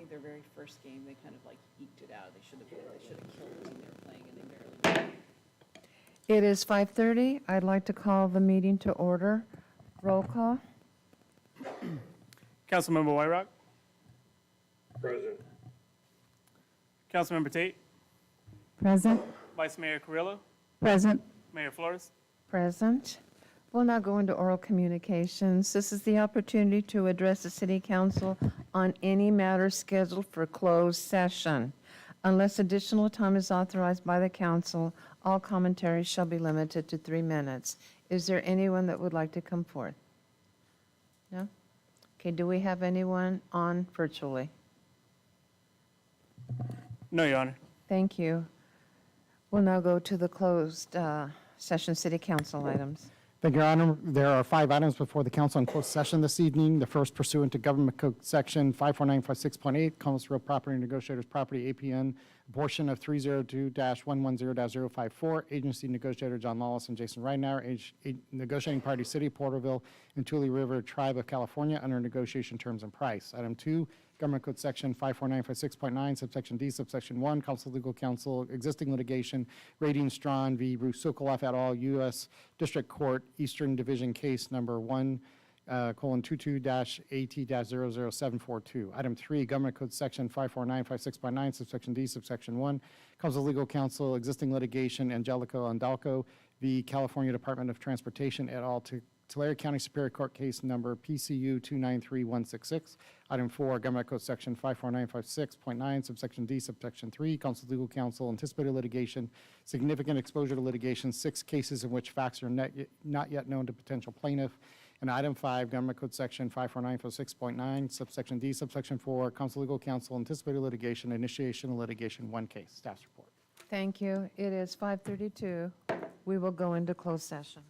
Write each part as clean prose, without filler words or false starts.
think their very first game, they kind of like eked it out. They should have killed the team they were playing, and they barely did. It is 5:30. I'd like to call the meeting to order. Roll call. Councilmember Whiterock, Present. Councilmember Tate, Present. Vice Mayor Carrillo, Present. Mayor Flores. Present. We'll now go into oral communications. This is the opportunity to address the City Council on any matter scheduled for closed session. Unless additional time is authorized by the council, all commentaries shall be limited to 3 minutes. Is there anyone that would like to come forth? No? Okay, do we have anyone on virtually? No, Your Honor. Thank you. We'll now go to the closed session City Council items. Thank you, Your Honor. There are 5 items before the council in closed session this evening. The first pursuant to Government Code Section 54956.8, Commerce Real Property Negotiators Property, APN, portion of 302-110-054, Agency Negotiator John Lawless and Jason Ridenour, Negotiating Party City, Porterville, and Tule River Tribe of California, under negotiation terms and price. Item 2, Government Code Section 54956.9, subsection D, subsection 1, Council Legal Counsel, existing litigation, Radine Strawn v. Rusokolov et al., U.S. District Court, Eastern Division Case Number 1:22-AT-00742. Item 3, Government Code Section 54956.9, subsection D, subsection 1, Council Legal Counsel, existing litigation, Angelico Andalco v. California Department of Transportation et al., to Tulare County Superior Court Case Number PCU 293166. Item 4, Government Code Section 54956.9, subsection D, subsection 3, Council Legal Counsel, anticipated litigation, significant exposure to litigation, 6 cases in which facts are not yet known to potential plaintiff. And item 5, Government Code Section 54956.9, subsection D, subsection 4, Council Legal Counsel, anticipated litigation, initiation of litigation, 1 case. Staff's report. Thank you. It is 5:32. We will go into closed session.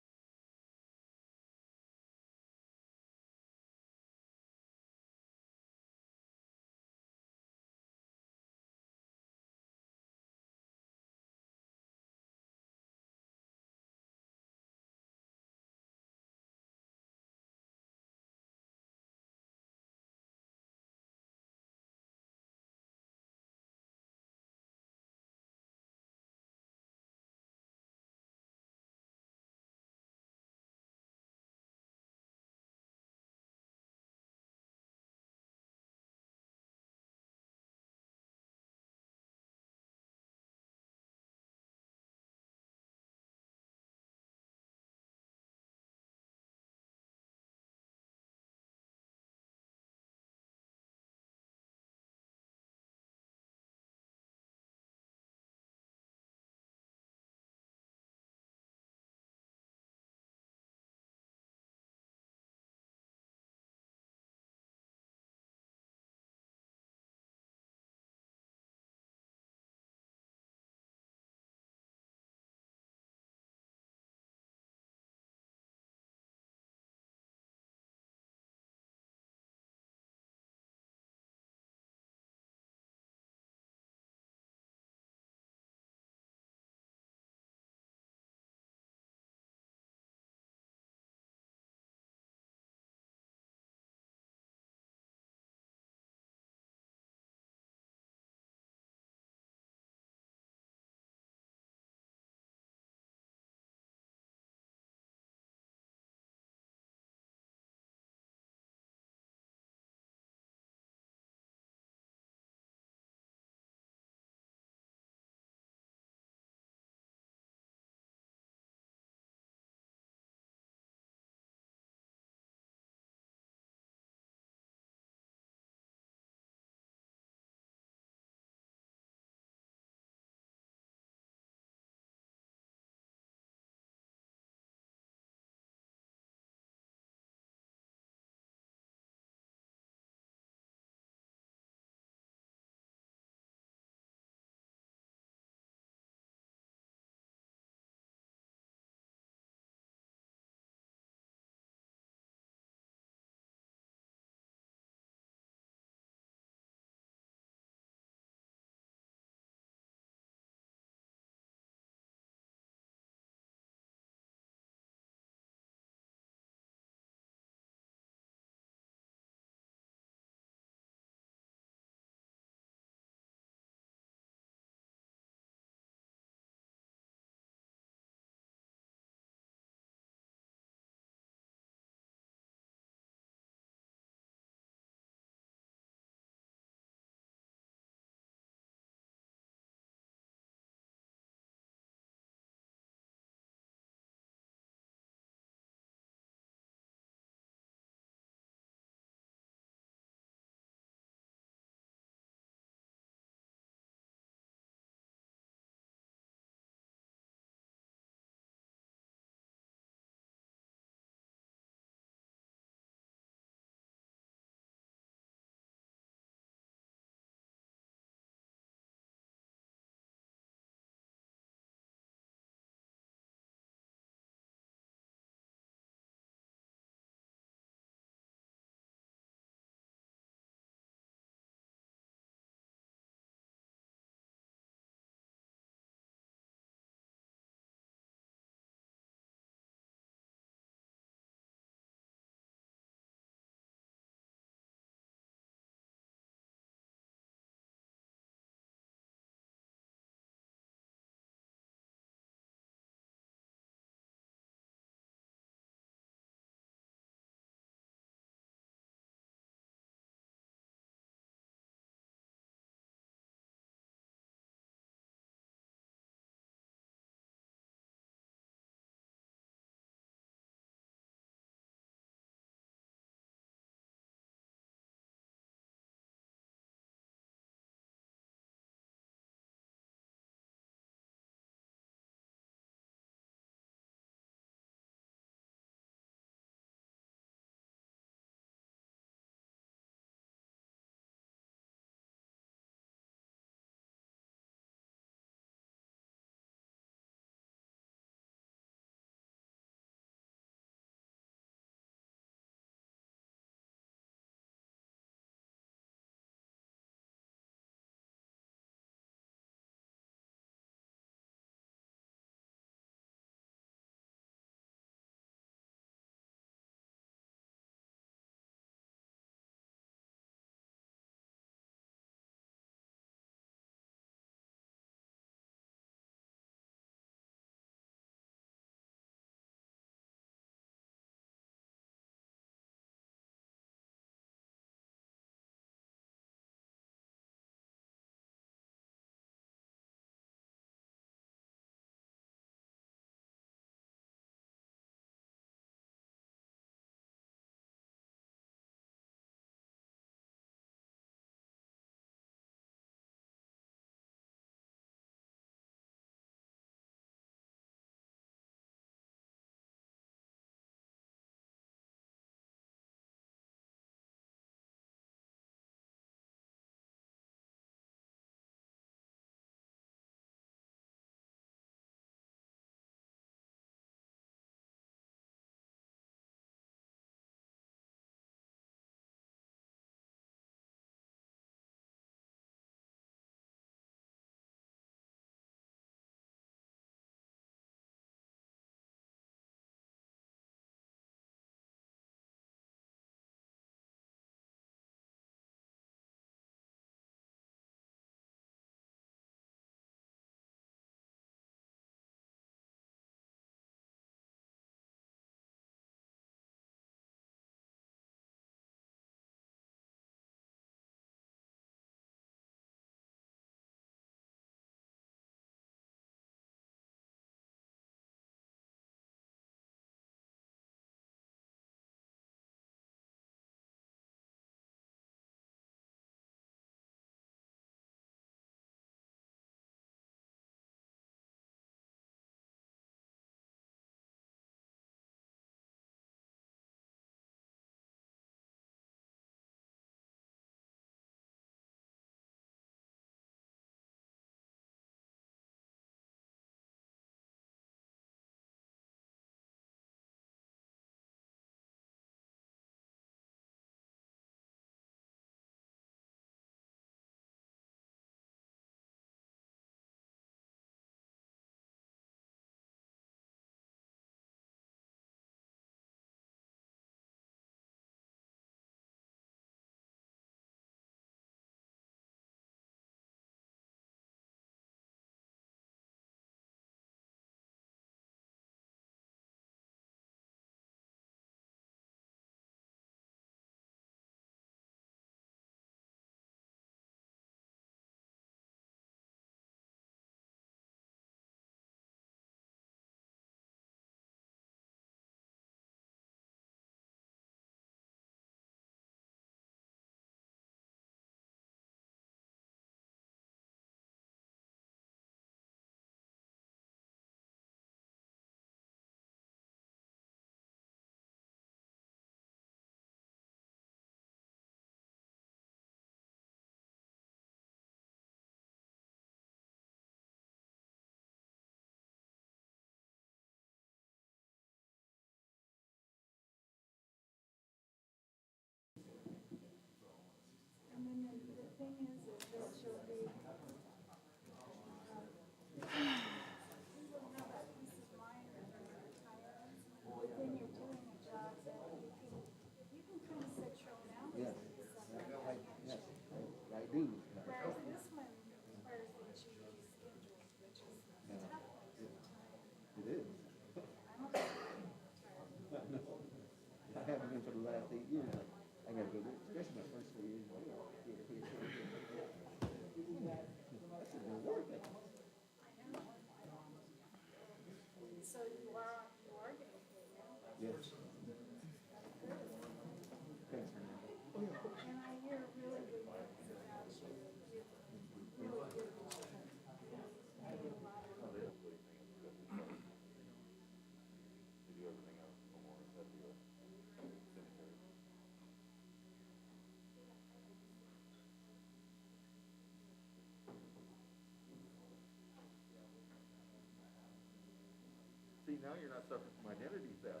See, now you're not suffering from identity theft.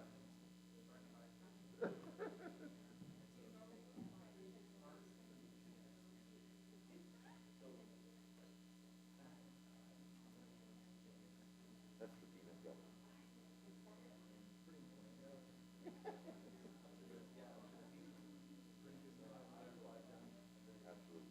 That's the peanut gallery. Absolutely.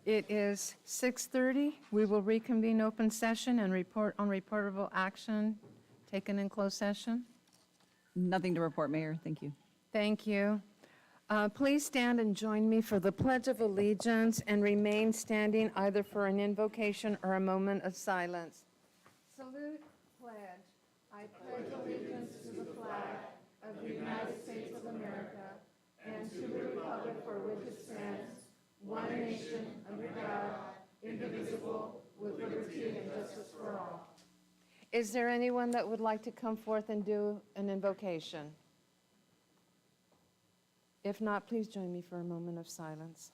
It is 6:30. We will reconvene open session and report on reportable action taken in closed session. Nothing to report, Mayor. Thank you. Thank you. Please stand and join me for the Pledge of Allegiance and remain standing either for an invocation or a moment of silence. Salute, pledge. I pledge allegiance to the flag of the United States of America and to the republic for which it stands, one nation, under God, indivisible, with liberty and justice for all. Is there anyone that would like to come forth and do an invocation? If not, please join me for a moment of silence.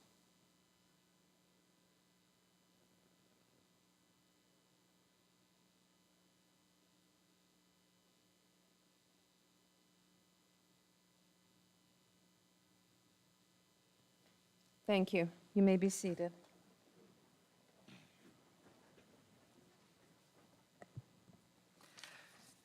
Thank you. You may be seated.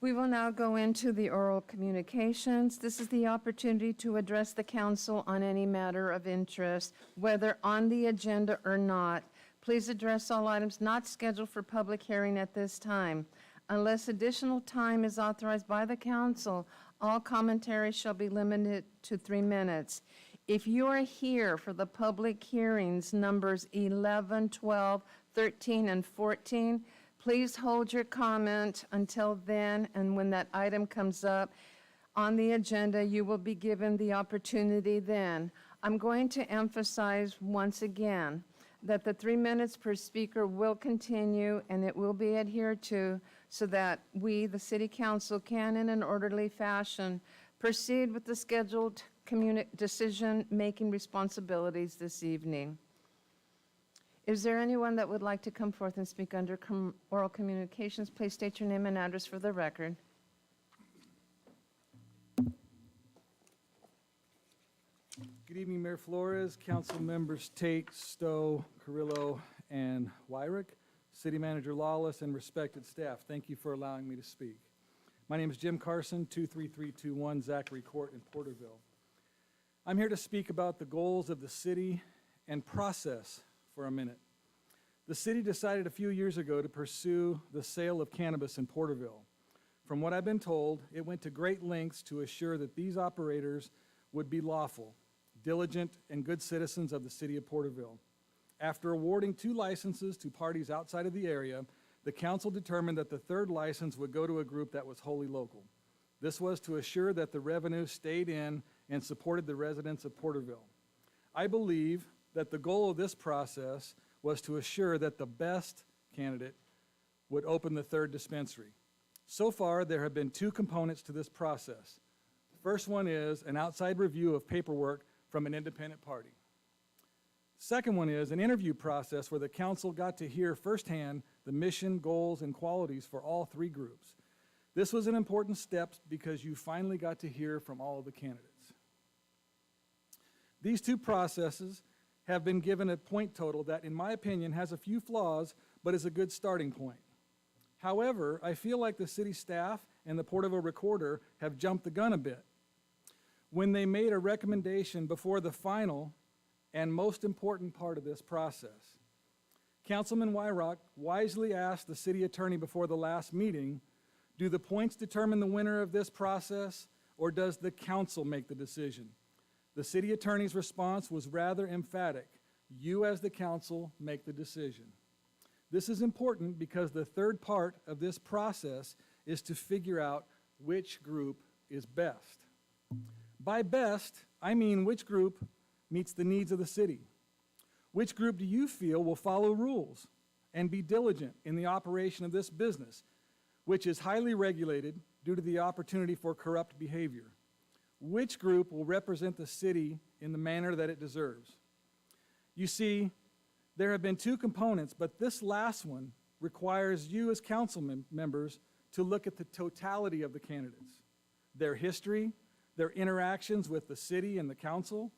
We will now go into the oral communications. This is the opportunity to address the council on any matter of interest, whether on the agenda or not. Please address all items not scheduled for public hearing at this time. Unless additional time is authorized by the council, all commentary shall be limited to 3 minutes. If you are here for the public hearings numbers 11, 12, 13, and 14, please hold your comment until then, and when that item comes up on the agenda, you will be given the opportunity then. I'm going to emphasize once again that the 3 minutes per speaker will continue, and it will be adhered to so that we, the city council, can in an orderly fashion proceed with the scheduled decision-making responsibilities this evening. Is there anyone that would like to come forth and speak under oral communications? Please state your name and address for the record. Good evening, Mayor Flores, council members Tate, Stowe, Carrillo, and Wyrick, City Manager Lawless, and respected staff. Thank you for allowing me to speak. My name is Jim Carson, 23321 Zachary Court in Porterville. I'm here to speak about the goals of the city and process for a minute. The city decided a few years ago to pursue the sale of cannabis in Porterville. From what I've been told, it went to great lengths to assure that these operators would be lawful, diligent, and good citizens of the city of Porterville. After awarding 2 licenses to parties outside of the area, the council determined that the 3rd license would go to a group that was wholly local. This was to assure that the revenue stayed in and supported the residents of Porterville. I believe that the goal of this process was to assure that the best candidate would open the 3rd dispensary. So far, there have been 2 components to this process. The first one is an outside review of paperwork from an independent party. Second one is an interview process where the council got to hear firsthand the mission, goals, and qualities for all 3 groups. This was an important step because you finally got to hear from all of the candidates. These 2 processes have been given a point total that, in my opinion, has a few flaws, but is a good starting point. However, I feel like the city staff and the Porterville Recorder have jumped the gun a bit when they made a recommendation before the final and most important part of this process. Councilman Wyrock wisely asked the city attorney before the last meeting, do the points determine the winner of this process, or does the council make the decision? The city attorney's response was rather emphatic. You as the council make the decision. This is important because the 3rd part of this process is to figure out which group is best. By best, I mean which group meets the needs of the city. Which group do you feel will follow rules and be diligent in the operation of this business, which is highly regulated due to the opportunity for corrupt behavior? Which group will represent the city in the manner that it deserves? You see, there have been 2 components, but this last one requires you as council members to look at the totality of the candidates, their history, their interactions with the city and the council,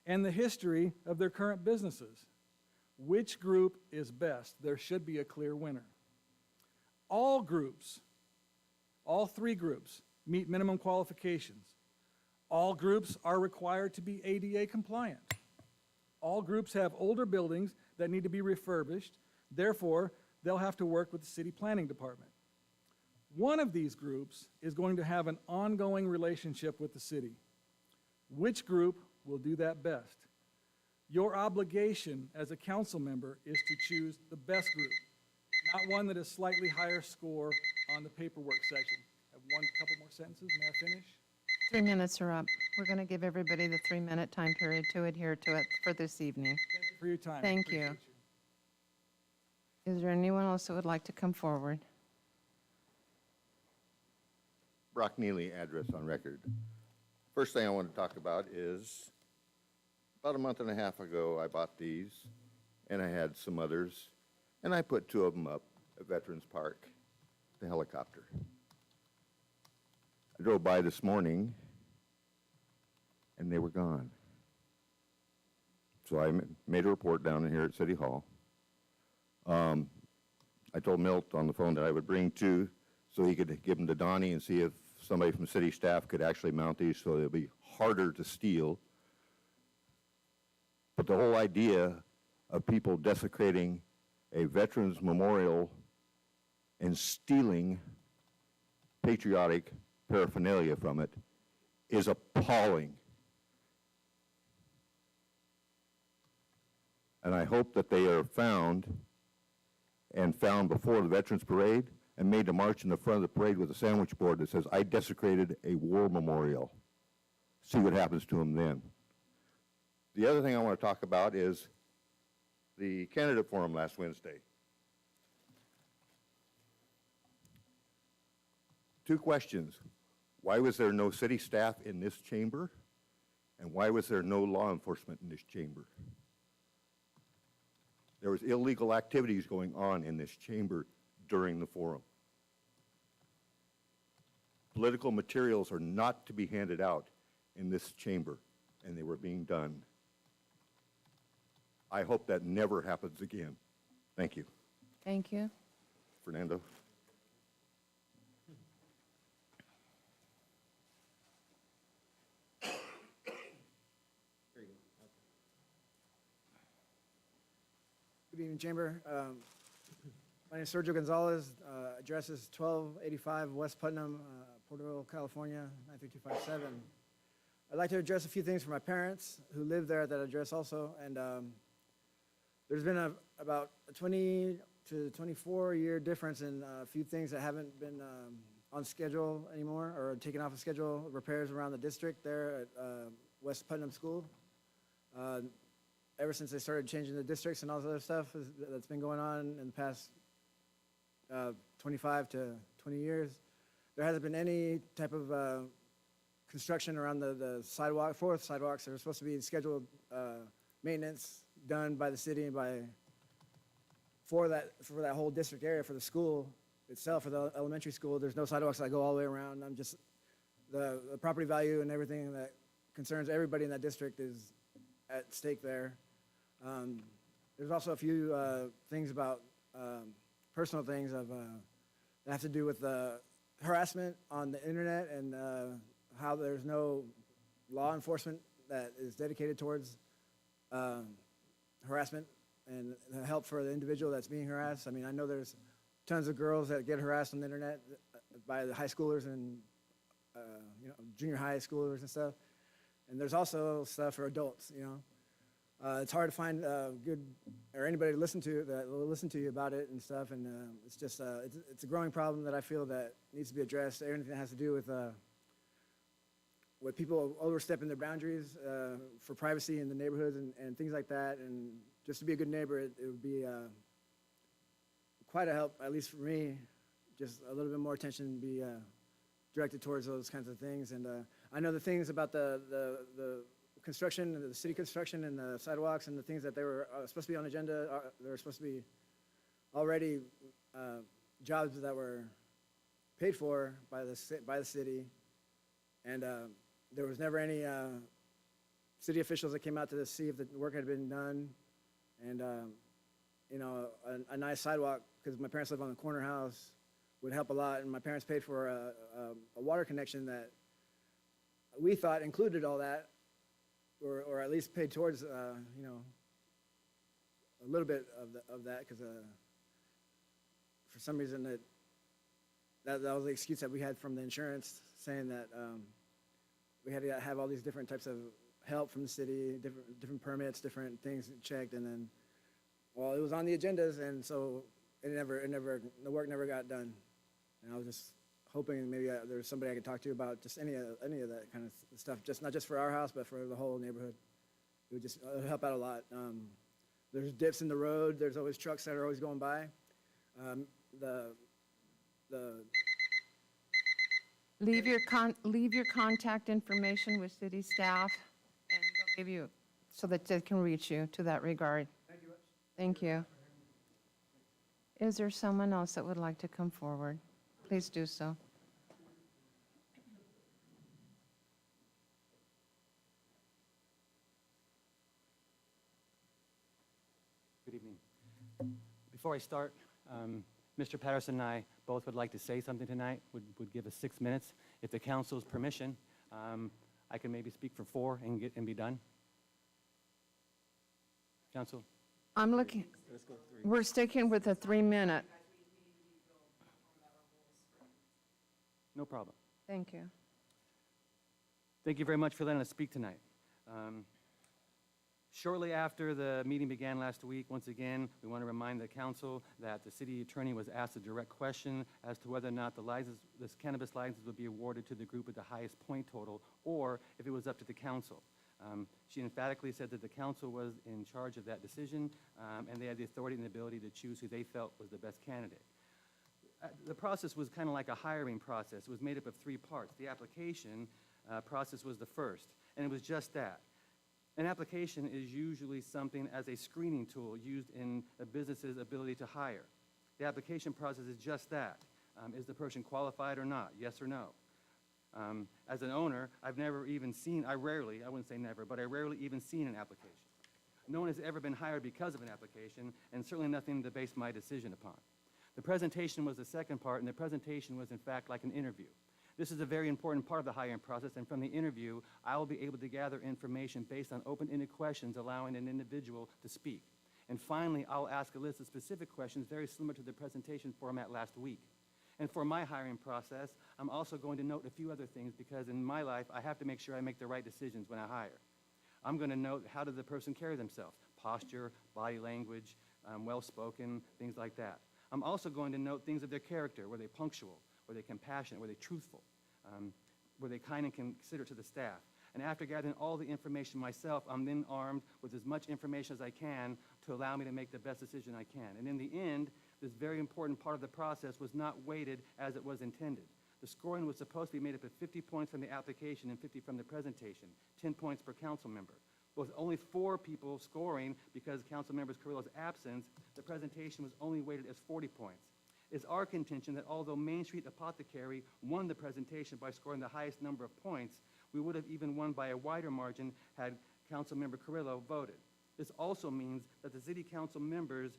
and the history of their current businesses. Which group is best? There should be a clear winner. All groups, all 3 groups, meet minimum qualifications. All groups are required to be ADA compliant. All groups have older buildings that need to be refurbished. Therefore, they'll have to work with the city planning department. One of these groups is going to have an ongoing relationship with the city. Which group will do that best? Your obligation as a council member is to choose the best group, not one that is slightly higher score on the paperwork section. I have one couple more sentences. May I finish? 3 minutes are up. We're going to give everybody the 3-minute time period to adhere to it for this evening. Thank you for your time. Thank Appreciate you. Is there anyone else that would like to come forward? Brock Neely, address on record. First thing I want to talk about is about a month and a half ago, I bought these, and I had some others, and I put 2 of them up at Veterans Park, the helicopter. I drove by this morning, and they were gone. So I made a report down here at City Hall. I told Milt on the phone that I would bring 2 so he could give them to Donnie and see if somebody from city staff could actually mount these so they'll be harder to steal. But the whole idea of people desecrating a veterans memorial and stealing patriotic paraphernalia from it is appalling. And I hope that they are found before the Veterans Parade and made to march in the front of the parade with a sandwich board that says, I desecrated a war memorial. See what happens to them then. The other thing I want to talk about is the candidate forum last Wednesday. Two questions. Why was there no city staff in this chamber? And why was there no law enforcement in this chamber? There was illegal activities going on in this chamber during the forum. Political materials are not to be handed out in this chamber, and they were being done. I hope that never happens again. Thank you. Thank you. Fernando? Good evening, Chamber. My name is Sergio Gonzalez. Address is 1285 West Putnam, Porterville, California, 93257. I'd like to address a few things for my parents who live there at that address also. And there's been about a 20 to 24-year difference in a few things that haven't been on schedule anymore or taken off of schedule, repairs around the district there at West Putnam School. Ever since they started changing the districts and all this other stuff that's been going on in the past 25 to 20 years, there hasn't been any type of construction around the sidewalk, fourth sidewalks. There was supposed to be scheduled maintenance done by the city and for that whole district area, for the school itself, for the elementary school. There's no sidewalks that go all the way around. I'm just, the property value and everything that concerns everybody in that district is at stake there. There's also a few things about personal things that have to do with harassment on the internet and how there's no law enforcement that is dedicated towards harassment and help for the individual that's being harassed. I mean, I know there's tons of girls that get harassed on the internet by the high schoolers and junior high schoolers and stuff. And there's also stuff for adults, It's hard to find good or anybody to listen to that will listen to you about it and stuff. And it's just it's a growing problem that I feel that needs to be addressed. Everything that has to do with people overstepping their boundaries for privacy in the neighborhoods and things like that. And just to be a good neighbor, it would be quite a help, at least for me. Just a little bit more attention be directed towards those kinds of things. And I know the things about the construction, the city construction and the sidewalks and the things that they were supposed to be on agenda, they were supposed to be already jobs that were paid for by the city. And there was never any city officials that came out to see if the work had been done. And, a nice sidewalk, because my parents live on the corner house, would help a lot. And my parents paid for a water connection that we thought included all that, or at least paid towards, a little bit of that, because for some reason that was the excuse that we had from the insurance, saying that we had to have all these different types of help from the city, different permits, different things checked, and then, well, it was on the agendas, and so the work never got done. And I was just hoping maybe there was somebody I could talk to about just any of that kind of stuff, not just for our house, but for the whole neighborhood. It would help out a lot. There's dips in the road. There's always trucks that are always going by. Leave your contact information with city staff, and they'll give you, so that they can reach you to that regard. Thank you. Is there someone else that would like to come forward? Please do so. Good evening. Before I start, Mr. Patterson and I both would like to say something tonight, would give us 6 minutes. If the council's permission, I can maybe speak for 4 and be done. Council? I'm looking, we're sticking with a 3-minute. No problem. Thank you. Thank you very much for letting us speak tonight. Shortly after the meeting began last week, once again, we want to remind the council that the city attorney was asked a direct question as to whether or not this cannabis license would be awarded to the group with the highest point total, or if it was up to the council. She emphatically said that the council was in charge of that decision, and they had the authority and the ability to choose who they felt was the best candidate. the process was kind of like a hiring process. It was made up of 3 parts. The application process was the first, and it was just that. An application is usually something as a screening tool used in a business's ability to hire. The application process is just that. Is the person qualified or not? Yes or no? As an owner, I've never even seen, I wouldn't say never, but I rarely even seen an application. No one has ever been hired because of an application, and certainly nothing to base my decision upon. The presentation was the second part, and the presentation was in fact like an interview. This is a very important part of the hiring process, and from the interview, I will be able to gather information based on open-ended questions allowing an individual to speak. And finally, I'll ask a list of specific questions very similar to the presentation format last week. And for my hiring process, I'm also going to note a few other things because in my life, I have to make sure I make the right decisions when I hire. I'm going to note how did the person carry themselves, posture, body language, well-spoken, things like that. I'm also going to note things of their character. Were they punctual? Were they compassionate? Were they truthful? Were they kind and considerate to the staff? And after gathering all the information myself, I'm then armed with as much information as I can to allow me to make the best decision I can. And in the end, this very important part of the process was not weighted as it was intended. The scoring was supposed to be made up of 50 points from the application and 50 from the presentation, 10 points per council member. With only 4 people scoring because council member Carrillo's absence, the presentation was only weighted as 40 points. It's our contention that although Main Street Apothecary won the presentation by scoring the highest number of points, we would have even won by a wider margin had council member Carrillo voted. This also means that the city council members'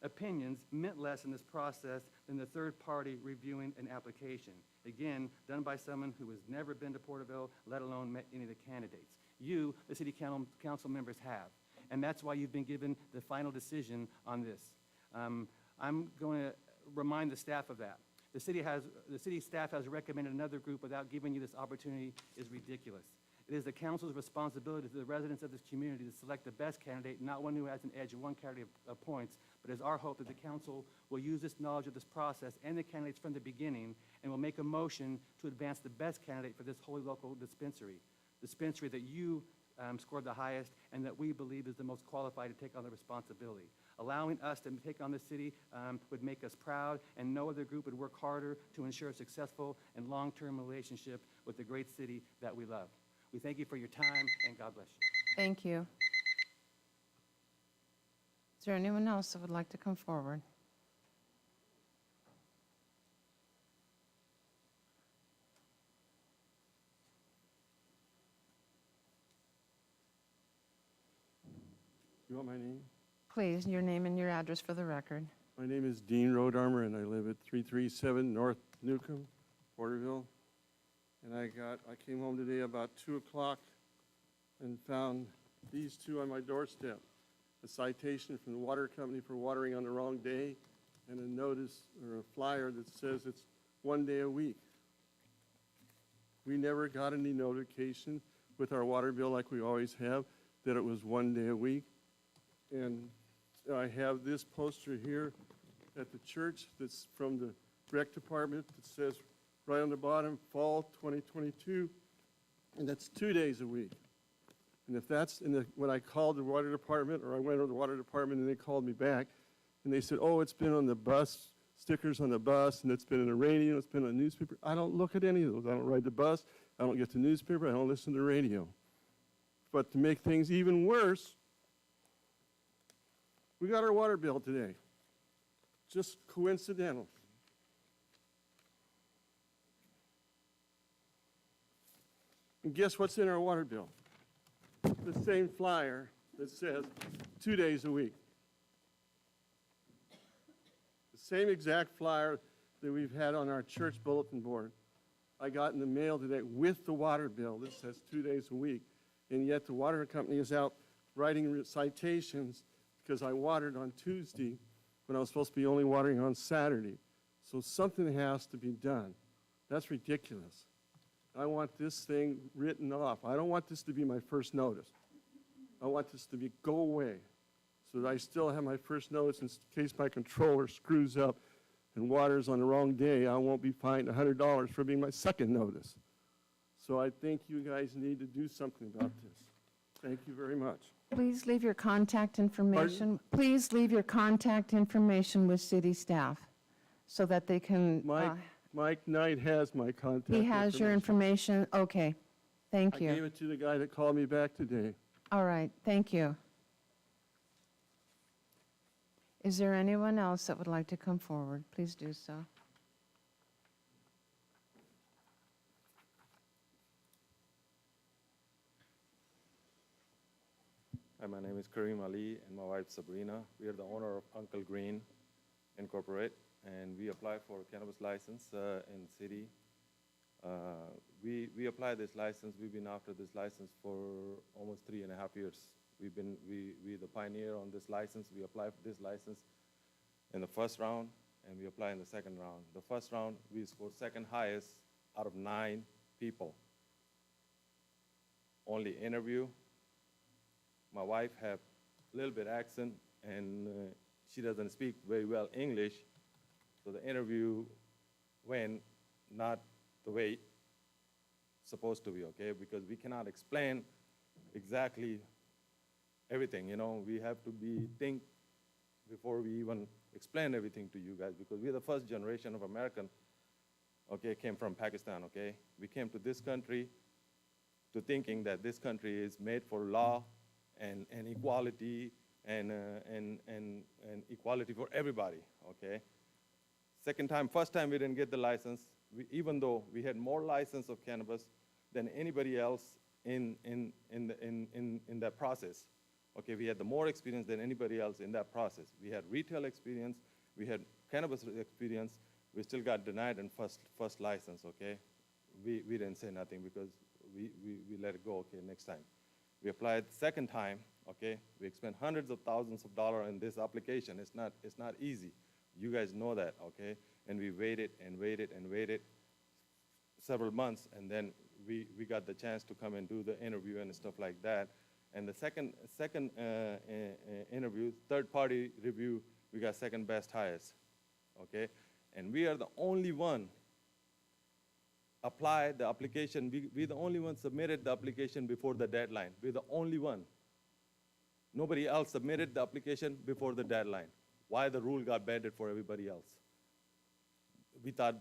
opinions meant less in this process than the third party reviewing an application. Again, done by someone who has never been to Porterville, let alone met any of the candidates. You, the city council members, have. And that's why you've been given the final decision on this. I'm going to remind the staff of that. The city staff has recommended another group without giving you this opportunity is ridiculous. It is the council's responsibility to the residents of this community to select the best candidate, not one who has an edge in one category of points, but it is our hope that the council will use this knowledge of this process and the candidates from the beginning and will make a motion to advance the best candidate for this holy local dispensary that you scored the highest and that we believe is the most qualified to take on the responsibility. Allowing us to take on the city would make us proud, and no other group would work harder to ensure a successful and long-term relationship with the great city that we love. We thank you for your time, and God bless you. Thank you. Is there anyone else that would like to come forward? You want my name? Please, your name and your address for the record. My name is Dean Rodarmer, and I live at 337 North Newcomb, Porterville. And I came home today about 2 o'clock and found these two on my doorstep. A citation from the water company for watering on the wrong day, and a notice or a flyer that says it's 1 day a week. We never got any notification with our water bill like we always have that it was 1 day a week. And I have this poster here at the church that's from the rec department that says right on the bottom, fall 2022, and that's 2 days a week. And if that's, when I called the water department, or I went to the water department and they called me back, and they said, oh, it's been on the bus, stickers on the bus, and it's been in the radio, it's been on the newspaper. I don't look at any of those. I don't ride the bus, I don't get the newspaper, I don't listen to the radio. But to make things even worse, we got our water bill today. Just coincidental. And guess what's in our water bill? The same flyer that says 2 days a week. The same exact flyer that we've had on our church bulletin board. I got in the mail today with the water bill that says 2 days a week. And yet the water company is out writing citations because I watered on Tuesday when I was supposed to be only watering on Saturday. So something has to be done. That's ridiculous. I want this thing written off. I don't want this to be my first notice. I want this to go away so that I still have my first notice in case my controller screws up and waters on the wrong day. I won't be fined $100 for being my second notice. So I think you guys need to do something about this. Thank you very much. Please leave your contact information. Please leave your contact information with city staff so that they can, Mike Knight has my contact he has your information? Okay, thank I you. gave it to the guy that called me back today. All right, thank you. Is there anyone else that would like to come forward? Please do so. Hi, my name is Kareem Ali and my wife Sabrina. We are the owner of Uncle Green Incorporate, and we apply for a cannabis license in the city. We applied this license. We've been after this license for almost 3.5 years. We're the pioneer on this license. We applied for this license in the first round, and we apply in the second round. The first round, we scored second highest out of 9 people. Only interview. My wife have a little bit accent, and she doesn't speak very well English, so the interview went not the way it's supposed to be, okay? Because we cannot explain exactly everything, you know? We have to think before we even explain everything to you guys, because we're the first generation of American, okay, came from Pakistan, okay? We came to this country to thinking that this country is made for law and equality and equality for everybody, okay? First time we didn't get the license, even though we had more license of cannabis than anybody else in that process. Okay, we had the more experience than anybody else in that process. We had retail experience, we had cannabis experience, we still got denied in first license, okay? We didn't say nothing because we let it go, okay, next time. We applied second time, okay? We spent hundreds of thousands of dollars in this application. It's not easy. You guys know that, okay? And we waited and waited and waited several months, and then we got the chance to come and do the interview and stuff like that. And the second interview, third-party review, we got second best highest, okay? And we are the only one applied the application. We're the only one submitted the application before the deadline. We're the only one. Nobody else submitted the application before the deadline. Why the rule got bended for everybody else? We thought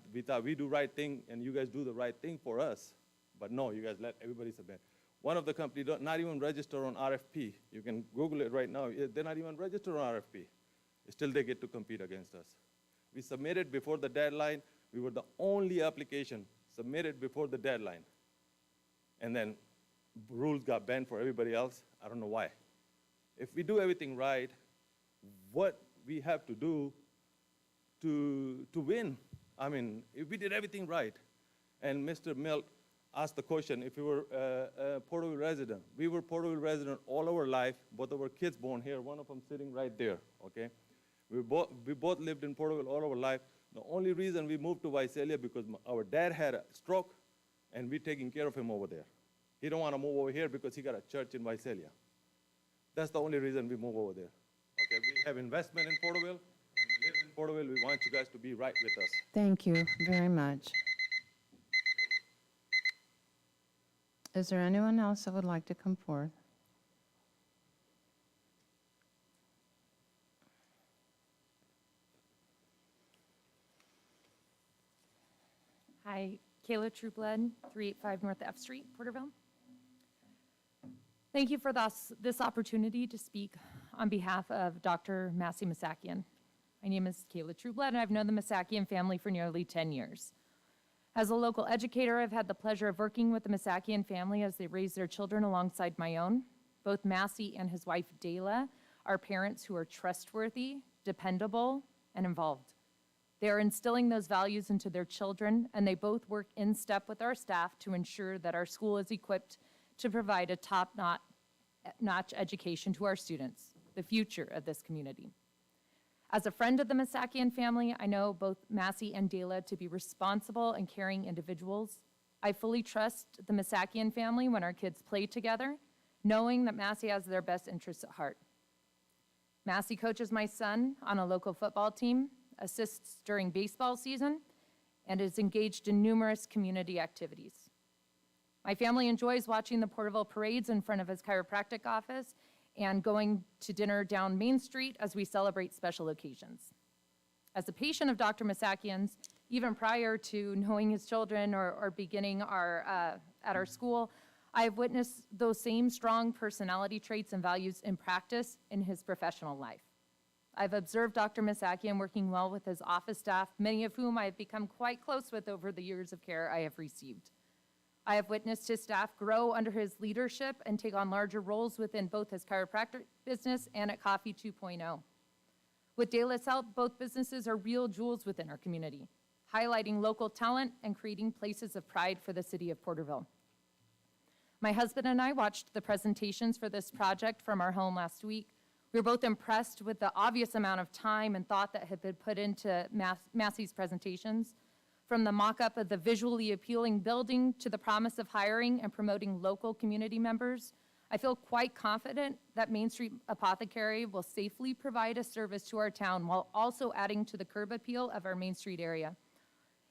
we do right thing and you guys do the right thing for us, but no, you guys let everybody submit. One of the companies not even register on RFP. You can Google it right now. They're not even registered on RFP. Still they get to compete against us. We submitted before the deadline. We were the only application submitted before the deadline. And then rules got bent for everybody else. I don't know why. If we do everything right, what we have to do to win? I mean, if we did everything right, and Mr. Milt asked the question, if we were a Porterville resident, we were Porterville resident all our life, both of our kids born here, one of them sitting right there, okay? We both lived in Porterville all our life. The only reason we moved to Visalia because our dad had a stroke, and we're taking care of him over there. He don't want to move over here because he got a church in Visalia. That's the only reason we move over there. Okay, we have investment in Porterville, and we live in Porterville. We want you guys to be right with us. Thank you very much. Is there anyone else that would like to come forth? Hi, Kayla Trueblood, 385 North F Street, Porterville. Thank you for this opportunity to speak on behalf of Dr. Massey Masakian. My name is Kayla Trueblood, and I've known the Masakian family for nearly 10 years. As a local educator, I've had the pleasure of working with the Masakian family as they raise their children alongside my own. Both Massey and his wife, Dayla, are parents who are trustworthy, dependable, and involved. They are instilling those values into their children, and they both work in step with our staff to ensure that our school is equipped to provide a top-notch education to our students, the future of this community. As a friend of the Masakian family, I know both Massey and Dayla to be responsible and caring individuals. I fully trust the Masakian family when our kids play together, knowing that Massey has their best interests at heart. Massey coaches my son on a local football team, assists during baseball season, and is engaged in numerous community activities. My family enjoys watching the Porterville parades in front of his chiropractic office and going to dinner down Main Street as we celebrate special occasions. As a patient of Dr. Masakian's, even prior to knowing his children or beginning at our school, I have witnessed those same strong personality traits and values in practice in his professional life. I've observed Dr. Masakian working well with his office staff, many of whom I have become quite close with over the years of care I have received. I have witnessed his staff grow under his leadership and take on larger roles within both his chiropractic business and at Coffee 2.0. With De La Salle, both businesses are real jewels within our community, highlighting local talent and creating places of pride for the city of Porterville. My husband and I watched the presentations for this project from our home last week. We were both impressed with the obvious amount of time and thought that had been put into Massey's presentations, from the mock-up of the visually appealing building to the promise of hiring and promoting local community members. I feel quite confident that Main Street Apothecary will safely provide a service to our town while also adding to the curb appeal of our Main Street area.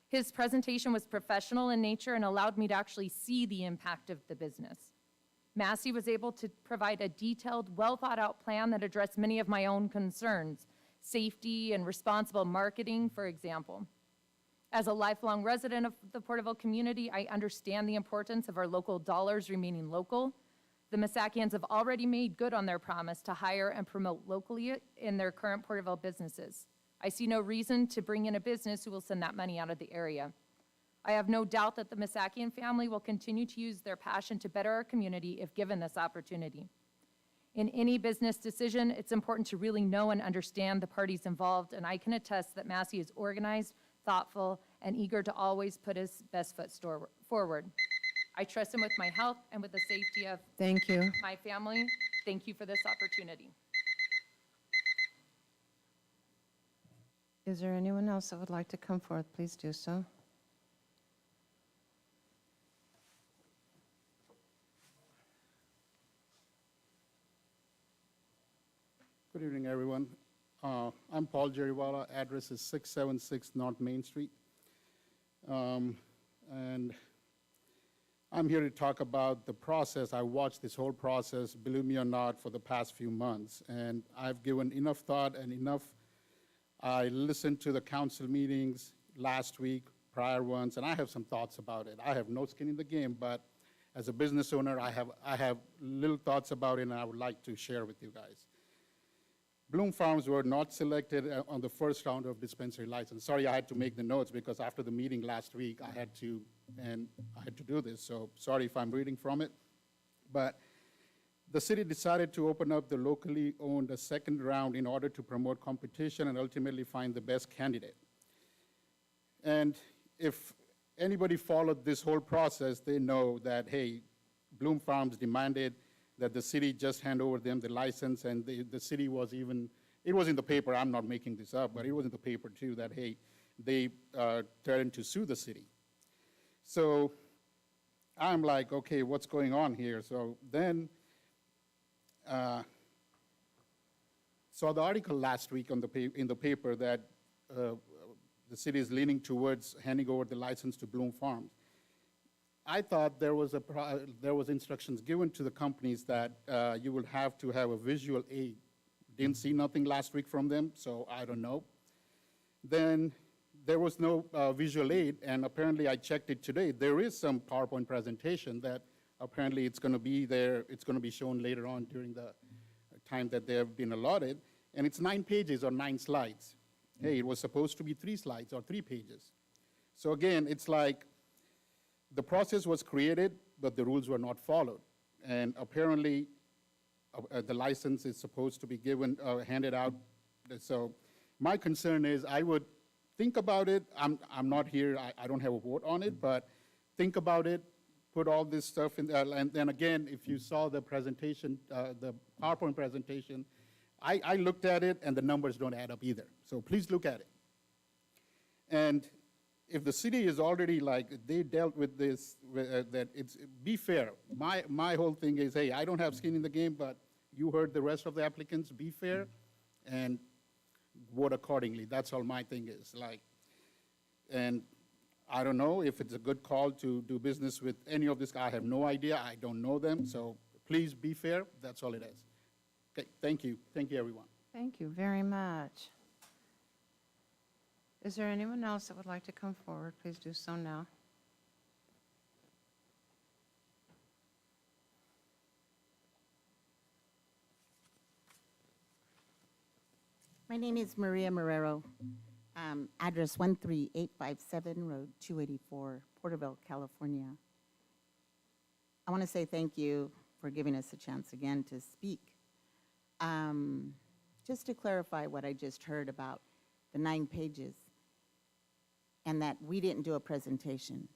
His presentation was professional in nature and allowed me to actually see the impact of the business. Massey was able to provide a detailed, well-thought-out plan that addressed many of my own concerns, safety and responsible marketing, for example. As a lifelong resident of the Porterville community, I understand the importance of our local dollars remaining local. The Masakians have already made good on their promise to hire and promote locally in their current Porterville businesses. I see no reason to bring in a business who will send that money out of the area. I have no doubt that the Masakian family will continue to use their passion to better our community if given this opportunity. In any business decision, it's important to really know and understand the parties involved, and I can attest that Massey is organized, thoughtful, and eager to always put his best foot forward. I trust him with my health and with the safety of Thank you. my family. Thank you for this opportunity. Is there anyone else that would like to come forth? Please do so. Good evening, everyone. I'm Paul Jeriwala. Address is 676 North Main Street. And I'm here to talk about the process. I watched this whole process, believe me or not, for the past few months. And I've given enough thought and I listened to the council meetings last week, prior ones, and I have some thoughts about it. I have no skin in the game, but as a business owner, I have little thoughts about it, and I would like to share with you guys. Bloom Farms were not selected on the first round of dispensary license. Sorry, I had to make the notes because after the meeting last week, I had to do this. So sorry if I'm reading from it. But the city decided to open up the locally owned second round in order to promote competition and ultimately find the best candidate. And if anybody followed this whole process, they know that, hey, Bloom Farms demanded that the city just hand over them the license, and the city was even, it was in the paper, I'm not making this up, but it was in the paper too, that, hey, they threatened to sue the city. So I'm like, okay, what's going on here? So then, saw the article last week in the paper that the city is leaning towards handing over the license to Bloom Farms. I thought there was instructions given to the companies that you will have to have a visual aid. Didn't see nothing last week from them, so I don't know. Then there was no visual aid, and apparently I checked it today. There is some PowerPoint presentation that apparently it's going to be there. It's going to be shown later on during the time that they have been allotted, and it's 9 pages or 9 slides. Hey, it was supposed to be 3 slides or 3 pages. So again, it's like, the process was created, but the rules were not followed. And apparently, the license is supposed to be given, handed out. So my concern is I would think about it. I'm not here, I don't have a vote on it, but think about it, put all this stuff in there. And then again, if you saw the presentation, the PowerPoint presentation, I looked at it and the numbers don't add up either. So please look at it. And if the city is already like, they dealt with this, that it's, be fair. My whole thing is, hey, I don't have skin in the game, but you heard the rest of the applicants, be fair and vote accordingly. That's all my thing is. Like, and I don't know if it's a good call to do business with any of this. I have no idea. I don't know them. So please be fair. That's all it is. Okay, thank you. Thank you, everyone. Thank you very much. Is there anyone else that would like to come forward? Please do so now. My name is Maria Marrero. Address 13857 Road 284, Porterville, California. I want to say thank you for giving us a chance again to speak. Just to clarify what I just heard about the 9 pages and that we didn't do a presentation.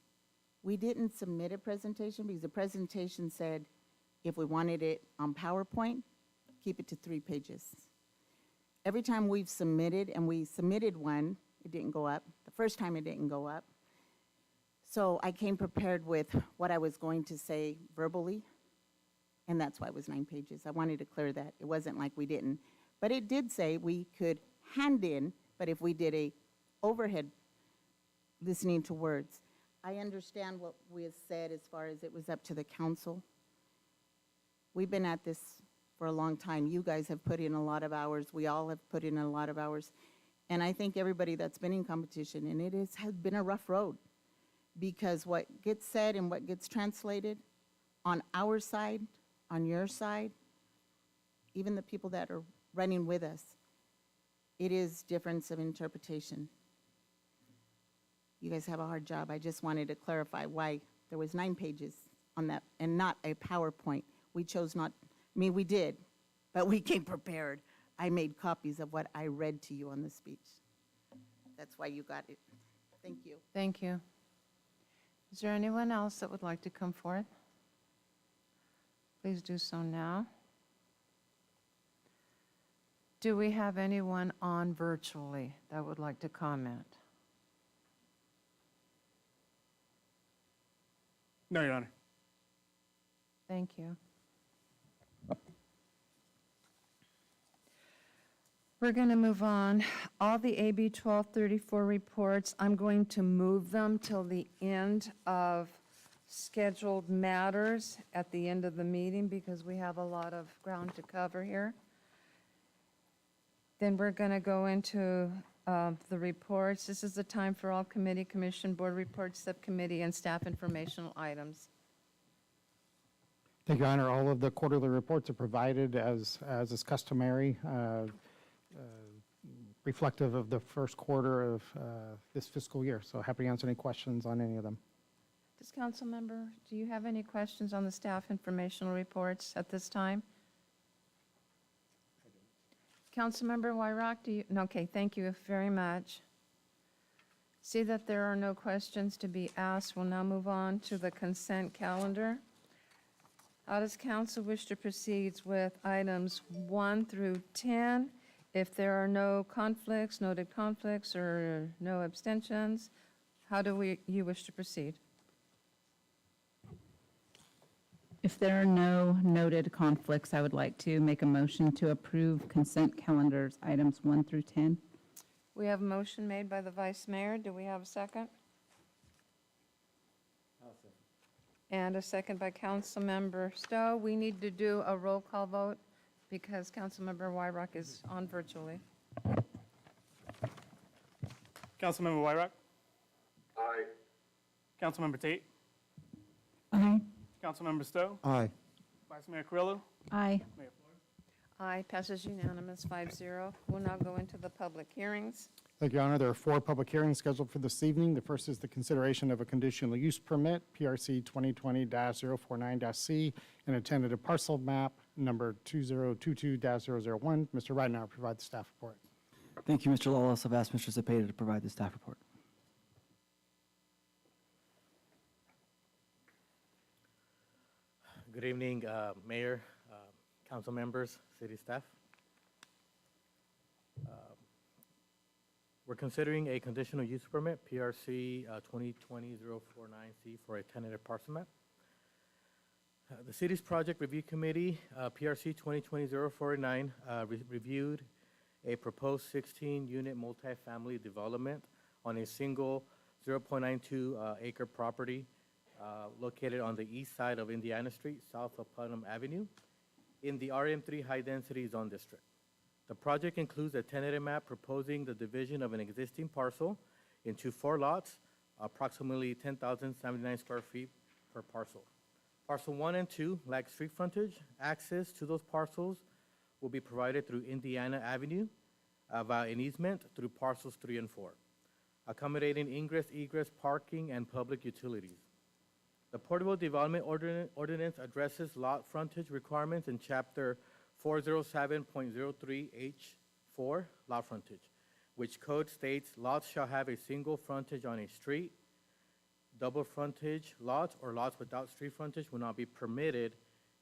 We didn't submit a presentation because the presentation said if we wanted it on PowerPoint, keep it to 3 pages. Every time we've submitted, and we submitted one, it didn't go up. The first time it didn't go up. So I came prepared with what I was going to say verbally, and that's why it was 9 pages. I wanted to clear that. It wasn't like we didn't. But it did say we could hand in, but if we did a overhead listening to words. I understand what was said as far as it was up to the council. We've been at this for a long time. You guys have put in a lot of hours. We all have put in a lot of hours. And I think everybody that's been in competition, and it has been a rough road because what gets said and what gets translated on our side, on your side, even the people that are running with us, it is difference of interpretation. You guys have a hard job. I just wanted to clarify why there was 9 pages on that and not a PowerPoint. We chose not, I mean, we did, but we came prepared. I made copies of what I read to you on the speech. That's why you got it. Thank you. Thank you. Is there anyone else that would like to come forth? Please do so now. Do we have anyone on virtually that would like to comment? No, Your Honor. Thank you. We're going to move on. All the AB 1234 reports, I'm going to move them till the end of scheduled matters at the end of the meeting because we have a lot of ground to cover here. Then we're going to go into the reports. This is the time for all committee, commission, board reports, subcommittee, and staff informational items. Thank you, Your Honor. All of the quarterly reports are provided as is customary, reflective of the first quarter of this fiscal year. So happy to answer any questions on any of them. Does council member, do you have any questions on the staff informational reports at this time? Councilmember Wyrock, do you? No, okay, thank you very much. See that there are no questions to be asked. We'll now move on to the consent calendar. How does council wish to proceed with items 1 through 10? If there are no conflicts, noted conflicts, or no abstentions, how do you wish to proceed? If there are no noted conflicts, I would like to make a motion to approve consent calendars, items 1 through 10. We have a motion made by the vice mayor. Do we have a second? And a second by Councilmember Stowe. We need to do a roll call vote because Councilmember Wyrock is on virtually. Councilmember Wyrock? Aye. Councilmember Tate? Aye. Councilmember Stowe? Aye. Vice Mayor Carrillo? Aye. Mayor Flores? Aye, passes unanimous, 5-0. We'll now go into the public hearings. Thank you, Your Honor. There are 4 public hearings scheduled for this evening. The first is the consideration of a conditional use permit, PRC 2020-049-C, and a tentative parcel map, number 2022-001. Mr. Ridenour, provide the staff report. Thank you, Mr. Lawless. I've asked Mr. Zepeda to provide the staff report. Good evening, Mayor, council members, city staff. We're considering a conditional use permit, PRC 2020-049C, for a tentative parcel map. The city's project review committee, PRC 2020-049, reviewed a proposed 16-unit multifamily development on a single 0.92 acre property located on the east side of Indiana Street, south of Putnam Avenue, in the RM3 High Density Zone District. The project includes a tentative map proposing the division of an existing parcel into 4 lots, approximately 10,079 square feet per parcel. Parcel 1 and 2 lack street frontage. Access to those parcels will be provided through Indiana Avenue via an easement through parcels 3 and 4, accommodating ingress, egress, parking, and public utilities. The Porterville Development Ordinance addresses lot frontage requirements in Chapter 407.03H4, lot frontage, which code states lots shall have a single frontage on a street. Double frontage lots or lots without street frontage will not be permitted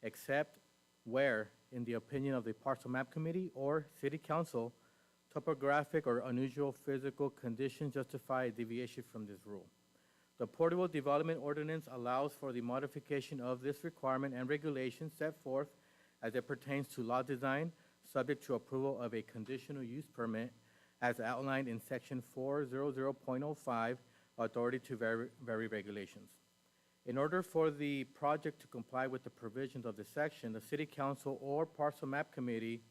except where, in the opinion of the Parcel Map Committee or City Council, topographic or unusual physical conditions justify a deviation from this rule. The Porterville Development Ordinance allows for the modification of this requirement and regulation set forth as it pertains to lot design, subject to approval of a conditional use permit as outlined in Section 400.05, Authority to Vary Regulations. In order for the project to comply with the provisions of this section, the City Council or Parcel Map Committee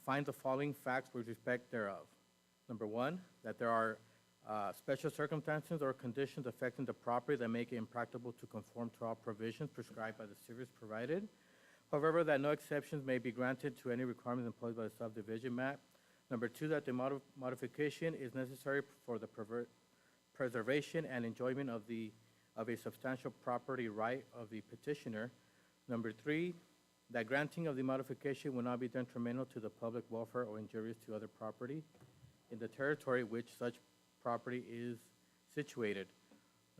find the following facts with respect thereof. Number 1, that there are special circumstances or conditions affecting the property that make it impracticable to conform to all provisions prescribed by the service provided. However, that no exceptions may be granted to any requirements imposed by the subdivision map. Number 2, that the modification is necessary for the preservation and enjoyment of a substantial property right of the petitioner. Number 3, that granting of the modification will not be detrimental to the public welfare or injurious to other property in the territory which such property is situated.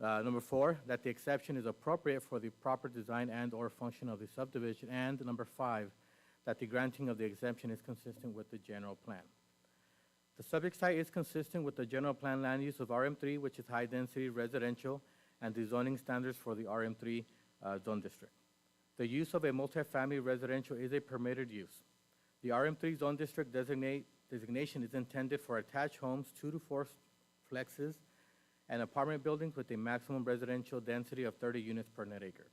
Number 4, that the exception is appropriate for the proper design and/or function of the subdivision. And number 5, that the granting of the exemption is consistent with the general plan. The subject site is consistent with the general plan land use of RM3, which is high-density residential, and the zoning standards for the RM3 zone district. The use of a multifamily residential is a permitted use. The RM3 zone district designation is intended for attached homes, 2 to 4 flexes, and apartment buildings with a maximum residential density of 30 units per net acre.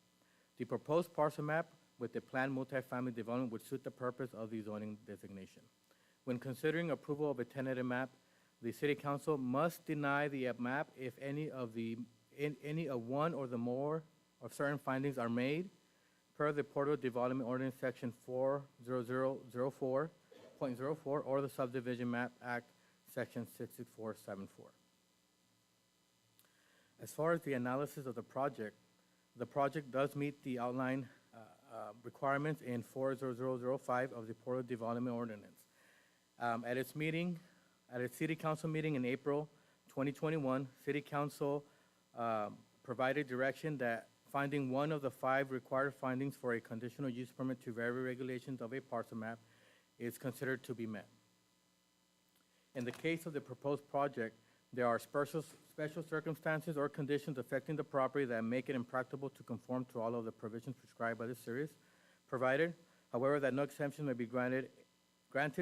The proposed parcel map with the planned multifamily development would suit the purpose of the zoning designation. When considering approval of a tentative map, the City Council must deny the map if any of one or the more of certain findings are made per the Porterville Development Ordinance Section 40004.04 or the Subdivision Map Act Section 66474. As far as the analysis of the project does meet the outline requirements in 40005 of the Porterville Development Ordinance. At its City Council meeting in April 2021, City Council provided direction that finding one of the 5 required findings for a conditional use permit to vary regulations of a parcel map is considered to be met. In the case of the proposed project, there are special circumstances or conditions affecting the property that make it impracticable to conform to all of the provisions prescribed by this series, provided, however, that no exemption may be granted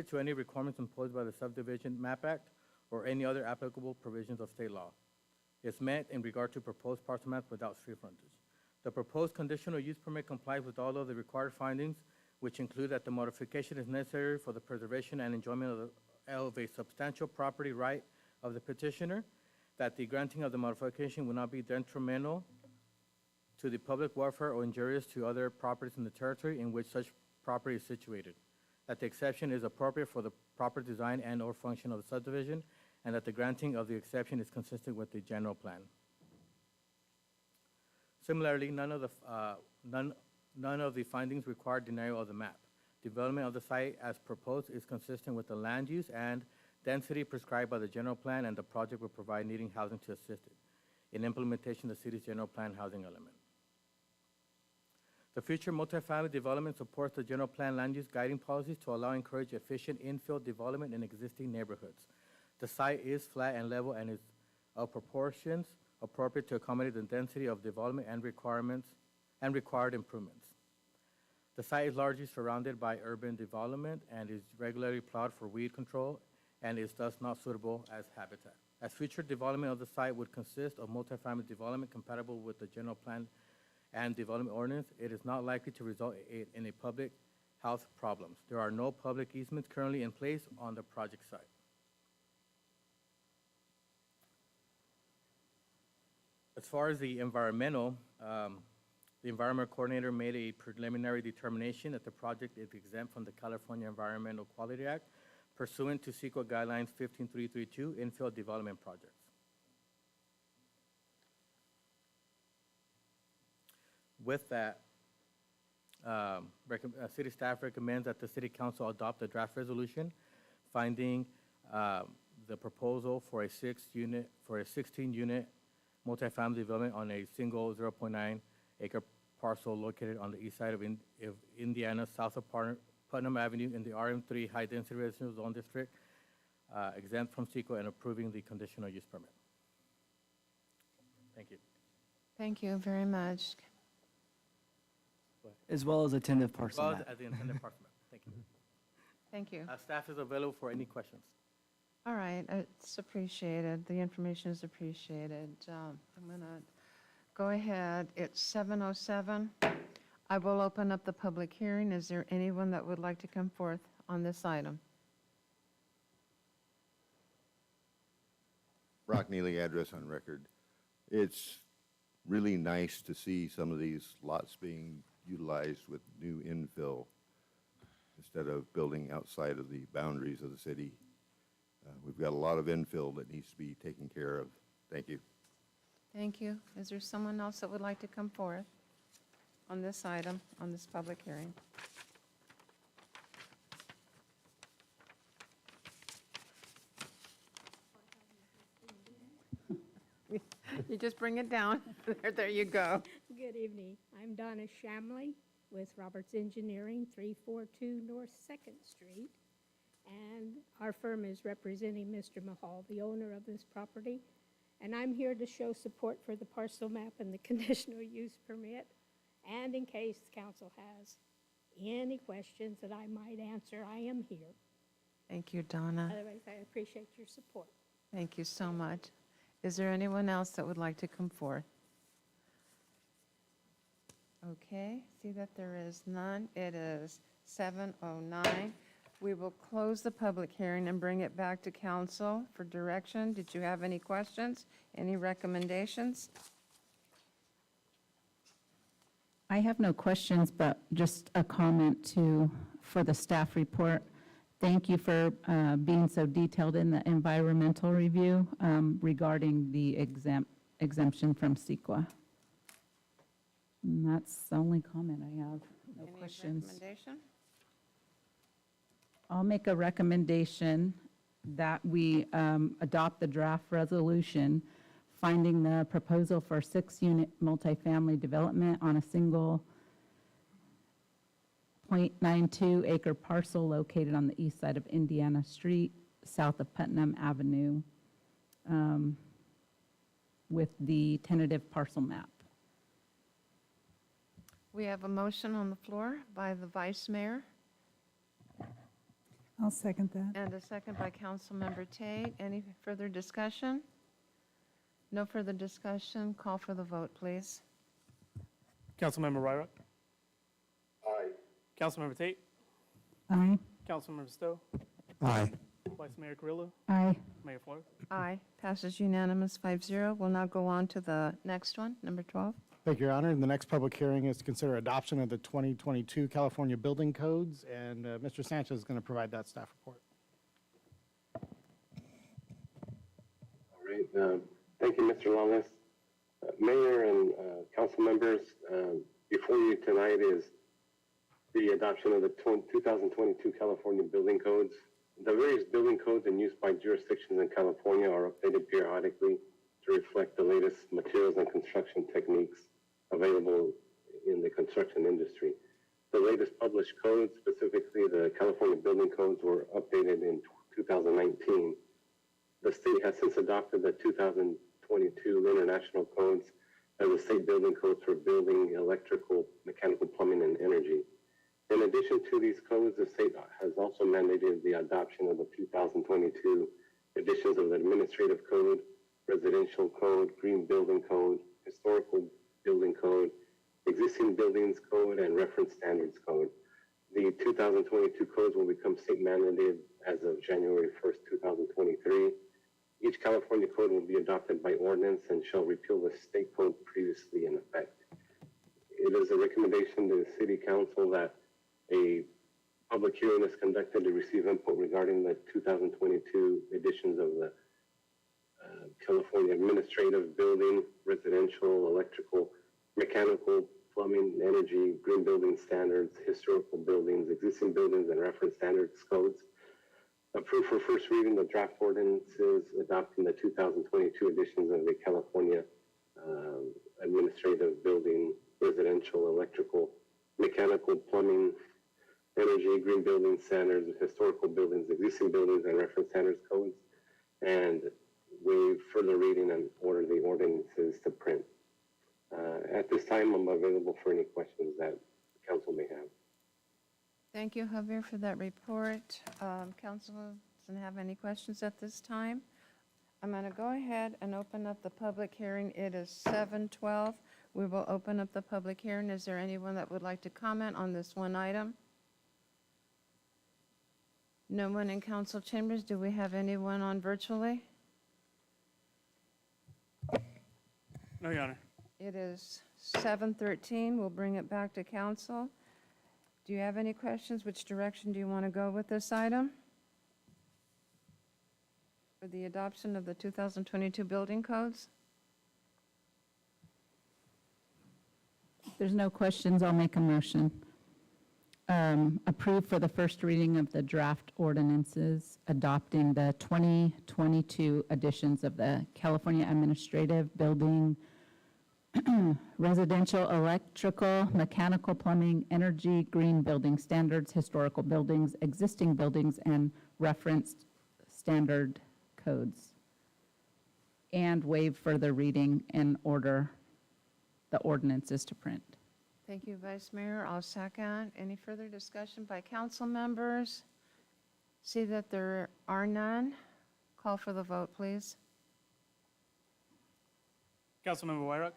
to any requirements imposed by the Subdivision Map Act or any other applicable provisions of state law. It's met in regard to proposed parcel maps without street frontage. The proposed conditional use permit complies with all of the required findings, which include that the modification is necessary for the preservation and enjoyment of a substantial property right of the petitioner, that the granting of the modification will not be detrimental to the public welfare or injurious to other properties in the territory in which such property is situated, that the exception is appropriate for the proper design and/or function of the subdivision, and that the granting of the exception is consistent with the general plan. Similarly, none of the findings require denial of the map. Development of the site as proposed is consistent with the land use and density prescribed by the general plan, and the project will provide needing housing to assist it in implementation of the city's general plan housing element. The future multifamily development supports the general plan land use guiding policies to allow and encourage efficient infill development in existing neighborhoods. The site is flat and level and is of proportions appropriate to accommodate the density of development and required improvements. The site is largely surrounded by urban development and is regularly plowed for weed control and is thus not suitable as habitat. As future development of the site would consist of multifamily development compatible with the general plan and development ordinance, it is not likely to result in a public health problems. There are no public easements currently in place on the project site. As far as the environmental coordinator made a preliminary determination that the project is exempt from the California Environmental Quality Act pursuant to CEQA Guidelines 15332 infill development projects. With that, city staff recommends that the city council adopt a draft resolution finding the proposal for a 16-unit multifamily development on a single 0.9 acre parcel located on the east side of Indiana, south of Putnam Avenue in the RM3 High Density Residential Zone District, exempt from CEQA, and approving the conditional use permit. Thank you. Thank you very much. As well as a tentative parcel Well, map. as the intended parcel map. Thank you. Thank you. Staff is available for any questions. All right, it's appreciated. The information is appreciated. I'm going to go ahead. It's 7:07. I will open up the public hearing. Is there anyone that would like to come forth on this item? Brock Neely, address on record. It's really nice to see some of these lots being utilized with new infill instead of building outside of the boundaries of the city. We've got a lot of infill that needs to be taken care of. Thank you. Thank you. Is there someone else that would like to come forth on this item, on this public hearing? You just bring it down. There you go. Good evening. I'm Donna Shamley with Roberts Engineering, 342 North 2nd Street. And our firm is representing Mr. Mahal, the owner of this property. And I'm here to show support for the parcel map and the conditional use permit. And in case council has any questions that I might answer, I am here. Thank you, Donna. Otherwise, I appreciate your support. Thank you so much. Is there anyone else that would like to come forth? Okay, see that there is none. It is 7:09. We will close the public hearing and bring it back to council for direction. Did you have any questions, any recommendations? I have no questions, but just a comment for the staff report. Thank you for being so detailed in the environmental review regarding the exemption from CEQA. And that's the only comment I have. No Any questions. recommendation? I'll make a recommendation that we adopt the draft resolution finding the proposal for 6-unit multifamily development on a single 0.92 acre parcel located on the east side of Indiana Street, south of Putnam Avenue, with the tentative parcel map. We have a motion on the floor by the vice mayor I'll second that. and a second by Councilmember Tate. Any further discussion? No further discussion. Call for the vote, please. Councilmember Wyrock. Aye. Councilmember Tate. Aye. Councilmember Stowe. Aye. Vice Mayor Carrillo. Aye. Mayor Flores. Aye. Passes unanimous 5-0. We'll now go on to the next one, number 12. Thank you, Your Honor. The next public hearing is to consider adoption of the 2022 California Building Codes, and Mr. Sanchez is going to provide that staff report. All right. Thank you, Mr. Lawless. Mayor and council members, before you tonight is the adoption of the 2022 California Building Codes. The various building codes in use by jurisdictions in California are updated periodically to reflect the latest materials and construction techniques available in the construction industry. The latest published codes, specifically the California Building Codes, were updated in 2019. The state has since adopted the 2022 International Codes as the state building codes for building, electrical, mechanical, plumbing, and energy. In addition to these codes, the state has also mandated the adoption of the 2022 editions of the Administrative Code, Residential Code, Green Building Code, Historical Building Code, Existing Buildings Code, and Reference Standards Code. The 2022 codes will become state mandated as of January 1st, 2023. Each California code will be adopted by ordinance and shall repeal the state code previously in effect. It is a recommendation to the City Council that a public hearing is conducted to receive input regarding the 2022 editions of the California Administrative Building, Residential, Electrical, Mechanical, Plumbing, Energy, Green Building Standards, Historical Buildings, Existing Buildings, and Reference Standards Codes. Approve for first reading the draft ordinances adopting the 2022 editions of the California Administrative Building, Residential, Electrical, Mechanical, Plumbing, Energy, Green Building Standards, Historical Buildings, Existing Buildings, and Reference Standards Codes, and waive further reading and order the ordinances to print. At this time, I'm available for any questions that the council may have. Thank you, Javier, for that report. Council doesn't have any questions at this time. I'm going to go ahead and open up the public hearing. It is 7:12. We will open up the public hearing. Is there anyone that would like to comment on this one item? No one in council chambers. Do we have anyone on virtually? No, Your Honor. It is 7:13. We'll bring it back to council. Do you have any questions? Which direction do you want to go with this item? For the adoption of the 2022 building codes? If there's no questions, I'll make a motion. Approve for the first reading of the draft ordinances adopting the 2022 editions of the California Administrative Building, Residential, Electrical, Mechanical, Plumbing, Energy, Green Building Standards, Historical Buildings, Existing Buildings, and Referenced Standard Codes. And waive further reading and order the ordinances to print. Thank you, Vice Mayor. I'll second. Any further discussion by council members? See that there are none. Call for the vote, please. Councilmember Wyrock?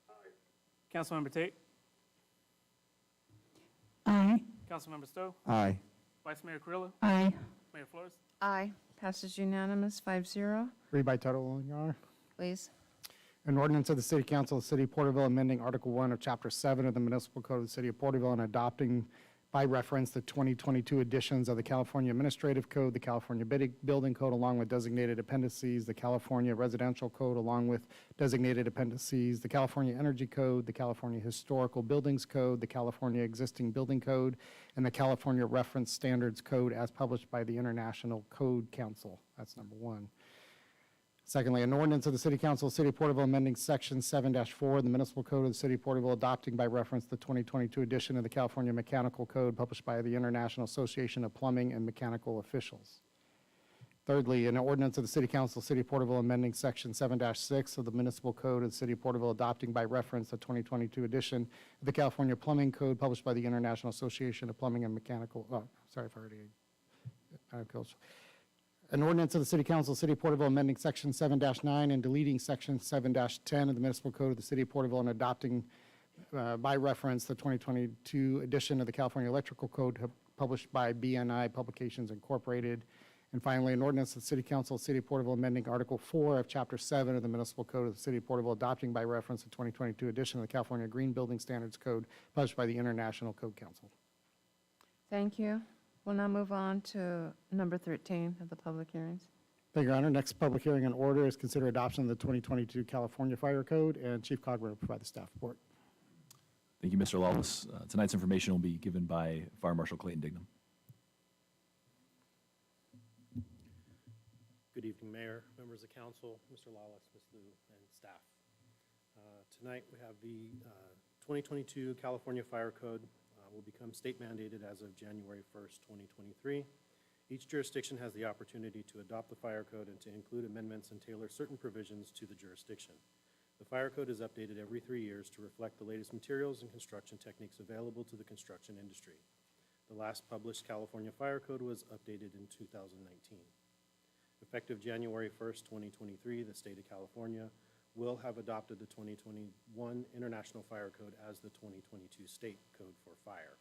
Aye. Councilmember Tate? Aye. Councilmember Stowe? Aye. Vice Mayor Carrillo? Aye. Mayor Flores? Aye. Passes unanimous, 5-0. Read by title, Your Honor. Please. An ordinance of the City Council of the City of Porterville amending Article 1 of Chapter 7 of the Municipal Code of the City of Porterville and adopting by reference the 2022 editions of the California Administrative Code, the California Building Code, along with designated appendices, the California Residential Code, along with designated appendices, the California Energy Code, the California Historical Buildings Code, the California Existing Building Code, and the California Reference Standards Code as published by the International Code Council. That's number one. Secondly, an ordinance of the City Council of the City of Porterville amending Section 7-4 of the Municipal Code of the City of Porterville, adopting by reference the 2022 edition of the California Mechanical Code published by the International Association of Plumbing and Mechanical Officials. Thirdly, an ordinance of the City Council of the City of Porterville amending Section 7-6 of the Municipal Code of the City of Porterville, adopting by reference the 2022 edition of the California Plumbing Code published by the International Association of Plumbing and Mechanical, sorry if I already, an ordinance of the City Council of the City of Porterville amending Section 7-9 and deleting Section 7-10 of the Municipal Code of the City of Porterville and adopting by reference the 2022 edition of the California Electrical Code published by BNI Publications Incorporated. And finally, an ordinance of the City Council of the City of Porterville amending Article 4 of Chapter 7 of the Municipal Code of the City of Porterville, adopting by reference the 2022 edition of the California Green Building Standards Code published by the International Code Council. Thank you. We'll now move on to number 13 of the public hearings. Thank you, Your Honor. Next public hearing and order is consider adoption of the 2022 California Fire Code, and Chief Cogburn will provide the staff report. Thank you, Mr. Lawless. Tonight's information will be given by Fire Marshal Clayton Dignam. Good evening, Mayor, members of council, Mr. Lawless, Ms. Liu, and staff. Tonight we have the 2022 California Fire Code will become state mandated as of January 1st, 2023. Each jurisdiction has the opportunity to adopt the fire code and to include amendments and tailor certain provisions to the jurisdiction. The fire code is updated every 3 years to reflect the latest materials and construction techniques available to the construction industry. The last published California Fire Code was updated in 2019. Effective January 1st, 2023, the state of California will have adopted the 2021 International Fire Code as the 2022 State Code for Fire.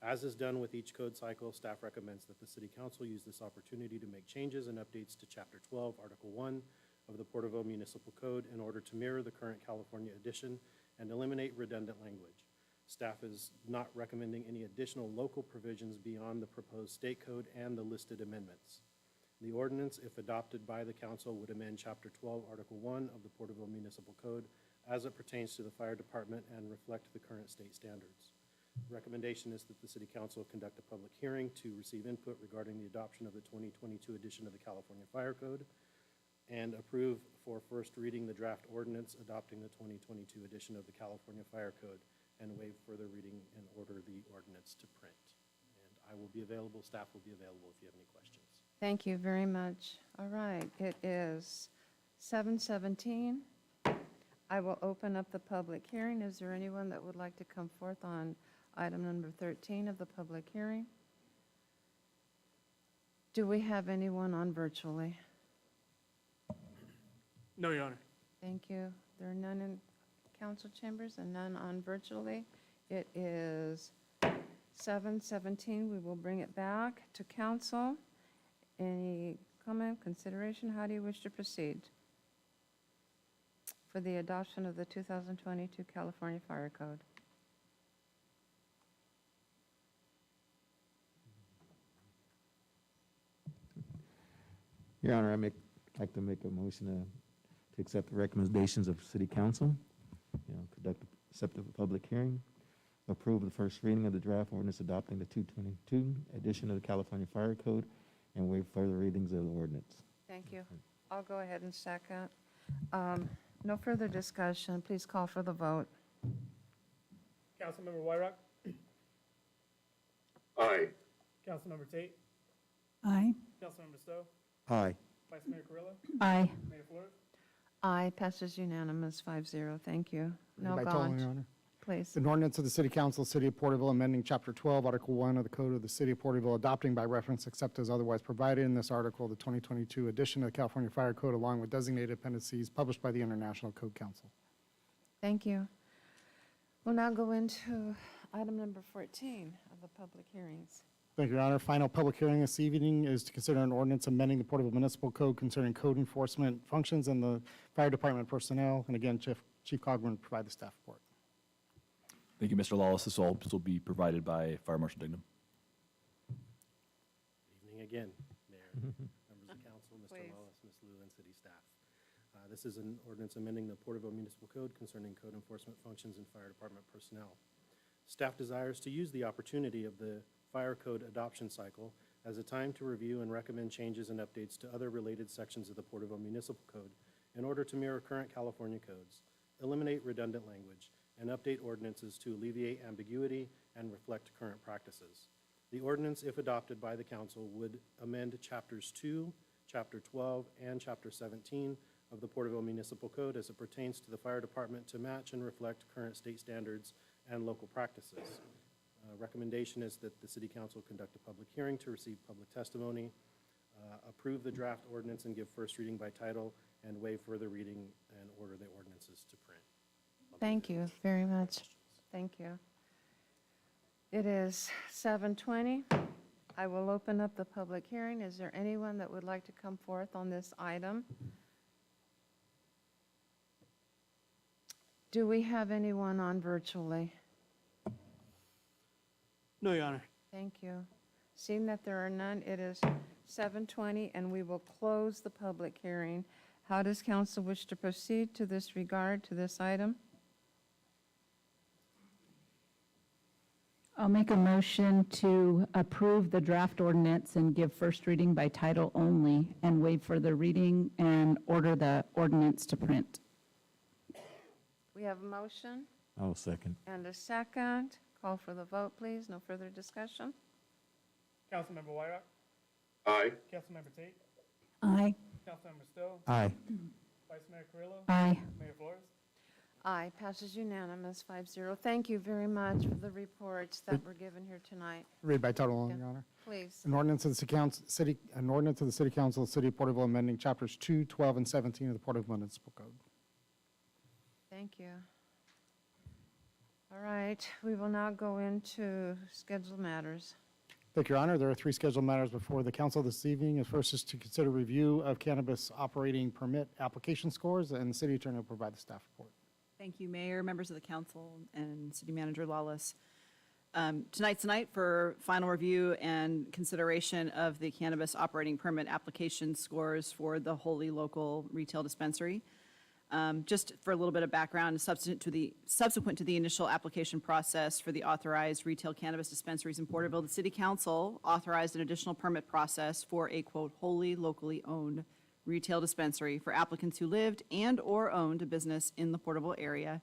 As is done with each code cycle, staff recommends that the City Council use this opportunity to make changes and updates to Chapter 12, Article 1 of the Porterville Municipal Code in order to mirror the current California edition and eliminate redundant language. Staff is not recommending any additional local provisions beyond the proposed state code and the listed amendments. The ordinance, if adopted by the council, would amend Chapter 12, Article 1 of the Porterville Municipal Code as it pertains to the fire department and reflect the current state standards. The recommendation is that the City Council conduct a public hearing to receive input regarding the adoption of the 2022 edition of the California Fire Code and approve for first reading the draft ordinance adopting the 2022 edition of the California Fire Code and waive further reading and order the ordinance to print. And I will be available, staff will be available if you have any questions. Thank you very much. All right, it is 7:17. I will open up the public hearing. Is there anyone that would like to come forth on item number 13 of the public hearing? Do we have anyone on virtually? No, Your Honor. Thank you. There are none in council chambers and none on virtually. It is 7:17. We will bring it back to council. Any comment, consideration? How do you wish to proceed for the adoption of the 2022 California Fire Code? Your Honor, like to make a motion to accept the recommendations of City Council, accept the public hearing, approve the first reading of the draft ordinance adopting the 2022 edition of the California Fire Code, and waive further readings of the ordinance. Thank you. I'll go ahead and second. No further discussion. Please call for the vote. Councilmember Wyrock? Aye. Councilmember Tate? Aye. Councilmember Stowe? Aye. Vice Mayor Carrillo? Aye. Mayor Flores? Aye, passes unanimous, 5-0. Thank you. No By title only, gone. Your Honor. Please. An ordinance of the City Council, City of Porterville, amending Chapter 12, Article 1 of the Code of the City of Porterville, adopting by reference, except as otherwise provided in this article, the 2022 edition of the California Fire Code, along with designated appendices published by the International Code Council. Thank you. We'll now go into item number 14 of the public hearings. Thank you, Your Honor. Final public hearing this evening is to consider an ordinance amending the Porterville Municipal Code concerning code enforcement functions and the fire department personnel. And again, Chief Cogburn will provide the staff report. Thank you, Mr. Lawless. This will be provided by Fire Marshal Dignam. Evening again, Mayor, members of council, Mr. Please. Wallace, Ms. Liu, and city staff. This is an ordinance amending the Porterville Municipal Code concerning code enforcement functions and fire department personnel. Staff desires to use the opportunity of the fire code adoption cycle as a time to review and recommend changes and updates to other related sections of the Porterville Municipal Code in order to mirror current California codes, eliminate redundant language, and update ordinances to alleviate ambiguity and reflect current practices. The ordinance, if adopted by the council, would amend Chapters 2, Chapter 12, and Chapter 17 of the Porterville Municipal Code as it pertains to the fire department to match and reflect current state standards and local practices. Recommendation is that the City Council conduct a public hearing to receive public testimony, approve the draft ordinance and give first reading by title, and waive further reading and order the ordinances to print. Thank you very much. Thank you. It is 7:20. I will open up the public hearing. Is there anyone that would like to come forth on this item? Do we have anyone on virtually? No, Your Honor. Thank you. Seeing that there are none, it is 7:20, and we will close the public hearing. How does council wish to proceed to this regard, to this item? I'll make a motion to approve the draft ordinance and give first reading by title only and waive further reading and order the ordinance to print. We have a motion I'll second. and a second. Call for the vote, please. No further discussion. Councilmember Wyrock? Aye. Councilmember Tate? Aye. Councilmember Stowe? Aye. Vice Mayor Carrillo? Aye. Mayor Flores? Aye, passes unanimous, 5-0. Thank you very much for the reports that were given here tonight. Read by title only, Yeah. Your Honor. Please. An ordinance of the an ordinance of the City Council of the City of Porterville amending Chapters 2, 12, and 17 of the Porterville Municipal Code. Thank you. All right. right, we will now go into scheduled matters. Thank you, Your Honor. There are 3 scheduled matters before the council this evening. The first is to consider review of cannabis operating permit application scores, and the city attorney will provide the staff report. Thank you, Mayor, members of the council, and City Manager Lawless. Tonight's the night for final review and consideration of the cannabis operating permit application scores for the wholly local retail dispensary. Just for a little bit of background, subsequent to the initial application process for the authorized retail cannabis dispensaries in Porterville, the City Council authorized an additional permit process for a, quote, wholly locally owned retail dispensary for applicants who lived and/or owned a business in the Porterville area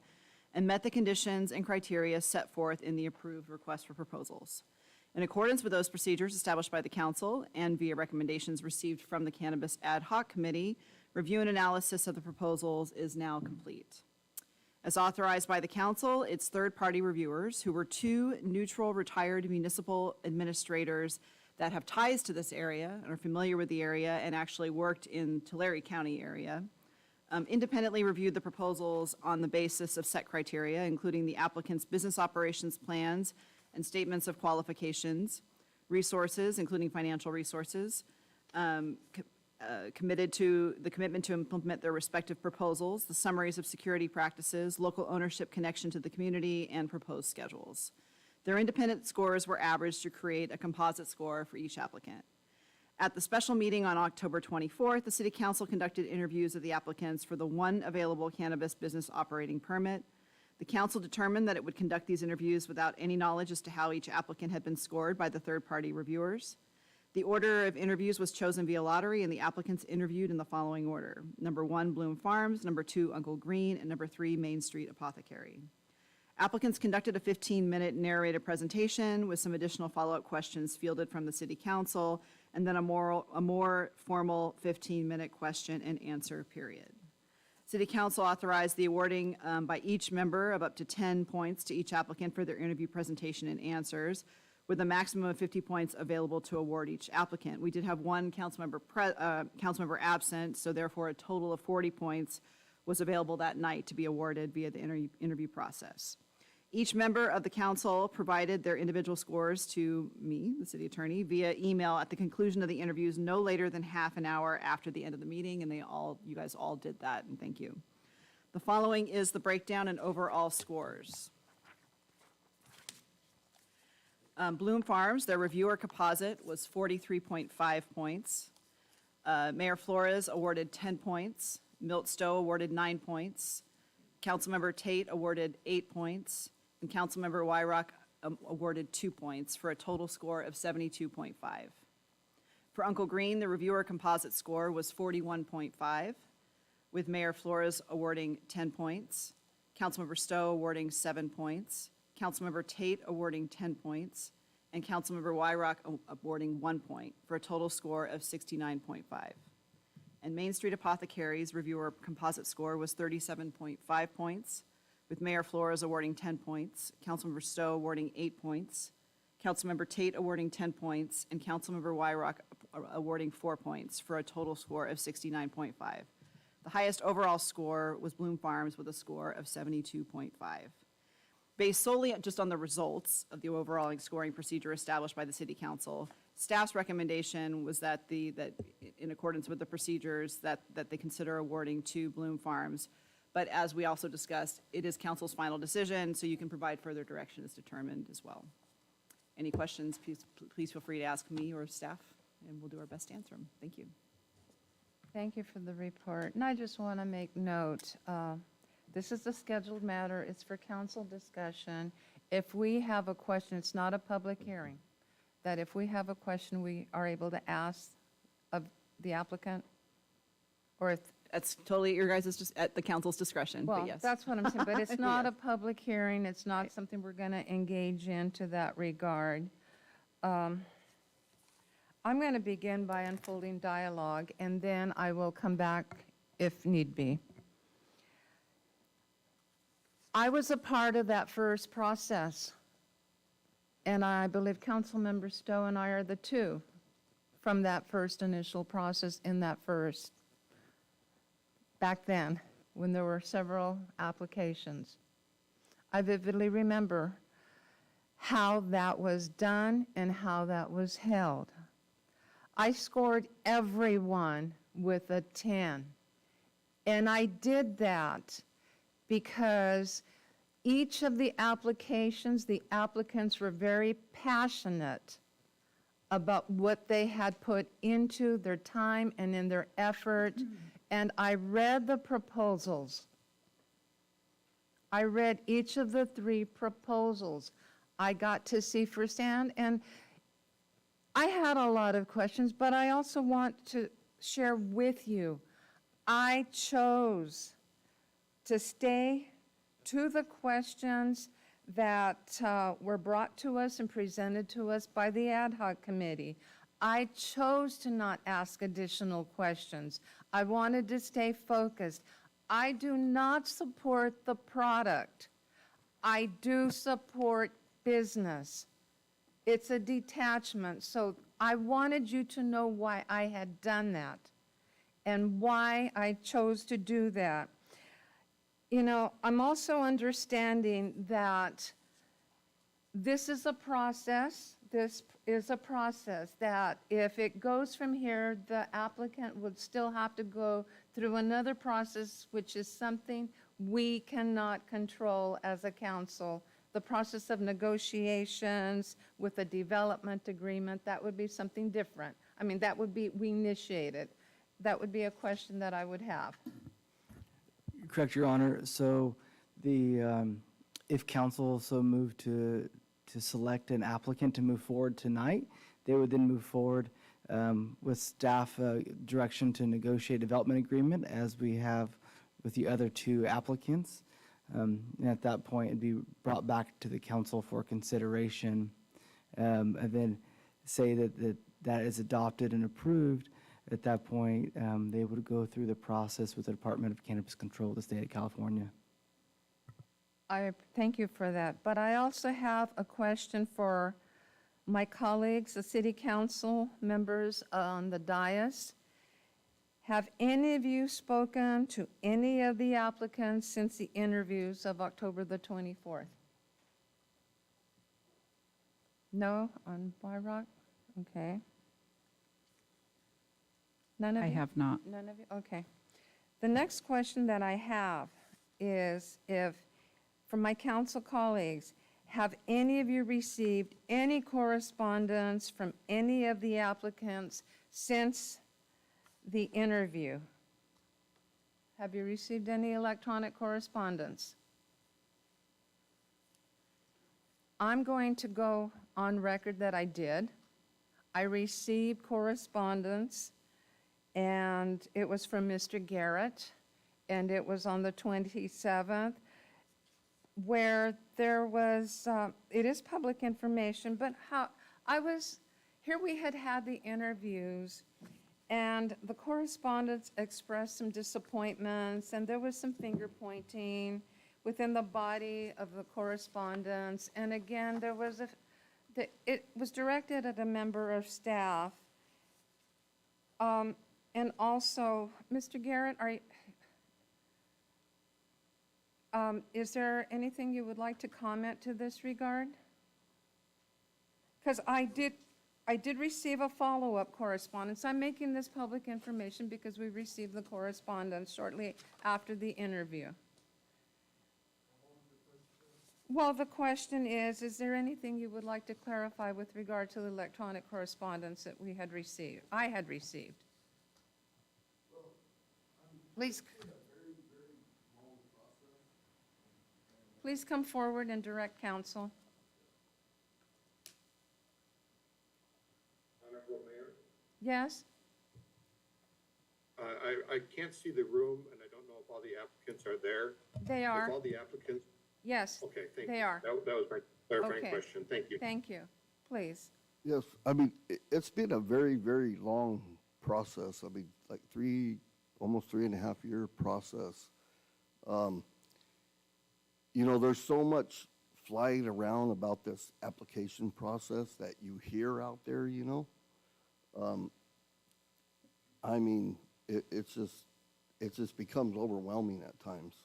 and met the conditions and criteria set forth in the approved request for proposals. In accordance with those procedures established by the council and via recommendations received from the Cannabis Ad Hoc Committee, review and analysis of the proposals is now complete. As authorized by the council, its third-party reviewers, who were 2 neutral retired municipal administrators that have ties to this area and are familiar with the area and actually worked in Tulare County area, independently reviewed the proposals on the basis of set criteria, including the applicant's business operations plans and statements of qualifications, resources, including financial resources, commitment to implement their respective proposals, the summaries of security practices, local ownership connection to the community, and proposed schedules. Their independent scores were averaged to create a composite score for each applicant. At the special meeting on October 24th, the City Council conducted interviews of the applicants for the 1 available cannabis business operating permit. The council determined that it would conduct these interviews without any knowledge as to how each applicant had been scored by the third-party reviewers. The order of interviews was chosen via lottery, and the applicants interviewed in the following order. Number 1, Bloom Farms, number 2, Uncle Green, and number 3, Main Street Apothecary. Applicants conducted a 15-minute narrated presentation with some additional follow-up questions fielded from the City Council, and then a more formal 15-minute question and answer period. City Council authorized the awarding by each member of up to 10 points to each applicant for their interview presentation and answers, with a maximum of 50 points available to award each applicant. We did have 1 council member absent, so therefore a total of 40 points was available that night to be awarded via the interview process. Each member of the council provided their individual scores to me, the city attorney, via email at the conclusion of the interviews no later than half an hour after the end of the meeting, and you guys all did that, and thank you. The following is the breakdown and overall scores. Bloom Farms, their reviewer composite was 43.5 points. Mayor Flores awarded 10 points. Milt Stowe awarded 9 points. Councilmember Tate awarded 8 points. And Councilmember Wyrock awarded 2 points for a total score of 72.5. For Uncle Green, the reviewer composite score was 41.5, with Mayor Flores awarding 10 points. Councilmember Stowe awarding 7 points. Councilmember Tate awarding 10 points, and Councilmember Wyrock awarding 1 point for a total score of 69.5. And Main Street Apothecary's reviewer composite score was 37.5 points, with Mayor Flores awarding 10 points, Councilmember Stowe awarding 8 points, Councilmember Tate awarding 10 points, and Councilmember Wyrock awarding 4 points for a total score of 69.5. The highest overall score was Bloom Farms with a score of 72.5. Based solely just on the results of the overall scoring procedure established by the City Council, staff's recommendation was that in accordance with the procedures that they consider awarding to Bloom Farms. But as we also discussed, it is council's final decision, so you can provide further direction as determined as well. Any questions, please feel free to ask me or staff, and we'll do our best to answer them. Thank you. Thank you for the report. And I just want to make note, this is a scheduled matter. It's for council discussion. If we have a question, it's not a public hearing, that if we have a question, we are able to ask of the applicant, or if... That's totally at your guys' at the council's discretion, but Well, yes. that's what I'm saying, but it's not Yeah. a public hearing. It's not something we're going to engage in to that regard. I'm going to begin by unfolding dialogue, and then I will come back if need be. I was a part of that first process, and I believe Councilmember Stowe and I are the two from that first initial process in that first, back then, when there were several applications. I vividly remember how that was done and how that was held. I scored everyone with a 10. And I did that because each of the applications, the applicants were very passionate about what they had put into their time and in their effort. And I read the proposals. I read each of the 3 proposals. I got to see firsthand, and I had a lot of questions, but I also want to share with you, I chose to stay to the questions that were brought to us and presented to us by the ad hoc committee. I chose to not ask additional questions. I wanted to stay focused. I do not support the product. I do support business. It's a detachment. So I wanted you to know why I had done that and why I chose to do that. You know, I'm also understanding that this is a process. This is a process that if it goes from here, the applicant would still have to go through another process, which is something we cannot control as a council. The process of negotiations with a development agreement, that would be something different. I mean, that would be, we initiate it. That would be a question that I would have. Correct, Your Honor. So if council so moved to select an applicant to move forward tonight, they would then move forward with staff direction to negotiate a development agreement as we have with the other 2 applicants. And at that point, it'd be brought back to the council for consideration. And then say that is adopted and approved. At that point, they would go through the process with the Department of Cannabis Control of the state of California. I thank you for that. But I also have a question for my colleagues, the city council members on the dais. Have any of you spoken to any of the applicants since the interviews of October the 24th? No, on Rock? Okay. None of you? I have not. None of you? Okay. The next question that I have is if, from my council colleagues, have any of you received any correspondence from any of the applicants since the interview? Have you received any electronic correspondence? I'm going to go on record that I did. I received correspondence, and it was from Mr. Garrett, and it was on the 27th, where there was, it is public information, but here we had the interviews, and the correspondence expressed some disappointments, and there was some finger pointing within the body of the correspondence. And again, there was it was directed at a member of staff. And also, Mr. Garrett, is there anything you would like to comment to this regard? Because I did receive a follow-up correspondence. I'm making this public information because we received the correspondence shortly after the interview. Well, the question is there anything you would like to clarify with regard to the electronic correspondence that we had received, I had received? Please come forward and direct counsel. Honorable Mayor? Yes? I can't see the room, and I don't know if all the applicants are there. They are. If all the applicants, Yes. okay, thank you. They are. That was my clarifying Okay. question. Thank you. Thank you. Please. Yes, I mean, it's been a very, very long process. I mean, like almost 3.5 year process. You know, there's so much flying around about this application process that you hear out there, you know. I mean, it just becomes overwhelming at times.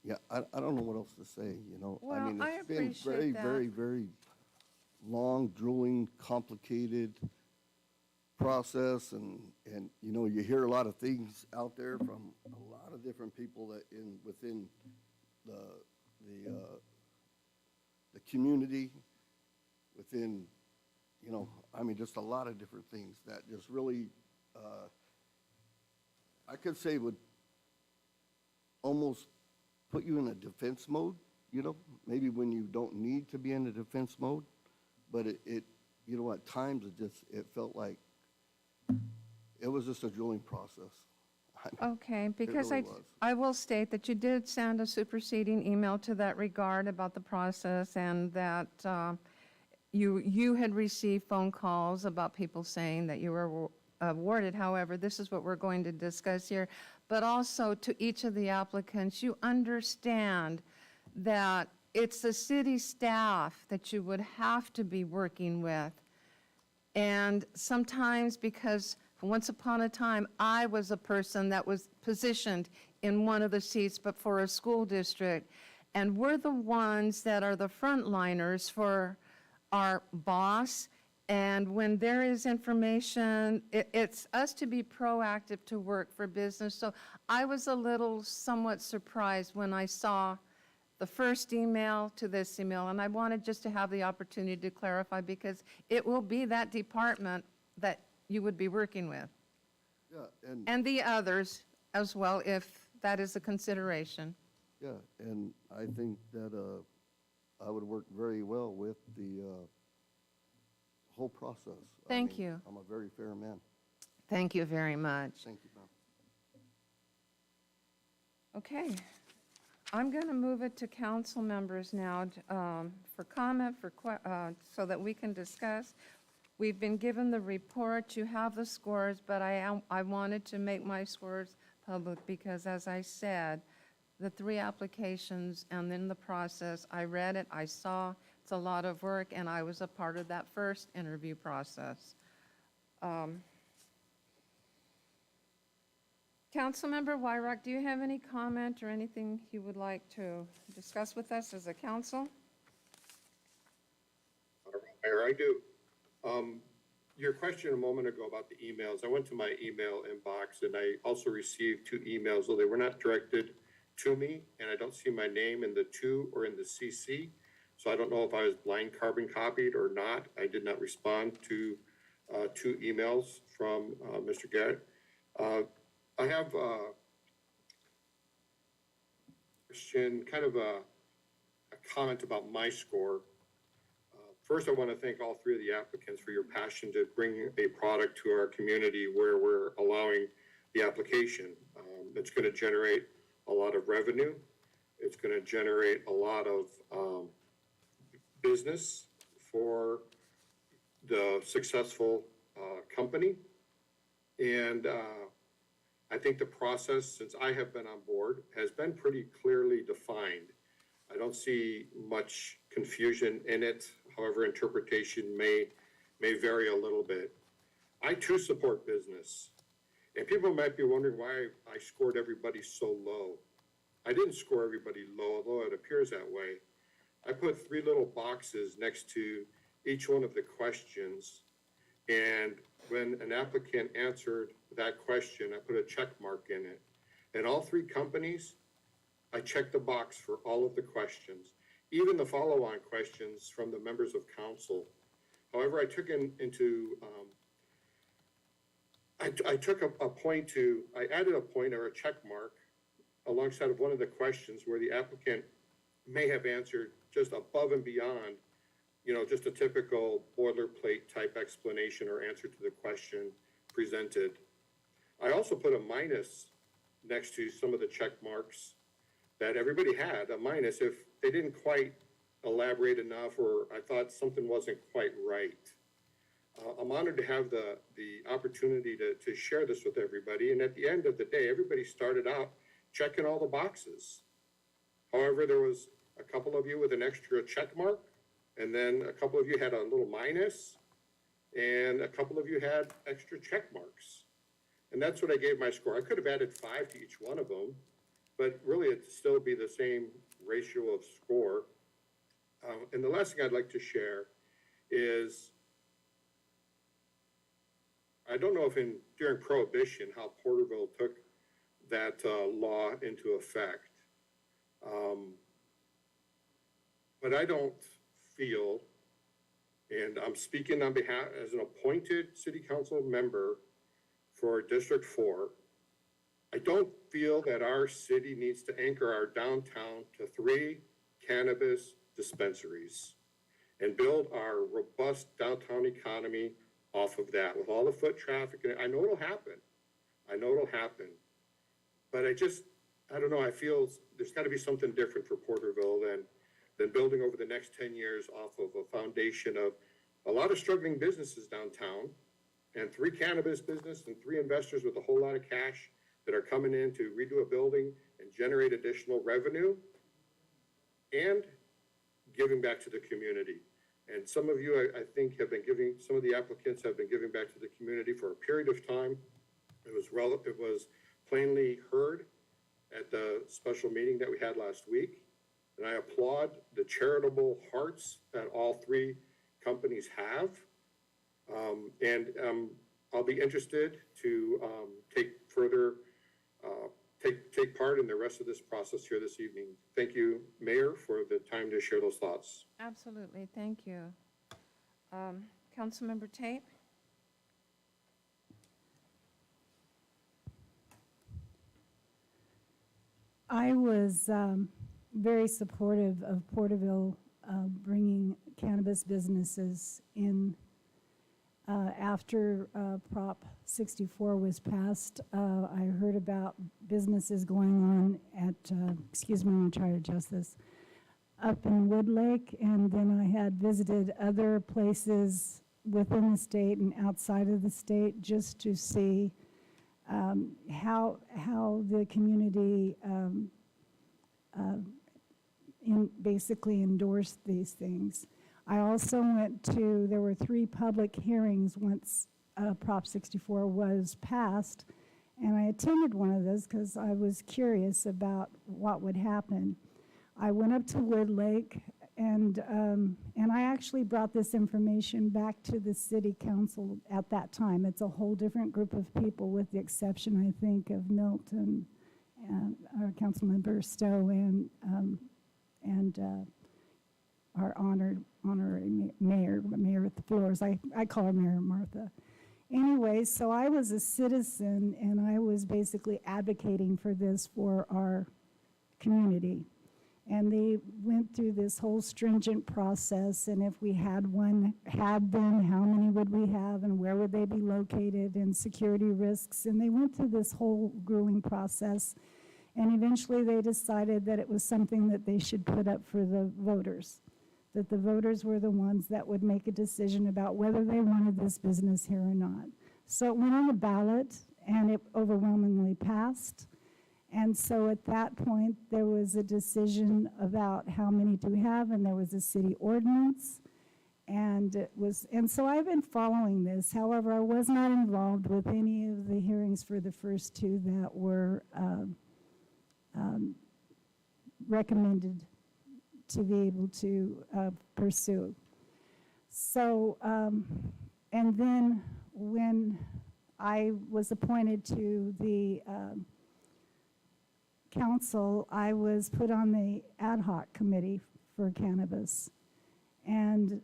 yeah, I don't know what else to say, you know? Well, mean, I it's been very, appreciate that. very, very long, drooling, complicated process, and, you know, you hear a lot of things out there from a lot of different people that within the community, within, you know, I mean, just a lot of different things that just really, I could say would almost put you in a defense mode, you know, maybe when you don't need to be in a defense mode, but it you know, at times it felt like it was just a drilling process. Okay, because really was. I will state that you did send a superseding email to that regard about the process, and that you had received phone calls about people saying that you were awarded. However, this is what we're going to discuss here. But also to each of the applicants, you understand that it's the city staff that you would have to be working with. And sometimes, because once upon a time, I was a person that was positioned in one of the seats, but for a school district. And we're the ones that are the frontliners for our boss. And when there is information, it's us to be proactive to work for business. So I was a little somewhat surprised when I saw the first email to this email, and I wanted just to have the opportunity to clarify, because it will be that department that you would be working with, Yeah, and the others as well, if that is a consideration. yeah, and I think that I would work very well with the whole process. Thank you. I'm a very fair man. Thank you very much. Thank you, ma'am. Okay. I'm going to move it to council members now for comment, so that we can discuss. We've been given the report, you have the scores, but I wanted to make my scores public because, as I said, the 3 applications and then the process, I read it, I saw, it's a lot of work, and I was a part of that first interview process. Councilmember Wyrock, do you have any comment or anything you would like to discuss with us as a council? Mayor, I do. Your question a moment ago about the emails, I went to my email inbox and I also received 2 emails, though they were not directed to me, and I don't see my name in the 2 or in the CC. So I don't know if I was blind carbon copied or not. I did not respond to 2 emails from Mr. Garrett. I have a question, kind of a comment about my score. First, I want to thank all 3 of the applicants for your passion to bring a product to our community where we're allowing the application. It's going to generate a lot of revenue. It's going to generate a lot of business for the successful company. And I think the process, since I have been on board, has been pretty clearly defined. I don't see much confusion in it. However, interpretation may vary a little bit. I too support business. And people might be wondering why I scored everybody so low. I didn't score everybody low, although it appears that way. I put 3 little boxes next to each one of the questions. And when an applicant answered that question, I put a check mark in it. And all 3 companies, I checked the box for all of the questions, even the follow-on questions from the members of council. However, I took I added a point or a check mark alongside of one of the questions where the applicant may have answered just above and beyond, you know, just a typical boilerplate type explanation or answer to the question presented. I also put a minus next to some of the check marks that everybody had, a minus if they didn't quite elaborate enough or I thought something wasn't quite right. I'm honored to have the opportunity to share this with everybody. And at the end of the day, everybody started out checking all the boxes. However, there was a couple of you with an extra check mark, and then a couple of you had a little minus, and a couple of you had extra check marks. And that's what I gave my score. I could have added 5 to each one of them, but really it to still be the same ratio of score. And the last thing I'd like to share is, I don't know if during Prohibition, how Porterville took that law into effect. But I don't feel, and I'm speaking on behalf as an appointed city council member for District 4, I don't feel that our city needs to anchor our downtown to 3 cannabis dispensaries and build our robust downtown economy off of that with all the foot traffic. And I know it'll happen. But I don't know, I feel there's got to be something different for Porterville than building over the next 10 years off of a foundation of a lot of struggling businesses downtown and 3 cannabis business and 3 investors with a whole lot of cash that are coming in to redo a building and generate additional revenue and giving back to the community. And some of you, I think, some of the applicants have been giving back to the community for a period of time. It was plainly heard at the special meeting that we had last week. And I applaud the charitable hearts that all 3 companies have. I'll be interested to take part in the rest of this process here this evening. Thank you, Mayor, for the time to share those thoughts. Absolutely, thank you. Councilmember Tate? I was very supportive of Porterville bringing cannabis businesses in after Prop 64 was passed. I heard about businesses going on at, excuse me, I'm going to try to adjust this, up in Woodlake, and then I had visited other places within the state and outside of the state just to see how the community basically endorsed these things. I also there were 3 public hearings once Prop 64 was passed, and I attended one of those because I was curious about what would happen. I went up to Woodlake, and I actually brought this information back to the city council at that time. It's a whole different group of people, with the exception, I think, of Milton, our Councilmember Stowe, and our honorary mayor with the floors. I call her Mayor Martha. Anyway, so I was a citizen, and I was basically advocating for this for our community. And they went through this whole stringent process, and if we had them, how many would we have, and where would they be located, and security risks. And they went through this whole grueling process, and eventually they decided that it was something that they should put up for the voters, that the voters were the ones that would make a decision about whether they wanted this business here or not. So it went on the ballot, and it overwhelmingly passed. And so at that point, there was a decision about how many to have, and there was a city ordinance. And so I've been following this. However, I was not involved with any of the hearings for the first 2 that were recommended to be able to pursue. So, and then when I was appointed to the council, I was put on the ad hoc committee for cannabis. And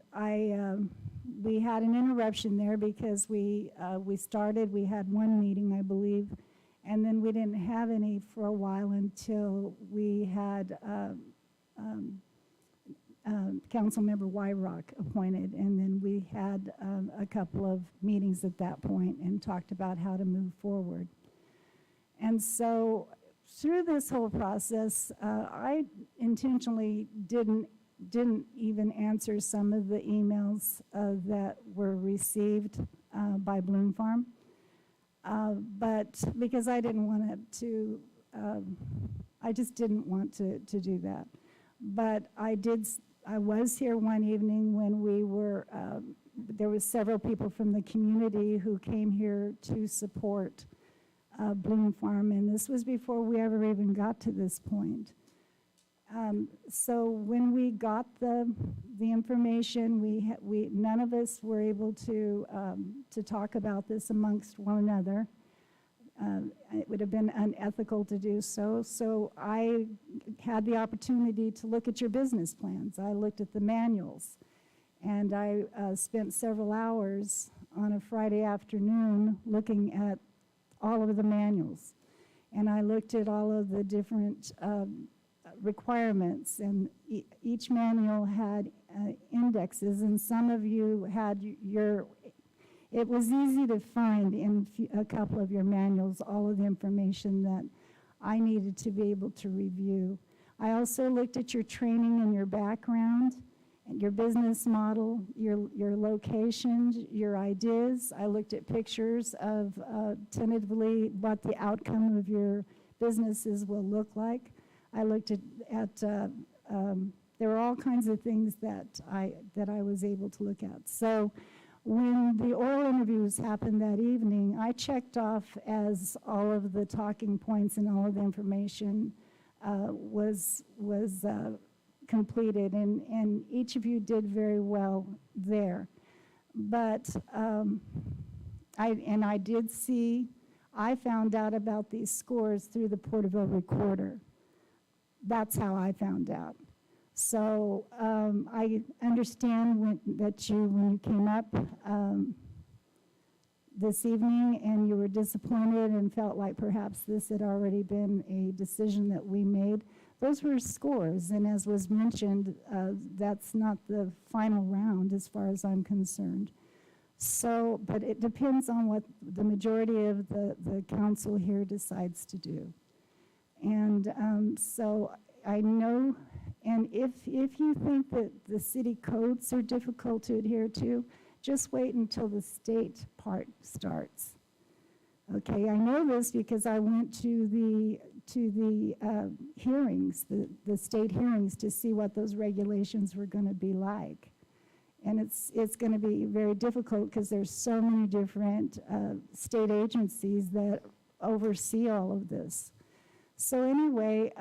we had an interruption there because we had 1 meeting, I believe, and then we didn't have any for a while until we had Councilmember Wyrock appointed, and then we had a couple of meetings at that point and talked about how to move forward. And so through this whole process, I intentionally didn't even answer some of the emails that were received by Bloom Farm, but because I didn't want to, I just didn't want to do that. But I was here one evening when we were, there was several people from the community who came here to support Bloom Farm, and this was before we ever even got to this point. So when we got the information, none of us were able to talk about this amongst one another. It would have been unethical to do so. So I had the opportunity to look at your business plans. I looked at the manuals, and I spent several hours on a Friday afternoon looking at all of the manuals. And I looked at all of the different requirements, and each manual had indexes, and some of you had it was easy to find in a couple of your manuals all of the information that I needed to be able to review. I also looked at your training and your background, and your business model, your locations, your ideas. I looked at pictures of tentatively what the outcome of your businesses will look like. I looked at there were all kinds of things that I was able to look at. So when the oral interviews happened that evening, I checked off as all of the talking points and all of the information was completed, and each of you did very well there. But I found out about these scores through the Porterville Recorder. That's how I found out. So I understand when you came up this evening and you were disappointed and felt like perhaps this had already been a decision that we made. Those were scores, and as was mentioned, that's not the final round as far as I'm concerned. So, but it depends on what the majority of the council here decides to do. And so I know, and if you think that the city codes are difficult to adhere to, just wait until the state part starts. Okay, I know this because I went to the hearings, the state hearings, to see what those regulations were going to be like. And it's going to be very difficult because there's so many different state agencies that oversee all of this. So anyway,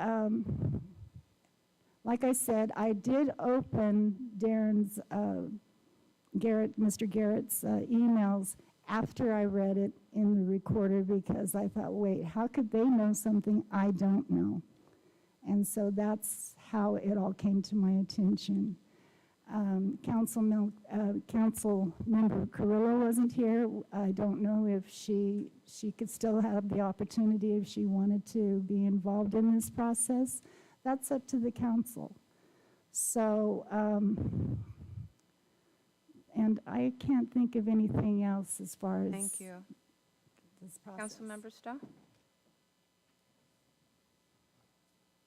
like I said, I did open Darren's, Mr. Garrett's emails after I read it in the recorder, because I thought, wait, how could they know something I don't know? And so that's how it all came to my attention. Council member Carrillo wasn't here. I don't know if she could still have the opportunity if she wanted to be involved in this process. That's up to the council. So, and I can't think of anything else as far as Thank you. this process. Councilmember Stowe?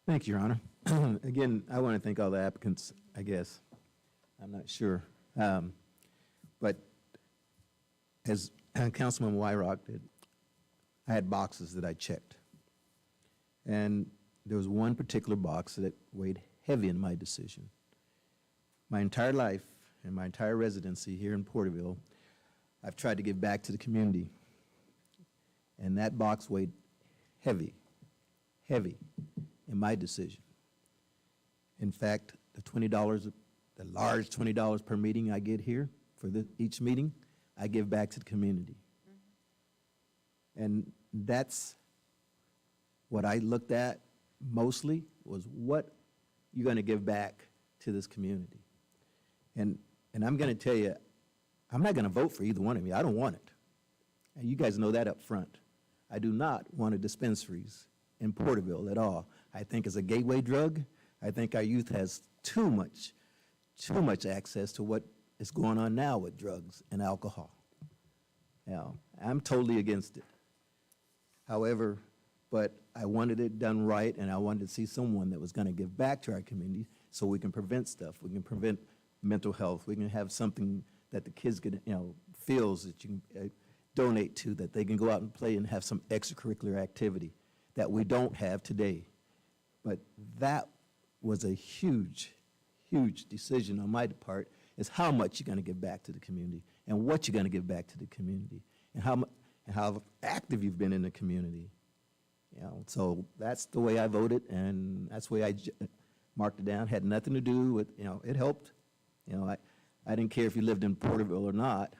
Thank you, Your Honor. Again, I want to thank all the applicants, I guess. I'm not sure. But as Councilman Wyrock did, I had boxes that I checked. And there was one particular box that weighed heavy in my decision. My entire life and my entire residency here in Porterville, I've tried to give back to the community. And that box weighed heavy in my decision. In fact, the large $20 per meeting I get here for each meeting, I give back to the community. And that's what I looked at mostly, was what you're going to give back to this community. And I'm going to tell you, I'm not going to vote for either one of you. I don't want it. And you guys know that up front. I do not want a dispensaries in Porterville at all. I think it's a gateway drug. I think our youth has too much access to what is going on now with drugs and alcohol. Now, I'm totally against it. However, but I wanted it done right, and I wanted to see someone that was going to give back to our community so we can prevent stuff. We can prevent mental health. We can have something that the kids get, fields that you can donate to, that they can go out and play and have some extracurricular activity that we don't have today. But that was a huge decision on my part, is how much you're going to give back to the community and what you're going to give back to the community. And and how active you've been in the community. You know, so that's the way I voted, and that's the way I marked it down. Had nothing to do with, you know, it helped. You know, I didn't care if you lived in Porterville or not,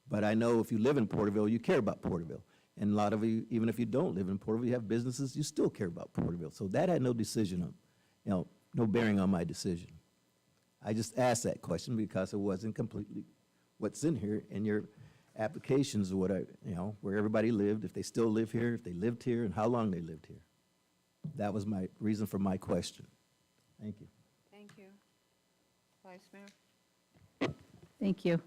but I know if you live in Porterville, you care about Porterville. And a lot of you, even if you don't live in Porterville, you have businesses, you still care about Porterville. So that had no decision on, you know, no bearing on my decision. I just asked that question because it wasn't completely what's in here, and your applications or what I, you know, where everybody lived, if they still live here, if they lived here, and how long they lived here. That was my reason for my question. Thank you. Thank you. Vice Mayor? Thank you.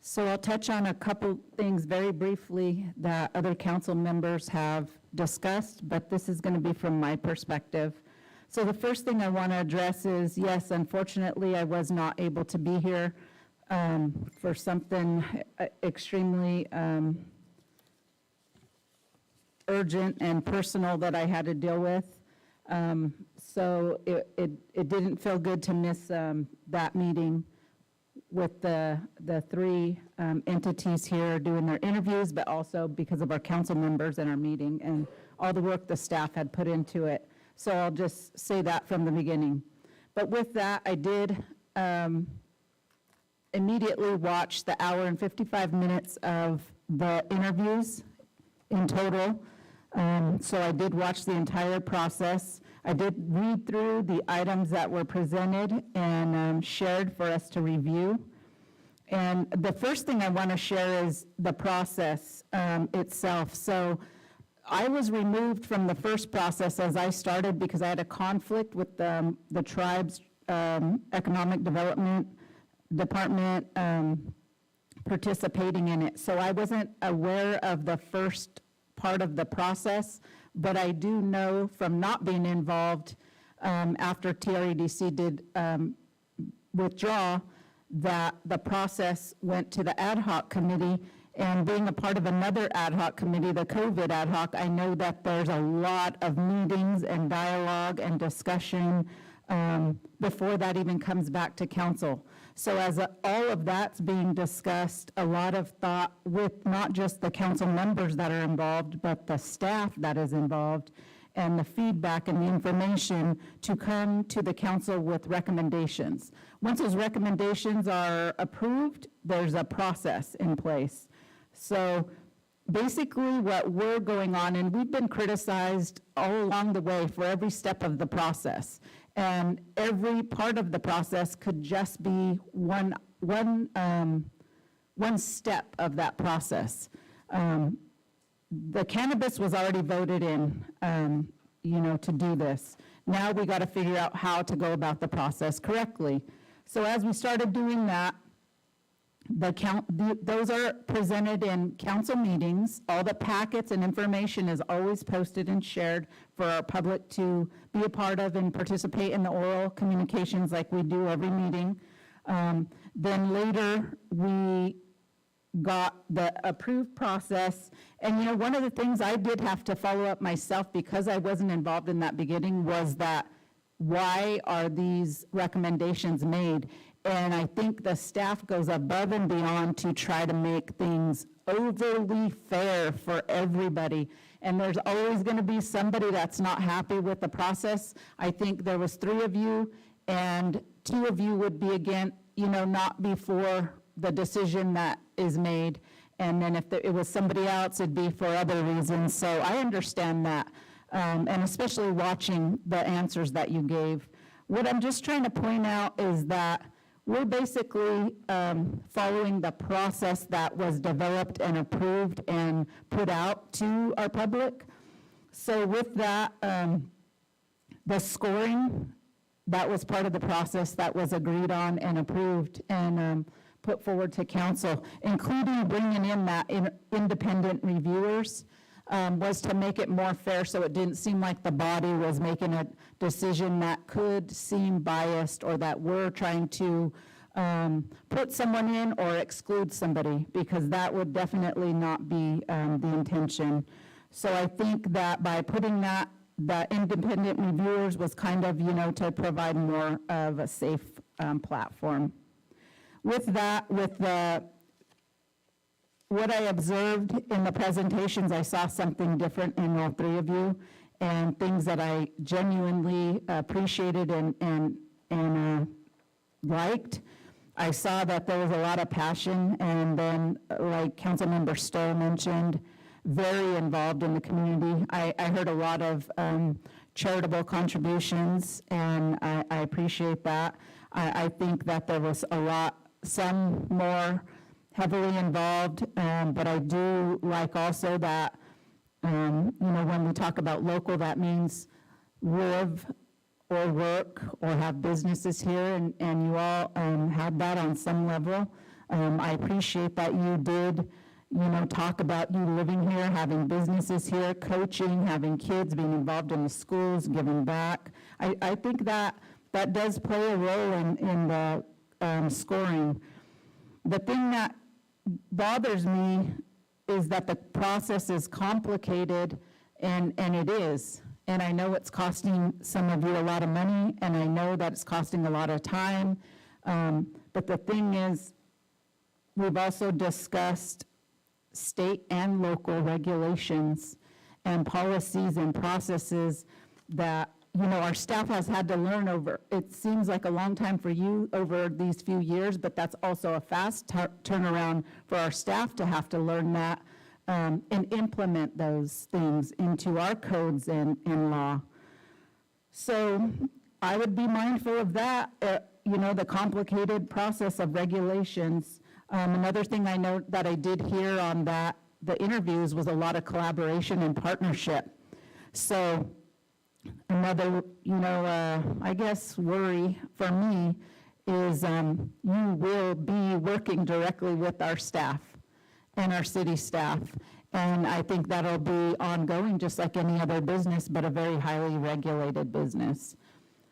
So I'll touch on a couple things very briefly that other council members have discussed, but this is going to be from my perspective. So the first thing I want to address is, yes, unfortunately, I was not able to be here for something extremely urgent and personal that I had to deal with. So it didn't feel good to miss that meeting with the three entities here doing their interviews, but also because of our council members in our meeting and all the work the staff had put into it. So I'll just say that from the beginning. But with that, I did immediately watch the hour and 55 minutes of the interviews in total. So I did watch the entire process. I did read through the items that were presented and shared for us to review. And the first thing I want to share is the process itself. So I was removed from the first process as I started because I had a conflict with the tribe's economic development department participating in it. So I wasn't aware of the first part of the process, but I do know from not being involved after TREDC did withdraw that the process went to the ad hoc committee. And being a part of another ad hoc committee, the COVID ad hoc, I know that there's a lot of meetings and dialogue and discussion before that even comes back to council. So as all of that's being discussed, a lot of thought with not just the council members that are involved, but the staff that is involved, and the feedback and the information to come to the council with recommendations. Once those recommendations are approved, there's a process in place. So basically what we're going on, and we've been criticized all along the way for every step of the process. And every part of the process could just be one step of that process. The cannabis was already voted in, to do this. Now we got to figure out how to go about the process correctly. So as we started doing that, those are presented in council meetings. All the packets and information is always posted and shared for our public to be a part of and participate in the oral communications like we do every meeting. Then later, we got the approved process. And one of the things I did have to follow up myself because I wasn't involved in that beginning was that why are these recommendations made? And I think the staff goes above and beyond to try to make things overly fair for everybody. And there's always going to be somebody that's not happy with the process. I think there was 3 of you, and 2 of you would be again, not before the decision that is made. And then if it was somebody else, it'd be for other reasons. So I understand that, and especially watching the answers that you gave. What I'm just trying to point out is that we're basically following the process that was developed and approved and put out to our public. So with that, the scoring, that was part of the process that was agreed on and approved and put forward to council, including bringing in that independent reviewers, was to make it more fair so it didn't seem like the body was making a decision that could seem biased or that we're trying to put someone in or exclude somebody, because that would definitely not be the intention. So I think that by putting that independent reviewers was kind of, to provide more of a safe what I observed in the presentations, I saw something different in all three of you, and things that I genuinely appreciated and liked. I saw that there was a lot of passion, and then, like Councilmember Stowe mentioned, very involved in the community. I heard a lot of charitable contributions, and I appreciate that. I think that there was some more heavily involved, but I do like also that, when we talk about local, that means live or work or have businesses here, and you all had that on some level. I appreciate that you did, talk about you living here, having businesses here, coaching, having kids, being involved in the schools, giving back. I think that does play a role in the scoring. The thing that bothers me is that the process is complicated, and it is. And I know it's costing some of you a lot of money, and I know that it's costing a lot of time. But the thing is, we've also discussed state and local regulations and policies and processes that, our staff has had to learn over. It seems like a long time for you over these few years, but that's also a fast turnaround for our staff to have to learn that and implement those things into our codes and law. So I would be mindful of that, the complicated process of regulations. Another thing I know that I did hear on the interviews was a lot of collaboration and partnership. So another, I guess worry for me is you will be working directly with our staff and our city staff. And I think that'll be ongoing, just like any other business, but a very highly regulated business.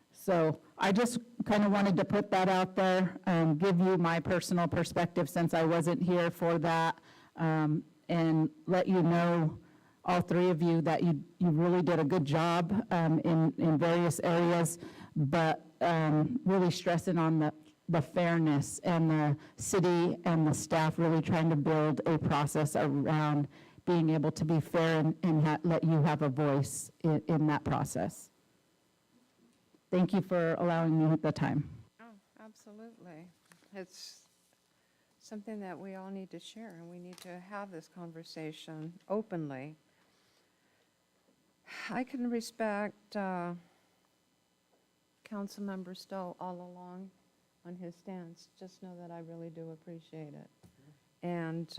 So I just kind of wanted to put that out there, give you my personal perspective since I wasn't here for that, and let you know, all three of you, that you really did a good job in various areas, but really stressing on the fairness, and the city and the staff really trying to build a process around being able to be fair and let you have a voice in that process. Thank you for allowing me the time. Oh, absolutely. It's something that we all need to share, and we need to have this conversation openly. I can respect Councilmember Stowe all along on his stance. Just know that I really do appreciate it. And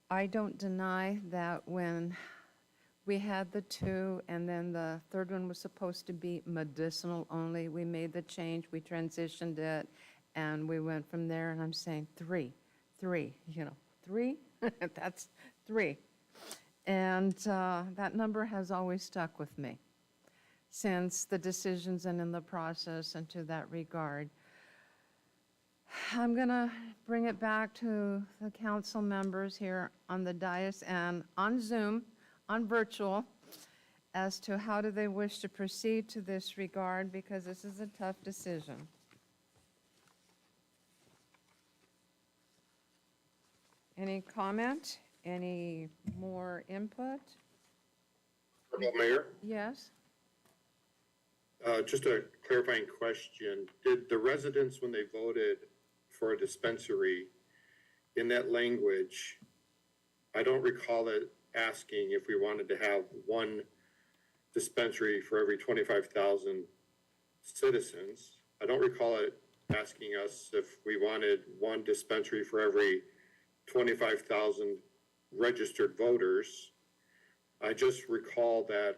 I don't deny that when we had the two, and then the third one was supposed to be medicinal only, we made the change, we transitioned it, and we went from there, and I'm saying three, three, that's three. And that number has always stuck with me since the decisions and in the process, and to that regard. I'm going to bring it back to the council members here on the dais and on Zoom, on virtual, as to how do they wish to proceed to this regard, because this is a tough decision. Any comment? Any more input? Mayor, Yes? just a clarifying question. Did the residents, when they voted for a dispensary, in that language, I don't recall it asking if we wanted to have one dispensary for every 25,000 citizens. I don't recall it asking us if we wanted one dispensary for every 25,000 registered voters. I just recall that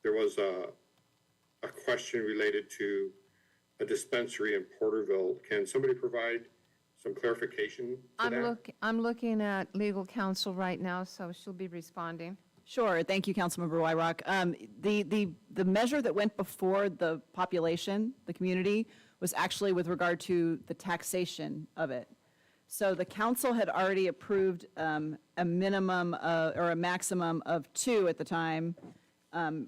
there was a question related to a dispensary in Porterville. Can somebody provide some clarification to that? I'm looking at legal counsel right now, so she'll be responding. Sure, thank you, Councilmember Wyrock. The measure that went before the population, the community, was actually with regard to the taxation of it. So the council had already approved a minimum or a maximum of 2 at the time.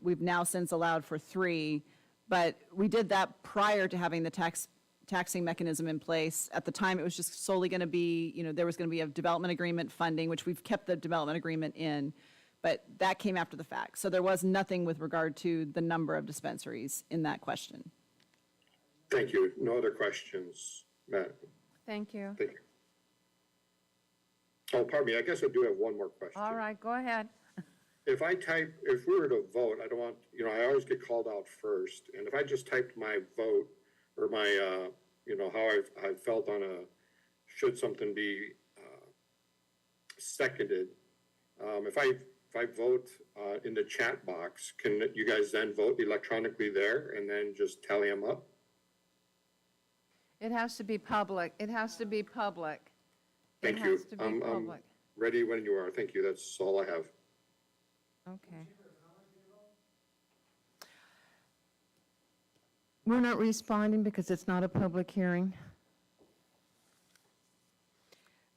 We've now since allowed for 3, but we did that prior to having the tax taxing mechanism in place. At the time, it was just solely going to be, there was going to be a development agreement funding, which we've kept the development agreement in, but that came after the fact. So there was nothing with regard to the number of dispensaries in that question. Thank you. No other questions, Matt. Thank you. Thank you. Oh, pardon me. I guess I do have one more question. All right, go ahead. If we were to vote, I don't want, I always get called out first. And if I just typed my vote or my, how I felt on should something be seconded, if I vote in the chat box, can you guys then vote electronically there and then just tally them up? It has to be public. It has to be public. Thank It you. has to be I'm public. ready when you are. Thank you. That's all I have. Okay. We're not responding because it's not a public hearing.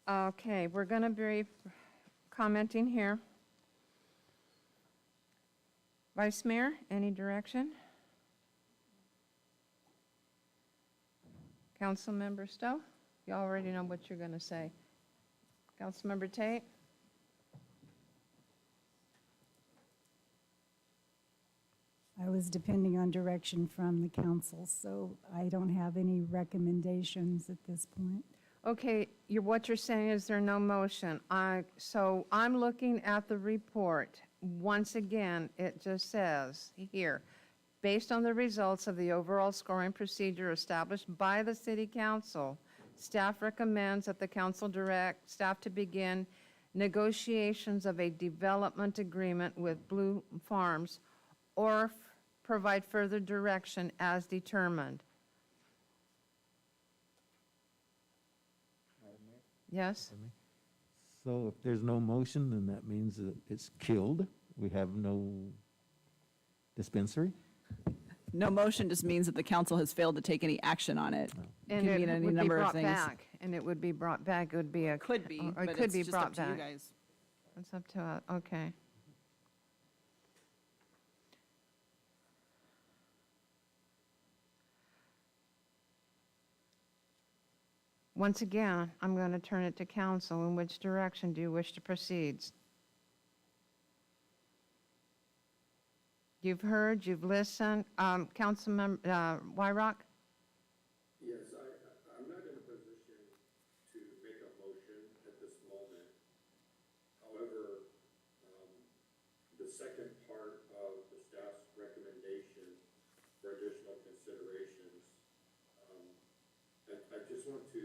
Okay, we're going to be commenting here. Vice Mayor, any direction? Councilmember Stowe, you already know what you're going to say. Councilmember Tate? I was depending on direction from the council, so I don't have any recommendations at this point. Okay, what you're saying is there no motion. So I'm looking at the report. Once again, it just says here, based on the results of the overall scoring procedure established by the City Council, staff recommends that the council direct staff to begin negotiations of a development agreement with Blue Farms or provide further direction as determined. Yes? So if there's no motion, then that means that it's killed. We have no dispensary. No motion just means that the council has failed to take any action on it. And Could mean it any would be number of brought things. back, and it would be brought back, it would be a... Could be, or but it could it's be just brought up to you back. guys. It's up to, okay. Once again, I'm going to turn it to council. In which direction do you wish to proceed? You've heard, you've listened. Councilmember Wyrock? Yes, I'm not in a position to make a motion at this moment. However, the second part of the staff's recommendation for additional considerations, I just want to,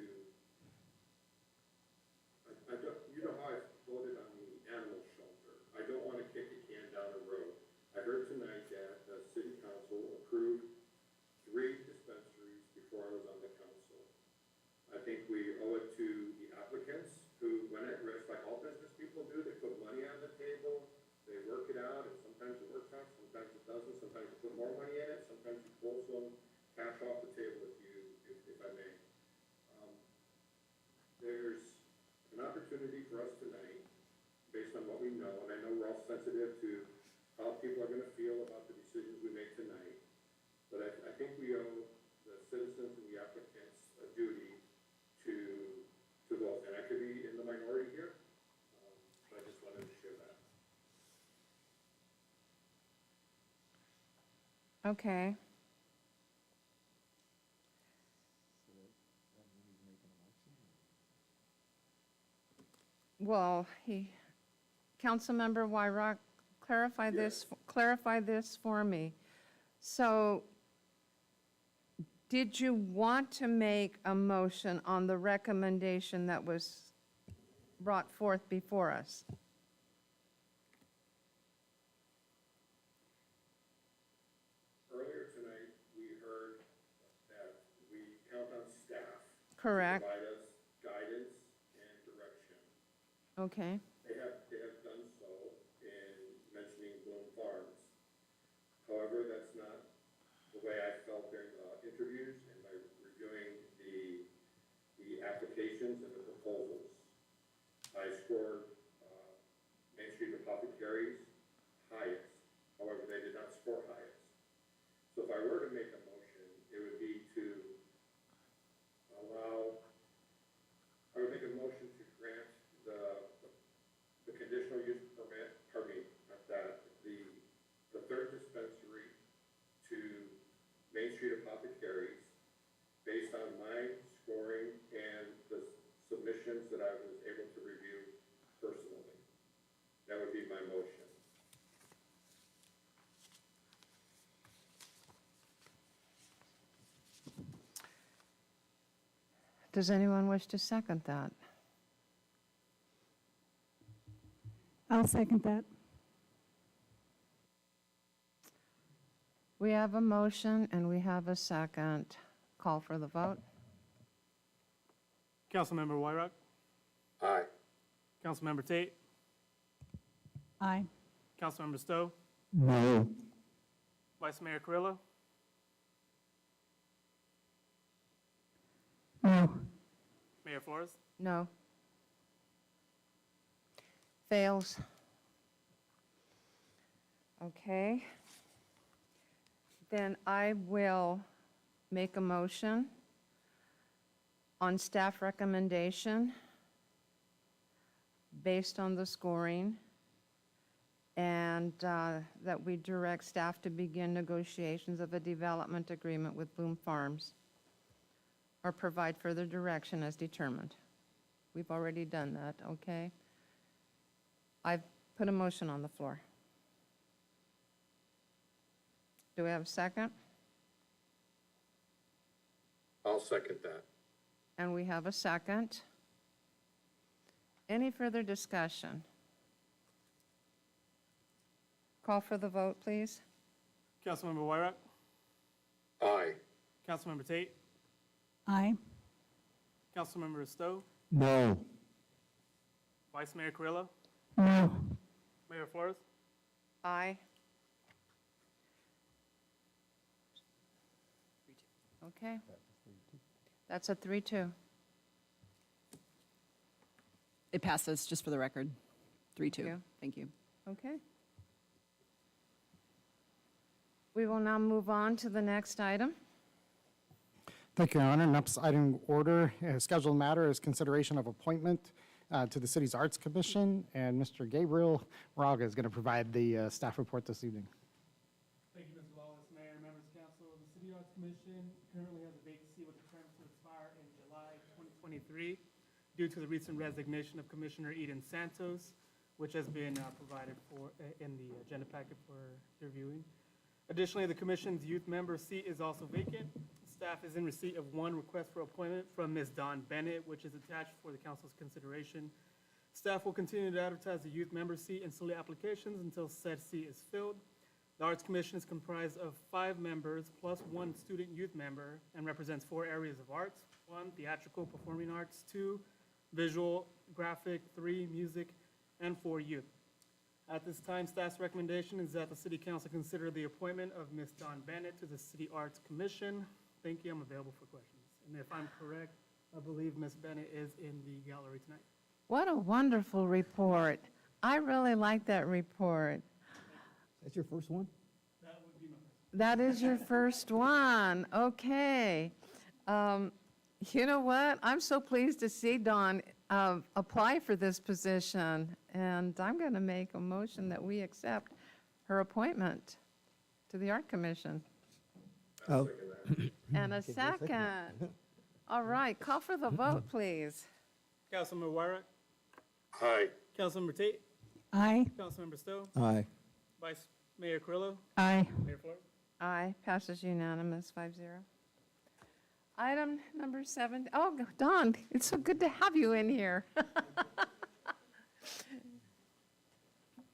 you know how I voted on the animal shelter. I don't want to kick the can down the road. I heard tonight that the city council approved 3 dispensaries before I was on the council. I think we owe it to the applicants who went at risk, like all business people do. They put money on the table, they work it out, and sometimes it works out, sometimes it doesn't. Sometimes you put more money in it, sometimes you pull some cash off the table if I may. There's an opportunity for us tonight, based on what we know, and I know we're all sensitive to how people are going to feel about the decisions we make tonight. But I think we owe the citizens and the applicants a duty to vote. And I could be in the minority here, but I just wanted to share that. Okay. Well, Councilmember Wyrock, clarify this for me. So, did you want to make a motion on the recommendation that was brought forth before us? Earlier tonight, we heard that we count on staff Correct. to provide us guidance and direction. Okay. They have done so in mentioning Bloom Farms. However, that's not the way I felt during the interviews and by reviewing the applications and the proposals. I scored Main Street Apothecaries highest. However, they did not score highest. So if I were to make a motion, it would be to Does anyone wish to second that? I'll second that. We have a motion and we have a second. Call for the vote. Councilmember Wyrock, Aye. Councilmember Tate, Aye. Councilmember Stowe, No. Vice Mayor Carrillo, No. Mayor Flores. No. Fails. Okay. Then I will make a motion on staff recommendation based on the scoring, and that we direct staff to begin negotiations of a development agreement with Bloom Farms or provide further direction as determined. We've already done that, okay? I've put a motion on the floor. Do we have a second? I'll second that. And we have a second. Any further discussion? Call for the vote, please. Councilmember Wyrock, Aye. Councilmember Tate, Aye. Councilmember Stowe, No. Vice Mayor Carrillo, No. Mayor Flores. Aye. Okay. That's a 3-2. It passes, just for the record. 3-2. you. Thank you. Okay. We will now move on to the next item. Thank you, Your Honor. Next item order, scheduled matter is consideration of appointment to the city's Arts Commission, and Mr. Gabriel Raga is going to provide the staff report this evening. Thank you, Mr. Lawless, Mayor, and members of council. The City Arts Commission currently has a vacancy with a term to expire in July 2023 due to the recent resignation of Commissioner Eden Santos, which has been provided for in the agenda packet for your viewing. Additionally, the commission's youth member seat is also vacant. Staff is in receipt of one request for appointment from Ms. Dawn Bennett, which is attached for the council's consideration. Staff will continue to advertise the youth member seat and solicit applications until said seat is filled. The Arts Commission is comprised of 5 members plus 1 student youth member and represents 4 areas of arts: 1, theatrical, performing arts; 2, visual, graphic; 3, music; and 4, youth. At this time, staff's recommendation is that the City Council consider the appointment of Ms. Dawn Bennett to the City Arts Commission. Thank you. I'm available for questions. And if I'm correct, I believe Ms. Bennett is in the gallery tonight. What a wonderful report. I really like that report. That's your first one? That would be my question. That is your first one. Okay. You know what? I'm so pleased to see Dawn apply for this position, and I'm going to make a motion that we accept her appointment to the Art Commission. Oh. And a Okay, go second. second. All right, call for the vote, please. Councilmember Wyrock, Aye. Councilmember Tate, Aye. Councilmember Stowe, Aye. Vice Mayor Carrillo, Aye. Mayor Flores. Aye, passes unanimous, 5-0. Item number 7, oh, Dawn, it's so good to have you in here.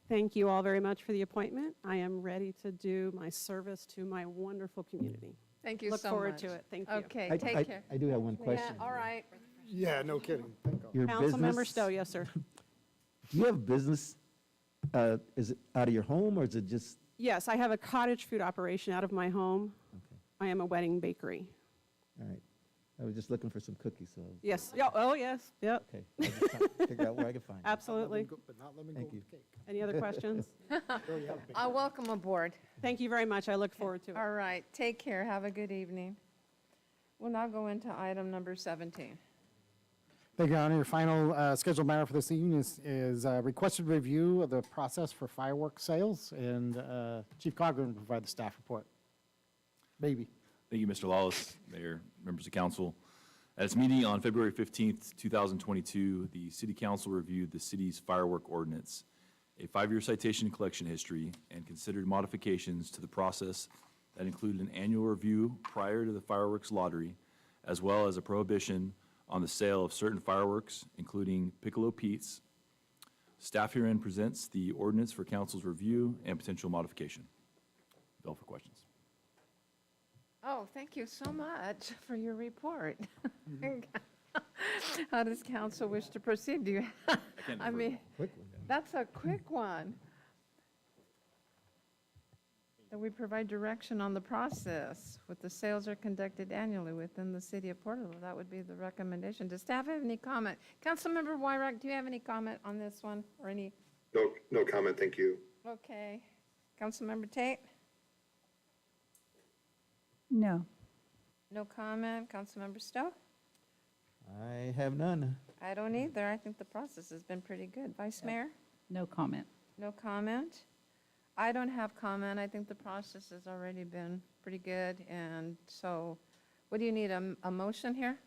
Thank you all very much for the appointment. I am ready to do my service to my wonderful community. Thank you so much. Look forward to it. Thank you. Okay, take care. I do have one question. Yeah, all right. Yeah, no kidding. Your Councilmember business- Stowe, yes, sir. Do you have business, is it out of your home, or is it just, Yes, I have a cottage food operation out of my home. okay, I am a wedding bakery. all right. I was just looking for some cookies, so, Yes, oh, yes, yep, okay. I was just trying to figure out where I could find it. absolutely. But not let me go Thank with you. cake. Any other questions? Welcome aboard. Thank you very much. I look forward to it. All right, take care, have a good evening. We'll now go into item number 17. Thank you, Your Honor. Your final scheduled matter for this evening is requested review of the process for fireworks sales, and Chief Coghlan will provide the staff report. Baby. Thank you, Mr. Lawless, Mayor, members of council. At its meeting on February 15th, 2022, the City Council reviewed the city's firework ordinance, a 5-year citation collection history, and considered modifications to the process that included an annual review prior to the fireworks lottery, as well as a prohibition on the sale of certain fireworks, including Piccolo Pete's. Staff herein presents the ordinance for council's review and potential modification. Bill for questions. Oh, thank you so much for your report. How does council wish to proceed? Do you, I mean, that's a quick one. That we provide direction on the process with the sales are conducted annually within the city of Porterville. That would be the recommendation. Does staff have any comment? Councilmember Wyrock, do you have any comment on this one or any? No comment, thank you. Okay. Councilmember Tate? No. No comment. Councilmember Stowe? I have none. I don't either. I think the process has been pretty good. Vice Mayor? No comment. No comment? I don't have comment. I think the process has already been pretty good. And so, what do you need, a motion here?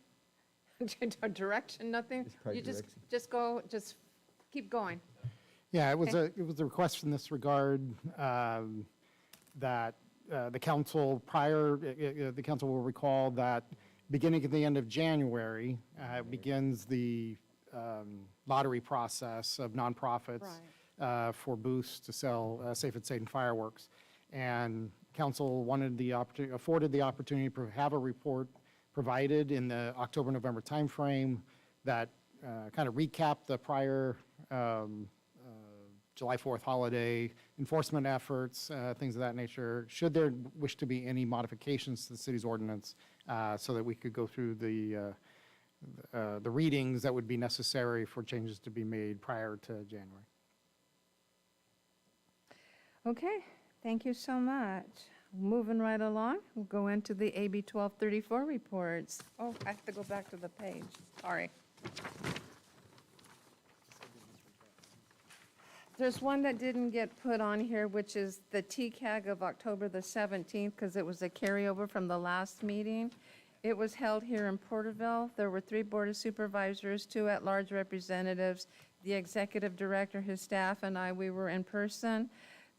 A direction, nothing? Just probably You direction. just go, just keep going. Yeah, it was a request in this regard that the council the council will recall that beginning at the end of January begins the lottery process of nonprofits for booths to sell safe and sane fireworks. And council afforded the opportunity to have a report provided in the October-November timeframe that kind of recapped the prior July 4th holiday enforcement efforts, things of that nature, should there wish to be any modifications to the city's ordinance, so that we could go through the readings that would be necessary for changes to be made prior to January. Okay, thank you so much. Moving right along, we'll go into the AB 1234 reports. Oh, I have to go back to the page. Sorry. There's one that didn't get put on here, which is the TCAG of October the 17th, because it was a carryover from the last meeting. It was held here in Porterville. There were 3 Board of Supervisors, 2 at-large representatives, the Executive Director, his staff, and we were in person.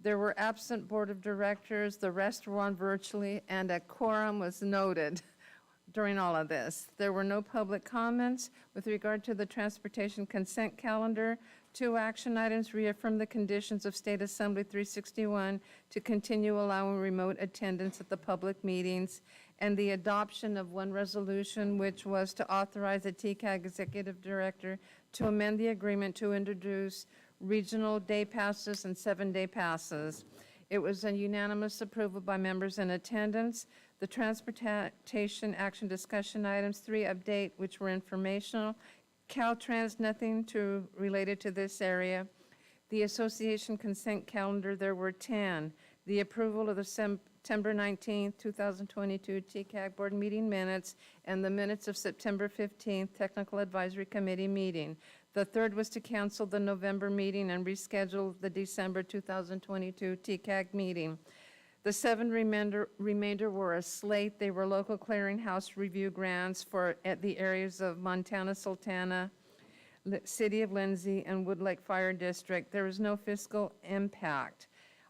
There were absent Board of Directors, the rest were on virtually, and a quorum was noted during all of this. There were no public comments. With regard to the Transportation Consent Calendar, 2 action items reaffirm the conditions of State Assembly 361 to continue allowing remote attendance at the public meetings, and the adoption of 1 resolution, which was to authorize the TCAG Executive Director to amend the agreement to introduce regional day passes and 7-day passes. It was a unanimous approval by members in attendance. The transportation action discussion items, 3 update, which were informational. Caltrans, nothing related to this area. The association consent calendar, there were 10. The approval of the September 19th, 2022 TCAG board meeting minutes and the minutes of September 15th Technical Advisory Committee meeting. The third was to cancel the November meeting and reschedule the December 2022 TCAG meeting. The 7 remainder were a slate. They were local clearinghouse review grants at the areas of Montana, Sultana, City of Lindsay, and Wood Lake Fire District. There was no fiscal impact.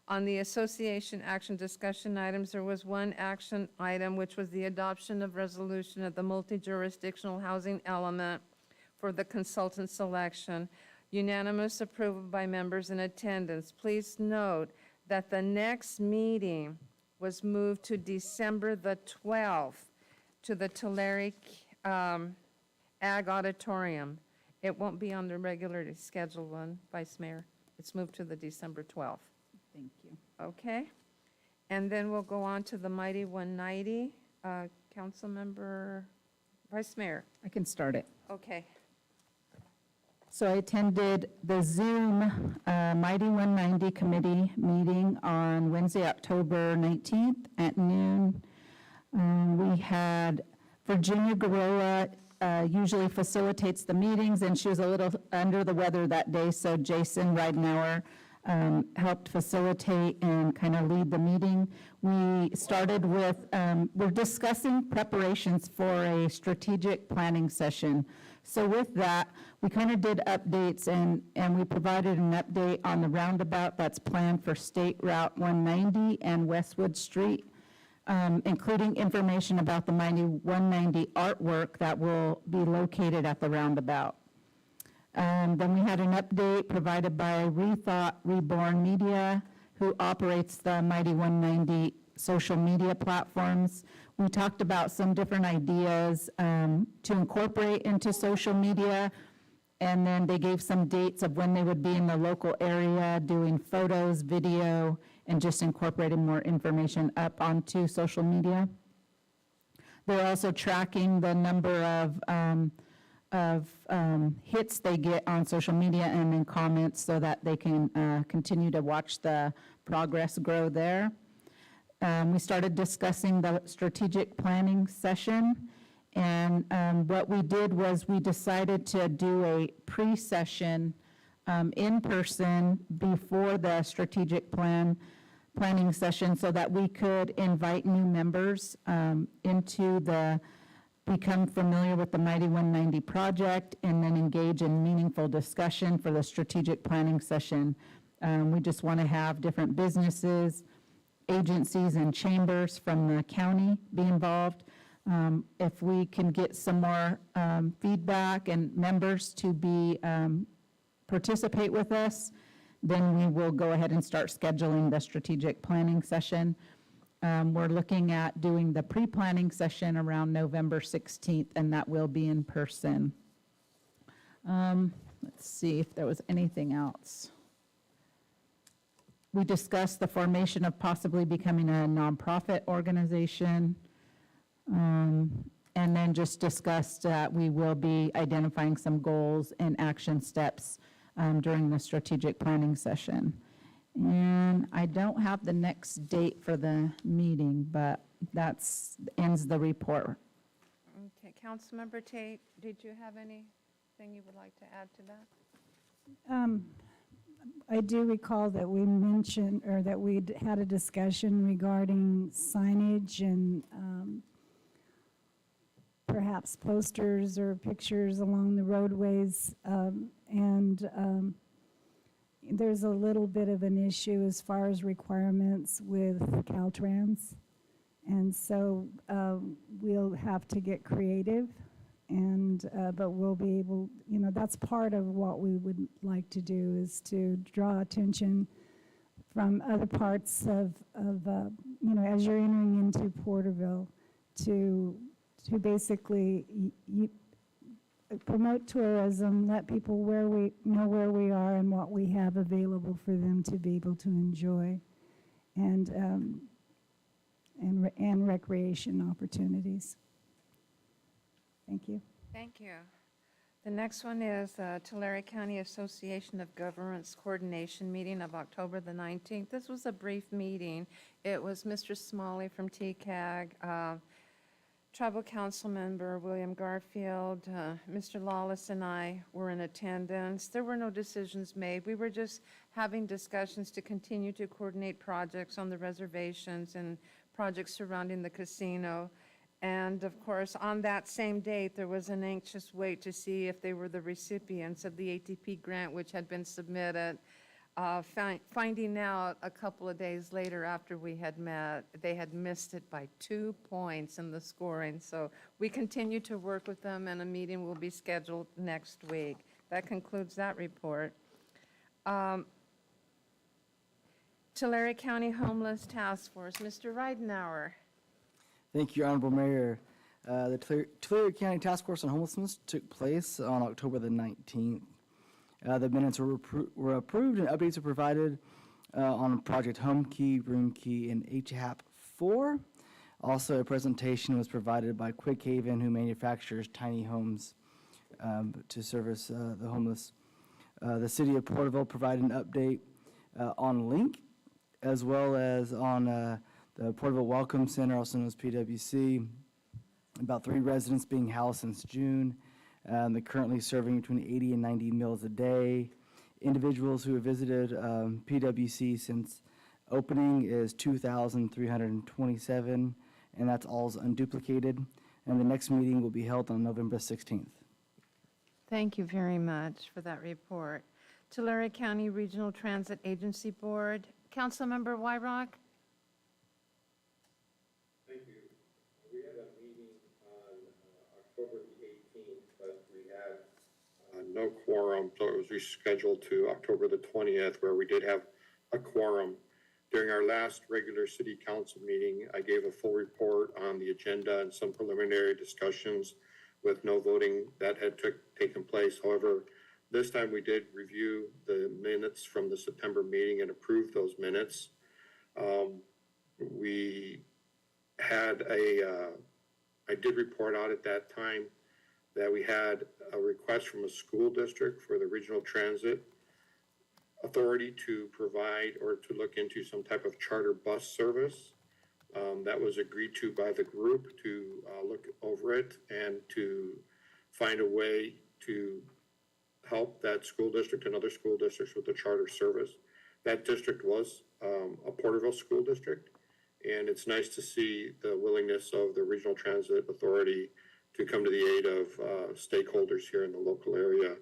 On the association action discussion items, there was 1 action item, which was the adoption of resolution of the multi-jurisdictional housing element for the consultant selection. Unanimous approval by members in attendance. Please note that the next meeting was moved to December the 12th to the Tulare Ag Auditorium. It won't be on the regularly scheduled one, Vice Mayor. It's moved to the December 12th. Thank you. Okay? And then we'll go on to the Mighty 190. Councilmember, Vice Mayor. I can start it. Okay. So I attended the Zoom Mighty 190 committee meeting on Wednesday, October 19th at noon. We had Virginia Garola usually facilitates the meetings, and she was a little under the weather that day, so Jason Ridenauer helped facilitate and kind of lead the meeting. We started with, we're discussing preparations for a strategic planning session. So with that, we kind of did updates, and we provided an update on the roundabout that's planned for State Route 190 and Westwood Street. including information about the Mighty 190 artwork that will be located at the roundabout. Then we had an update provided by Rethought Reborn Media, who operates the Mighty 190 social media platforms. We talked about some different ideas to incorporate into social media, and then they gave some dates of when they would be in the local area doing photos, video, and just incorporating more information up onto social media. They're also tracking the number of hits they get on social media and in comments so that they can continue to watch the progress grow there. We started discussing the strategic planning session, and what we did was we decided to do a pre-session in person before the strategic planning session so that we could invite new members become familiar with the Mighty 190 project, and then engage in meaningful discussion for the strategic planning session. We just want to have different businesses, agencies, and chambers from the county be involved. If we can get some more feedback and members to participate with us, then we will go ahead and start scheduling the strategic planning session. We're looking at doing the pre-planning session around November 16th, and that will be in person. Let's see if there was anything else. We discussed the formation of possibly becoming a nonprofit organization, and then just discussed that we will be identifying some goals and action steps during the strategic planning session. And I don't have the next date for the meeting, but ends the report. Okay, Councilmember Tate, did you have anything you would like to add to that? I do recall that we mentioned, or that we had a discussion regarding signage and perhaps posters or pictures along the roadways, and there's a little bit of an issue as far as requirements with Caltrans. And so we'll have to get creative, but we'll be able, that's part of what we would like to do, is to draw attention from other parts of as you're entering into Porterville, to basically promote tourism, let people know where we are and what we have available for them to be able to enjoy, and recreation opportunities. Thank you. Thank you. The next one is Tulare County Association of Governments Coordination Meeting of October the 19th. This was a brief meeting. It was Mr. Smalley from TCAG, Tribal Council Member William Garfield, Mr. Lawless, and I were in attendance. There were no decisions made. We were just having discussions to continue to coordinate projects on the reservations and projects surrounding the casino. And of course, on that same date, there was an anxious wait to see if they were the recipients of the ATP grant, which had been submitted. Finding out a couple of days later after we had met, they had missed it by 2 points in the scoring. So we continue to work with them, and a meeting will be scheduled next week. That concludes that report. Tulare County Homeless Task Force, Mr. Ridenour. Thank you, Honorable Mayor. The Tulare County Task Force on Homelessness took place on October the 19th. The minutes were approved and updates were provided on Project Home Key, Room Key, and HAP 4. Also, a presentation was provided by Quick Haven, who manufactures tiny homes to service the homeless. The City of Porterville provided an update on LINK, as well as on the Porterville Welcome Center, also known as PWC. About 3 residents being housed since June. They're currently serving between 80 and 90 meals a day. Individuals who have visited PWC since opening is 2,327, and that's all unduplicated. And the next meeting will be held on November 16th. Thank you very much for that report. Tulare County Regional Transit Agency Board, Councilmember Wyrock. Thank you. We had a meeting on October the 18th, but we had no quorum, so it was rescheduled to October the 20th, where we did have a quorum. During our last regular city council meeting, I gave a full report on the agenda and some preliminary discussions with no voting that had taken place. However, this time we did review the minutes from the September meeting and approve those minutes. We had I did report out at that time that we had a request from a school district for the regional transit authority to provide or to look into some type of charter bus service. That was agreed to by the group to look over it and to find a way to help that school district and other school districts with the charter service. That district was a Porterville school district, and it's nice to see the willingness of the Regional Transit Authority to come to the aid of stakeholders here in the local area.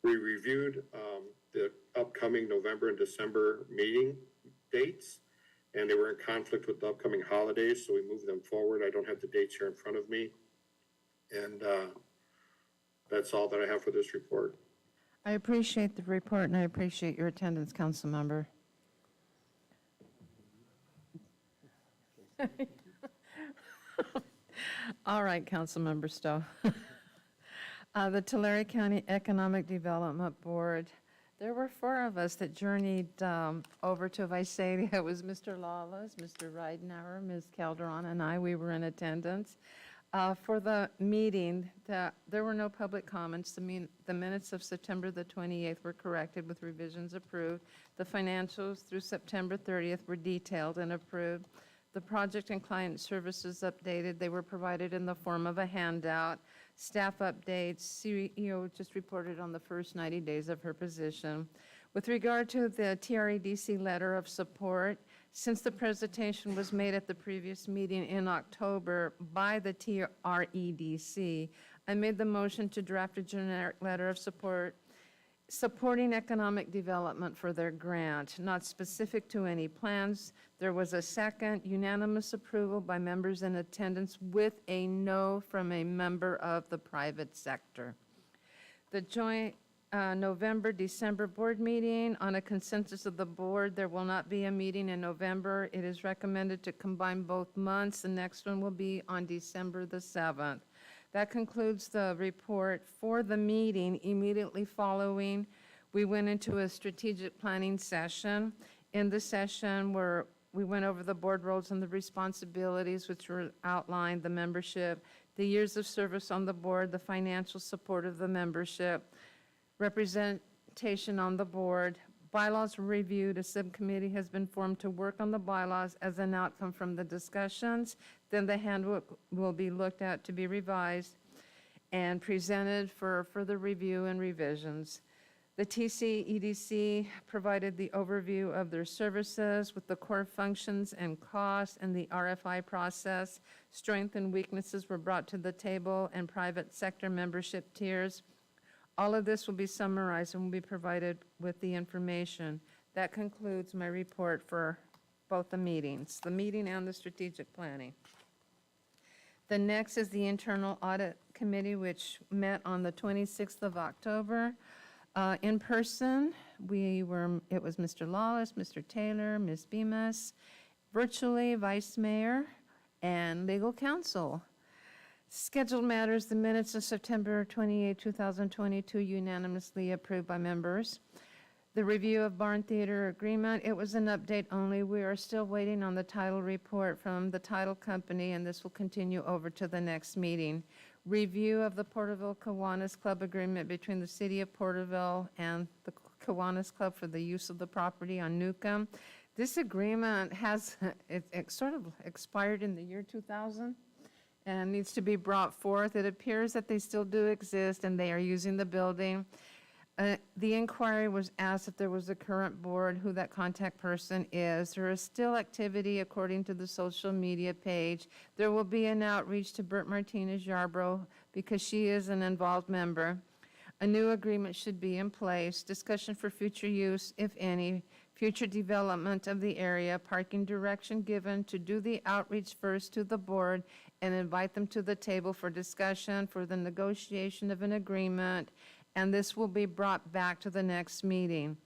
We reviewed the upcoming November and December meeting dates, and they were in conflict with the upcoming holidays, so we moved them forward. I don't have the dates here in front of me. And that's all that I have for this report. I appreciate the report, and I appreciate your attendance, council member. All right, Councilmember Stowe. The Tulare County Economic Development Board, there were 4 of us that journeyed over to Visalia. It was Mr. Lawless, Mr. Ridenour, Ms. Calderon, and I. We were in attendance. For the meeting, there were no public comments. The minutes of September the 28th were corrected with revisions approved. The financials through September 30th were detailed and approved. The project and client services updated. They were provided in the form of a handout. Staff updates. CEO just reported on the first 90 days of her position. With regard to the TREDC letter of support, since the presentation was made at the previous meeting in October by the TREDC, I made the motion to draft a generic letter of support supporting economic development for their grant, not specific to any plans. There was a second unanimous approval by members in attendance with a no from a member of the private sector. The joint November-December board meeting, on a consensus of the board, there will not be a meeting in November. It is recommended to combine both months. The next one will be on December the 7th. That concludes the report for the meeting. Immediately following, we went into a strategic planning session. In the session, we went over the board roles and the responsibilities, which were outlined, the membership, the years of service on the board, the financial support of the membership, representation on the board. Bylaws were reviewed. A subcommittee has been formed to work on the bylaws as an outcome from the discussions. Then the handbook will be looked at to be revised and presented for further review and revisions. The TCEDC provided the overview of their services with the core functions and costs and the RFI process. Strengths and weaknesses were brought to the table and private sector membership tiers. All of this will be summarized and will be provided with the information. That concludes my report for both the meetings, the meeting and the strategic planning. The next is the Internal Audit Committee, which met on the 26th of October. In person, it was Mr. Lawless, Mr. Taylor, Ms. Bemis, virtually Vice Mayor, and Legal Counsel. Scheduled matters, the minutes of September 28, 2022, unanimously approved by members. The review of Barn Theater Agreement, it was an update only. We are still waiting on the title report from the title company, and this will continue over to the next meeting. Review of the Porterville Kiwanis Club Agreement between the City of Porterville and the Kiwanis Club for the use of the property on Newcomb. This agreement has it sort of expired in the year 2000. And needs to be brought forth. It appears that they still do exist and they are using the building. The inquiry was asked if there was a current board, who that contact person is. There is still activity according to the social media page. There will be an outreach to Bert Martinez Yarbrough because she is an involved member. A new agreement should be in place. Discussion for future use, if any. future development of the area, parking direction given to do the outreach first to the board and invite them to the table for discussion for the negotiation of an agreement, and this will be brought back to the next meeting.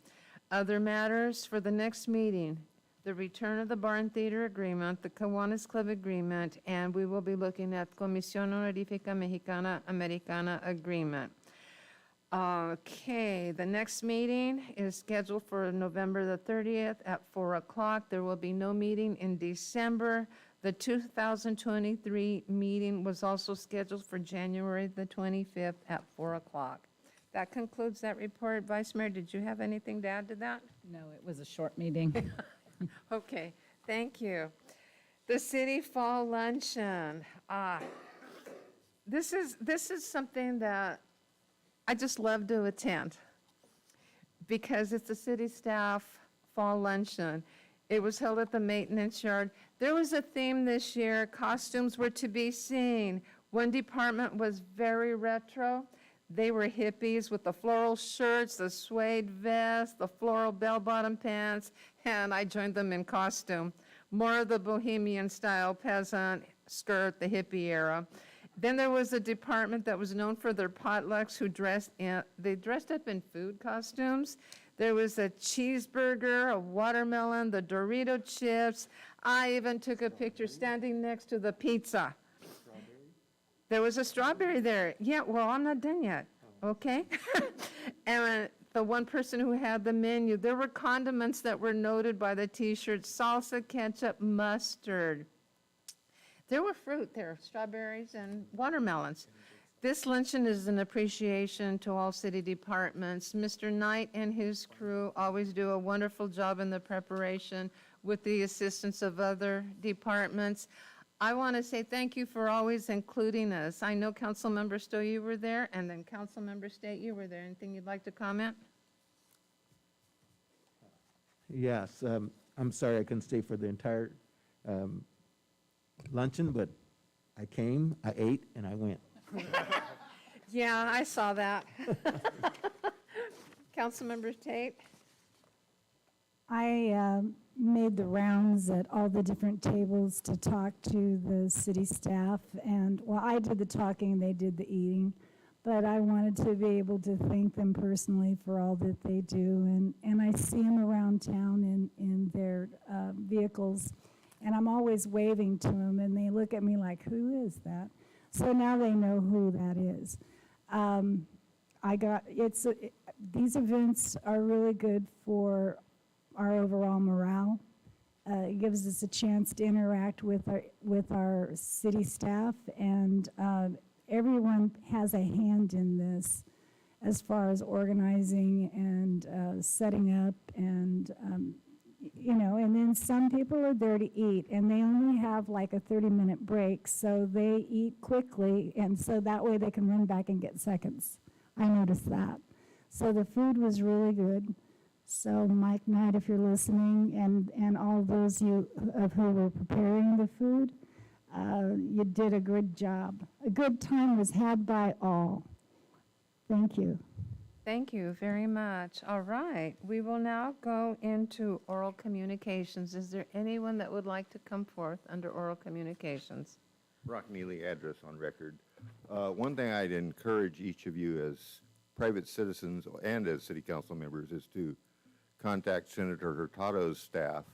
Other matters for the next meeting, the return of the Barn Theater Agreement, the Kiwanis Club Agreement, and we will be looking at Comisión Honorífica Mexicana Americana Agreement. Okay, the next meeting is scheduled for November the 30th at 4 o'clock. There will be no meeting in December. The 2023 meeting was also scheduled for January the 25th at 4 o'clock. That concludes that report. Vice Mayor, did you have anything to add to that? No, it was a short meeting. Okay, thank you. The City Fall Luncheon. This is something that I just love to attend because it's a city staff fall luncheon. It was held at the maintenance yard. There was a theme this year. Costumes were to be seen. One department was very retro. They were hippies with the floral shirts, the suede vest, the floral bell-bottom pants, and I joined them in costume. More of the bohemian style peasant skirt, the hippie era. Then there was a department that was known for their potlucks who dressed up in food costumes. There was a cheeseburger, a watermelon, the Dorito chips. I even took a picture standing next to the pizza. There was a strawberry there. Yeah, well, I'm not done yet, okay? And the one person who had the menu, there were condiments that were noted by the T-shirts, salsa, ketchup, mustard. There were fruit there, strawberries and watermelons. This luncheon is an appreciation to all city departments. Mr. Knight and his crew always do a wonderful job in the preparation with the assistance of other departments. I want to say thank you for always including us. I know Councilmember Stowe, you were there, and then Councilmember State, you were there. Anything you'd like to comment? Yes, I'm sorry I couldn't stay for the entire luncheon, but I came, I ate, and I went. Yeah, I saw that. Councilmember Tate? I made the rounds at all the different tables to talk to the city staff, and, well, I did the talking, they did the eating, but I wanted to be able to thank them personally for all that they do, and I see them around town in their vehicles, and I'm always waving to them, and they look at me like, who is that? So now they know who that is. These events are really good for our overall morale. It gives us a chance to interact with our city staff, and everyone has a hand in this as far as organizing and setting up, and and then some people are there to eat, and they only have like a 30-minute break, so they eat quickly, and so that way they can run back and get seconds. I noticed that. So the food was really good. So Mike Knight, if you're listening, and all those of who were preparing the food, you did a good job. A good time was had by all. Thank you. Thank you very much. All right, we will now go into oral communications. Is there anyone that would like to come forth under oral communications? Brock Neely, address on record. One thing I'd encourage each of you as private citizens and as city council members is to contact Senator Hurtado's staff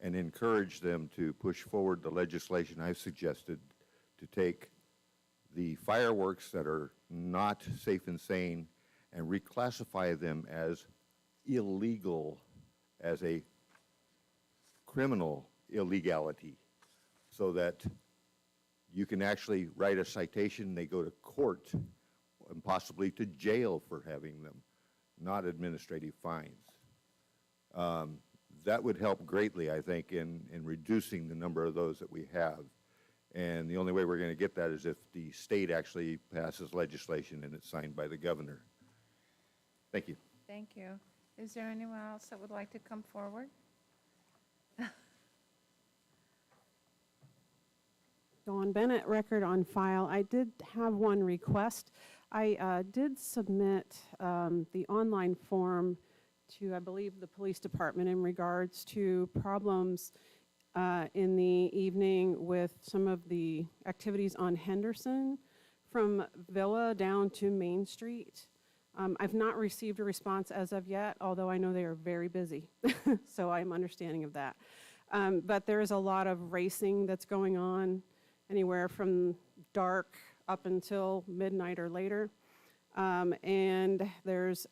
and encourage them to push forward the legislation I've suggested to take the fireworks that are not safe and sane and reclassify them as illegal, as a criminal illegality, so that you can actually write a citation, they go to court, and possibly to jail for having them, not administrative fines. That would help greatly, I think, in reducing the number of those that we have. And the only way we're going to get that is if the state actually passes legislation and it's signed by the governor. Thank you. Thank you. Is there anyone else that would like to come forward? Dawn Bennett, record on file. I did have one request. I did submit the online form to, I believe, the police department in regards to problems in the evening with some of the activities on Henderson from Villa down to Main Street. I've not received a response as of yet, although I know they are very busy, so I'm understanding of that. But there is a lot of racing that's going on, anywhere from dark up until midnight or later. And there's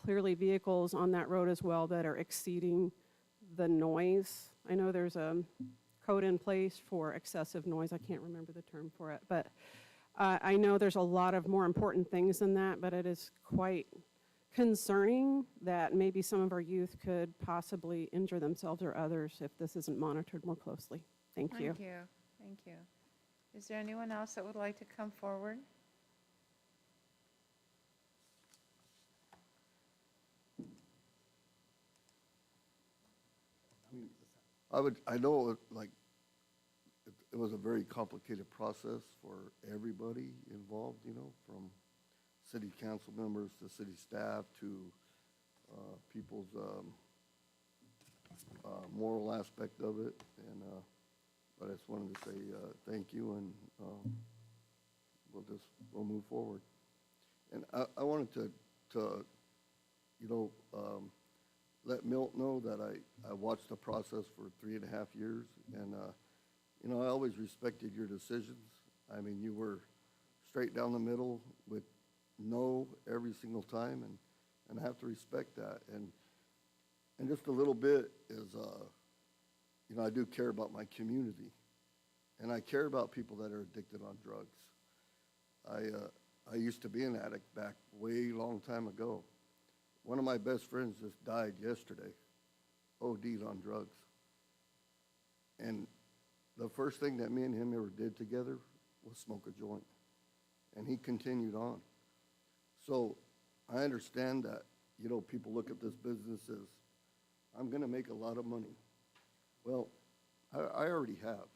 clearly vehicles on that road as well that are exceeding the noise. I know there's a code in place for excessive noise. I can't remember the term for it, but I know there's a lot of more important things than that, but it is quite concerning that maybe some of our youth could possibly injure themselves or others if this isn't monitored more closely. Thank you. Thank you. Thank you. Is there anyone else that would like to come forward? I know, like, it was a very complicated process for everybody involved, you know, from city council members to city staff to people's moral aspect of it. And but I just wanted to say thank you, and we'll move forward. And I wanted to you know, let Milt know that I watched the process for 3.5 years, and you know, I always respected your decisions. I mean, you were straight down the middle with no every single time, and I have to respect that. And just a little bit is, you know, I do care about my community, and I care about people that are addicted on drugs. I used to be an addict back way long time ago. One of my best friends just died yesterday, OD'd on drugs. And the first thing that me and him ever did together was smoke a joint. And he continued on. So I understand that, you know, people look at this business as, I'm going to make a lot of money. Well, I already have.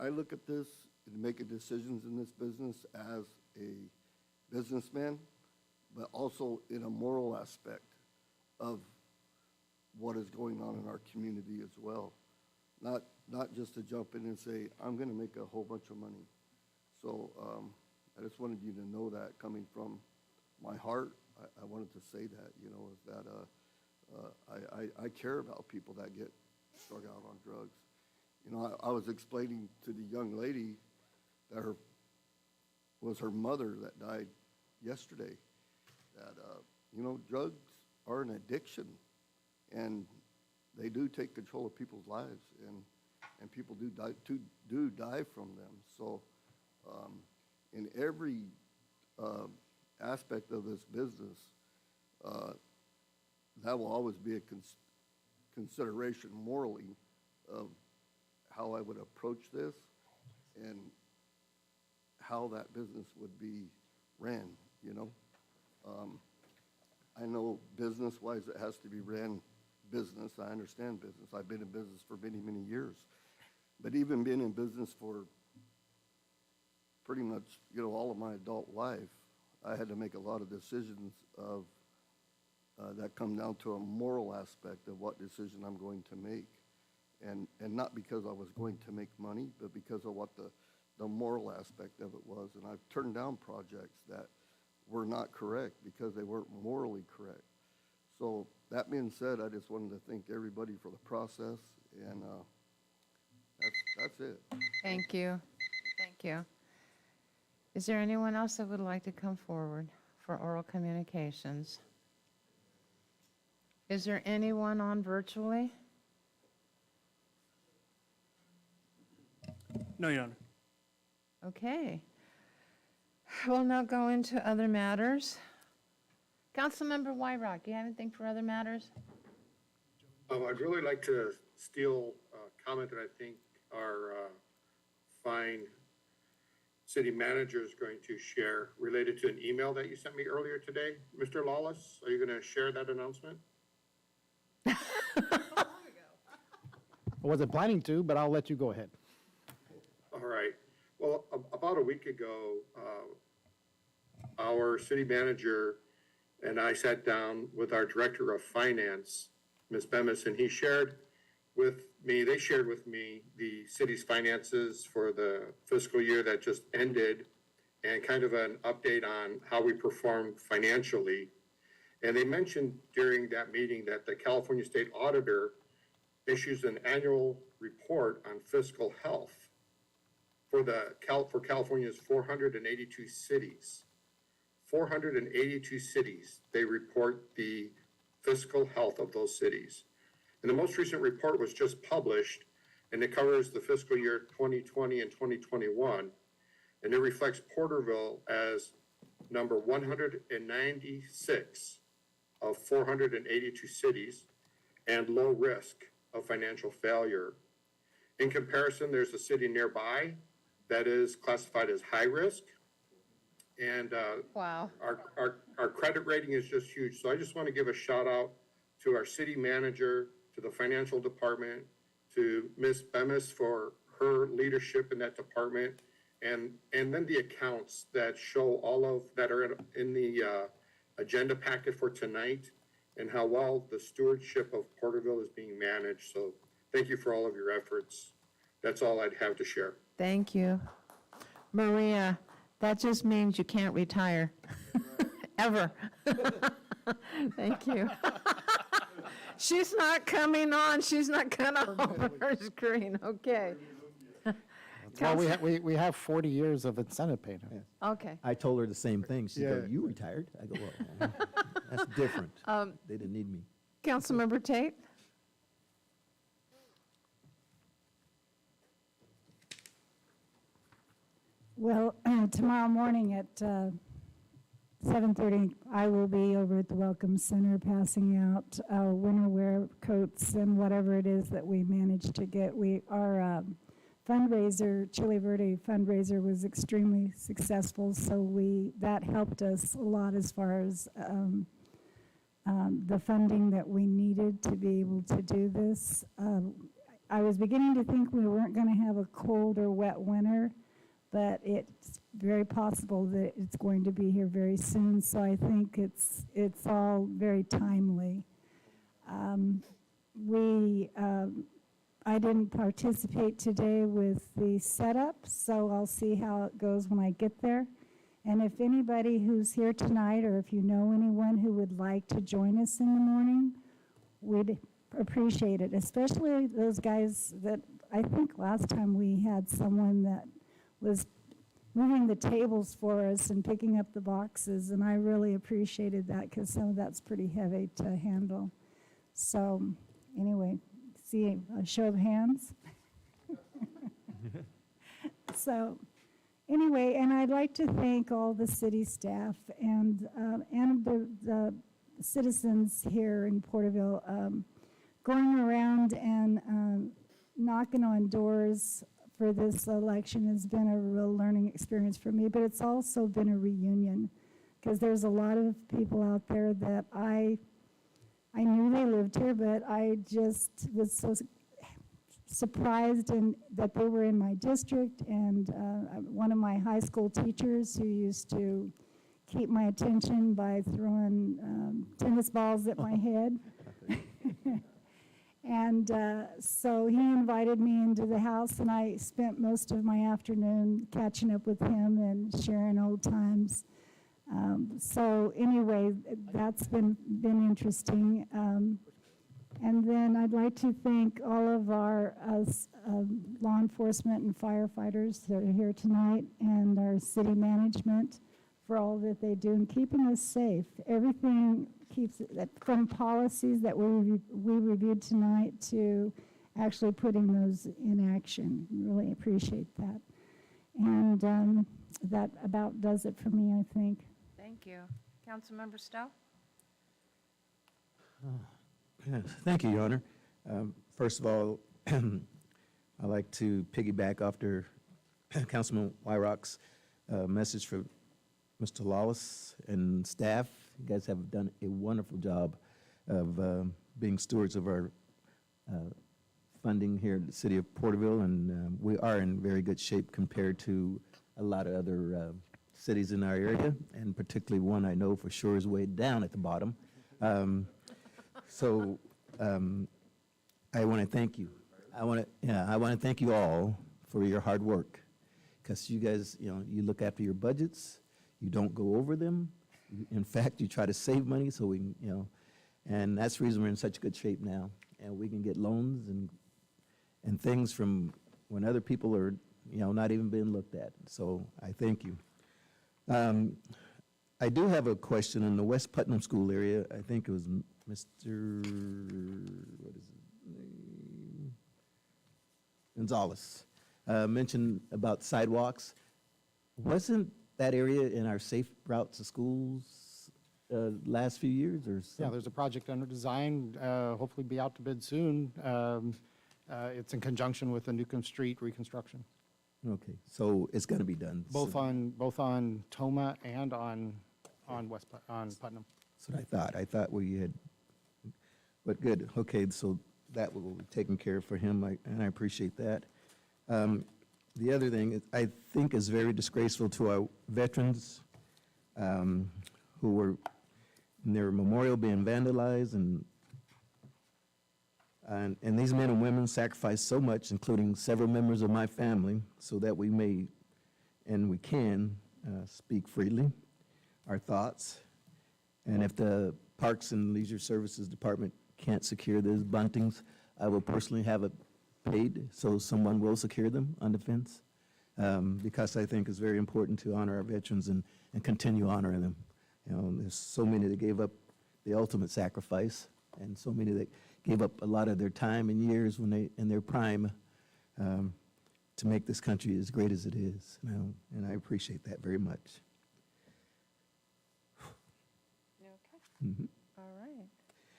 I look at this and making decisions in this business as a businessman, but also in a moral aspect of what is going on in our community as well. Not just to jump in and say, I'm going to make a whole bunch of money. So I just wanted you to know that coming from my heart. I wanted to say that, you know, is that I care about people that get strung out on drugs. You know, I was explaining to the young lady that was her mother that died yesterday, that, you know, drugs are an addiction, and they do take control of people's lives, and people do die from them. So in every aspect of this business, that will always be a consideration morally of how I would approach this and how that business would be ran, you know. I know business-wise it has to be ran business. I understand business. I've been in business for many, many years. But even being in business for pretty much, you know, all of my adult life, I had to make a lot of decisions of that come down to a moral aspect of what decision I'm going to make. And not because I was going to make money, but because of what the moral aspect of it was. And I've turned down projects that were not correct because they weren't morally correct. So that being said, I just wanted to thank everybody for the process, and that's it. Thank you. Thank you. Is there anyone else that would like to come forward for oral communications? Is there anyone on virtually? No, Your Honor. Okay. We'll now go into other matters. Councilmember Wyrock, do you have anything for other matters? I'd really like to steal a comment that I think our fine city manager is going to share related to an email that you sent me earlier today. Mr. Lawless, are you going to share that announcement? I wasn't planning to, but I'll let you go ahead. All right. Well, about a week ago, our city manager and I sat down with our Director of Finance, Ms. Bemis, and they shared with me the city's finances for the fiscal year that just ended and kind of an update on how we performed financially. And they mentioned during that meeting that the California State Auditor issues an annual report on fiscal health for California's 482 cities. 482 cities, they report the fiscal health of those cities. And the most recent report was just published, and it covers the fiscal year 2020 and 2021. And it reflects Porterville as number 196 of 482 cities and low risk of financial failure. In comparison, there's a city nearby that is classified as high risk. And Wow. our credit rating is just huge. So I just want to give a shout out to our city manager, to the financial department, to Ms. Bemis for her leadership in that department, and then the accounts that show all of that are in the agenda packet for tonight and how well the stewardship of Porterville is being managed. So thank you for all of your efforts. That's all I'd have to share. Thank you. Maria, that just means you can't retire, ever. Thank you. She's not coming on, she's not gonna open her screen, okay. Well, we have 40 years of incentive pay now. Okay. I told her the same thing. She goes, Yeah. "You retired?" I go, "Well, that's different. They didn't need me." Councilmember Tate? Well, tomorrow morning at 7:30, I will be over at the Welcome Center passing out winter wear coats and whatever it is that we managed to get. Our fundraiser, Chile Verde fundraiser, was extremely successful, so that helped us a lot as far as the funding that we needed to be able to do this. I was beginning to think we weren't going to have a cold or wet winter, but it's very possible that it's going to be here very soon, so I think it's all very timely. I didn't participate today with the setup, so I'll see how it goes when I get there. And if anybody who's here tonight, or if you know anyone who would like to join us in the morning, we'd appreciate it, especially those guys that, I think last time we had someone that was moving the tables for us and picking up the boxes, and I really appreciated that because some of that's pretty heavy to handle. So anyway, see a show of hands. So anyway, and I'd like to thank all the city staff and the citizens here in Porterville going around and knocking on doors for this election has been a real learning experience for me, but it's also been a reunion because there's a lot of people out there that I knew they lived here, but I just was so surprised that they were in my district, and one of my high school teachers who used to keep my attention by throwing tennis balls at my head. And so he invited me into the house, and I spent most of my afternoon catching up with him and sharing old times. So anyway, that's been interesting. And then I'd like to thank all of our law enforcement and firefighters that are here tonight, and our city management for all that they do in keeping us safe. Everything keeps it, from policies that we reviewed tonight to actually putting those in action. Really appreciate that. And that about does it for me, I think. Thank you. Councilmember Stowe? Yes, thank you, Your Honor. First of all, I'd like to piggyback after Councilman Wyrock's message for Mr. Lawless and staff. You guys have done a wonderful job of being stewards of our funding here at the city of Porterville, and we are in very good shape compared to a lot of other cities in our area, and particularly one I know for sure is way down at the bottom. So I want to thank you. I want to thank you all for your hard work, because you guys, you look after your budgets, you don't go over them. In fact, you try to save money so we can, and that's the reason we're in such good shape now, and we can get loans and things from when other people are, not even being looked at. So I thank you. I do have a question in the West Putnam School area. I think it was Mr. What is his name? Gonzalez mentioned about sidewalks. Wasn't that area in our safe routes to schools last few years or so? Yeah, there's a project under design, hopefully be out to bid soon. It's in conjunction with the Newcomb Street reconstruction, Okay, so it's going to be done. both on Toma and on Putnam. That's what I thought. I thought we had, but good. Okay, so that will be taken care of for him, and I appreciate that. The other thing is, I think is very disgraceful to our veterans who were in their memorial being vandalized, and these men and women sacrificed so much, including several members of my family, so that we may and we can speak freely our thoughts. And if the Parks and Leisure Services Department can't secure those buntings, I will personally have it paid so someone will secure them on the fence, because I think it's very important to honor our veterans and continue honoring them. There's so many that gave up the ultimate sacrifice, and so many that gave up a lot of their time and years when they in their prime to make this country as great as it is. And I appreciate that very much. Okay. All right.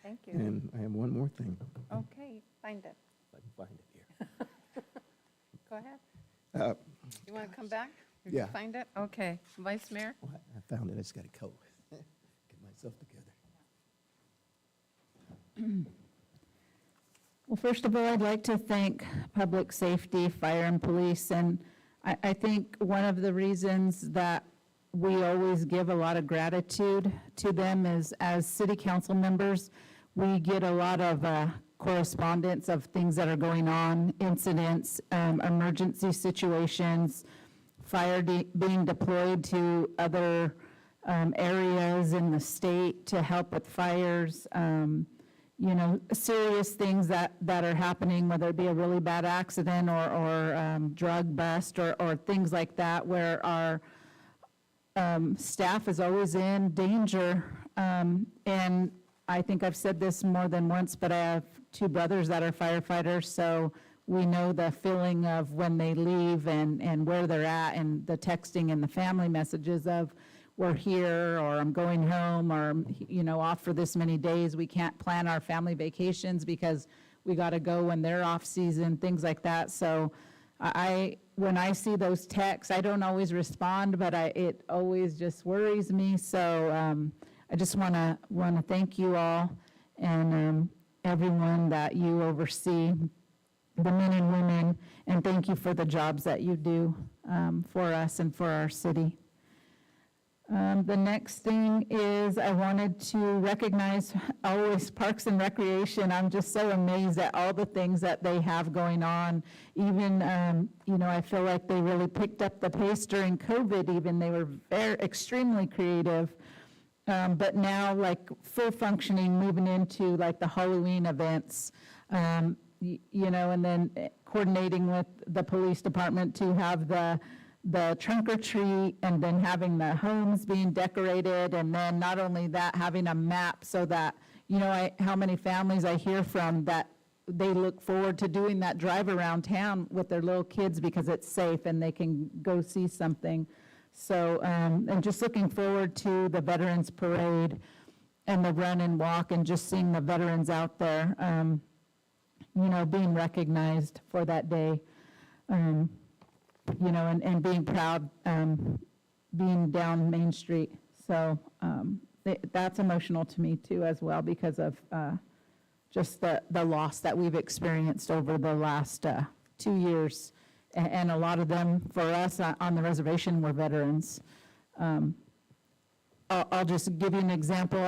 Thank you. And I have one more thing. Okay, find it. If I can find it here. Go ahead. You want to come back? Did you Yeah. find it? Okay. Vice Mayor? Oh, I found it. I just got to go. Get myself together. Well, first of all, I'd like to thank Public Safety, Fire, and Police, and I think one of the reasons that we always give a lot of gratitude to them is, as city council members, we get a lot of correspondence of things that are going on, incidents, emergency situations, fire being deployed to other areas in the state to help with fires, serious things that are happening, whether it be a really bad accident or drug bust or things like that, where our staff is always in danger. And I think I've said this more than once, but I have two brothers that are firefighters, so we know the feeling of when they leave and where they're at, and the texting and the family messages of, we're here, or I'm going home, or, off for this many days. We can't plan our family vacations because we got to go when they're off season, things like that. So when I see those texts, I don't always respond, but it always just worries me. So I just want to thank you all and everyone that you oversee, the men and women, and thank you for the jobs that you do for us and for our city. The next thing is I wanted to recognize always Parks and Recreation. I'm just so amazed at all the things that they have going on. Even, I feel like they really picked up the pace during COVID even. They were extremely creative. But now, like, full functioning, moving into like the Halloween events, and then coordinating with the police department to have the trunk or treat, and then having the homes being decorated, and then not only that, having a map so that, how many families I hear from that they look forward to doing that drive around town with their little kids because it's safe and they can go see something. So, and just looking forward to the Veterans Parade and the run and walk, and just seeing the veterans out there, being recognized for that day. And being proud, being down Main Street. So that's emotional to me too as well, because of just the loss that we've experienced over the last 2 years. And a lot of them, for us on the reservation, were veterans. I'll just give you an example.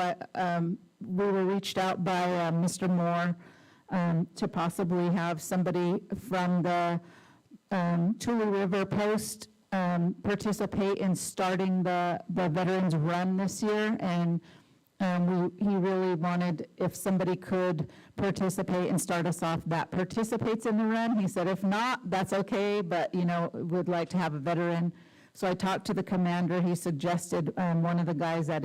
We were reached out by Mr. Moore to possibly have somebody from the Tule River Post participate in starting the Veterans Run this year. And he really wanted, if somebody could participate and start us off that participates in the run. He said, if not, that's okay, but, would like to have a veteran. So I talked to the commander. He suggested one of the guys that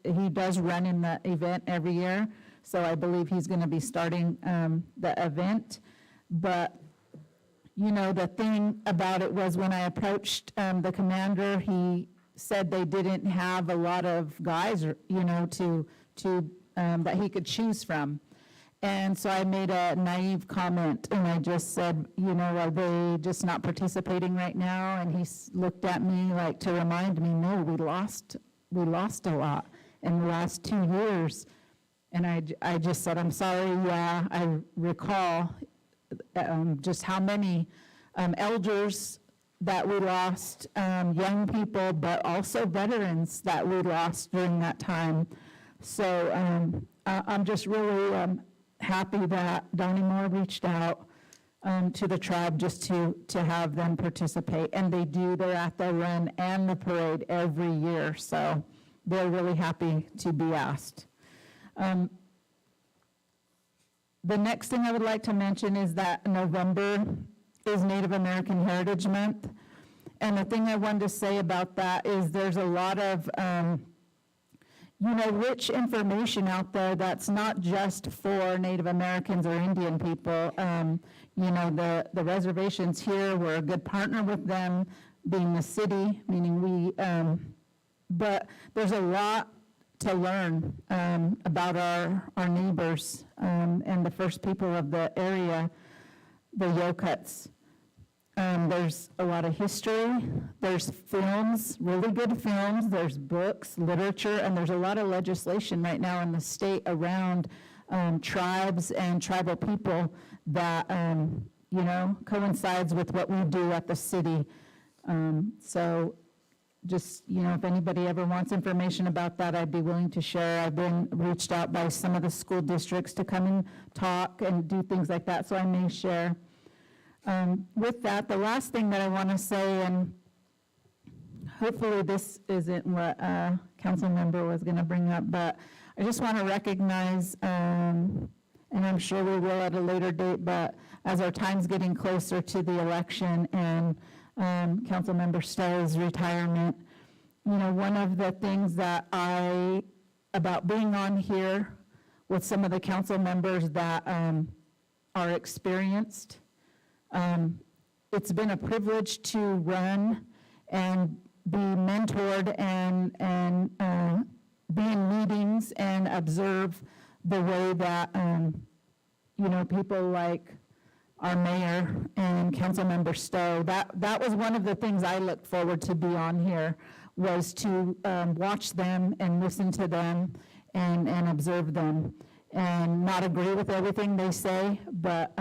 he does run in the event every year. So I believe he's going to be starting the event. But, the thing about it was when I approached the commander, he said they didn't have a lot of guys, to that he could choose from. And so I made a naive comment, and I just said, are they just not participating right now? And he looked at me like to remind me, no, we lost a lot in the last 2 years. And I just said, I'm sorry, yeah, I recall just how many elders that we lost, young people, but also veterans that we lost during that time. So I'm just really happy that Donnie Moore reached out to the tribe just to have them participate. And they do, they're at the run and the parade every year. So they're really happy to be asked. The next thing I would like to mention is that November is Native American Heritage Month. And the thing I wanted to say about that is there's a lot of, rich information out there that's not just for Native Americans or Indian people. The reservations here, we're a good partner with them, being the city, meaning we, but there's a lot to learn about our neighbors and the first people of the area, the Yokuts. There's a lot of history, there's films, really good films, there's books, literature, and there's a lot of legislation right now in the state around tribes and tribal people that, coincides with what we do at the city. So just, if anybody ever wants information about that, I'd be willing to share. I've been reached out by some of the school districts to come and talk and do things like that, so I may share. With that, the last thing that I want to say, and hopefully this isn't what a council member was going to bring up, but I just want to recognize, and I'm sure we will at a later date, but as our time's getting closer to the election and Council Member Stowe's retirement, one of the things that about being on here with some of the council members that are experienced, it's been a privilege to run and be mentored and be in meetings and observe the way that, people like our mayor and Councilmember Stowe, that was one of the things I looked forward to be on here, was to watch them and listen to them and observe them and not agree with everything they say, but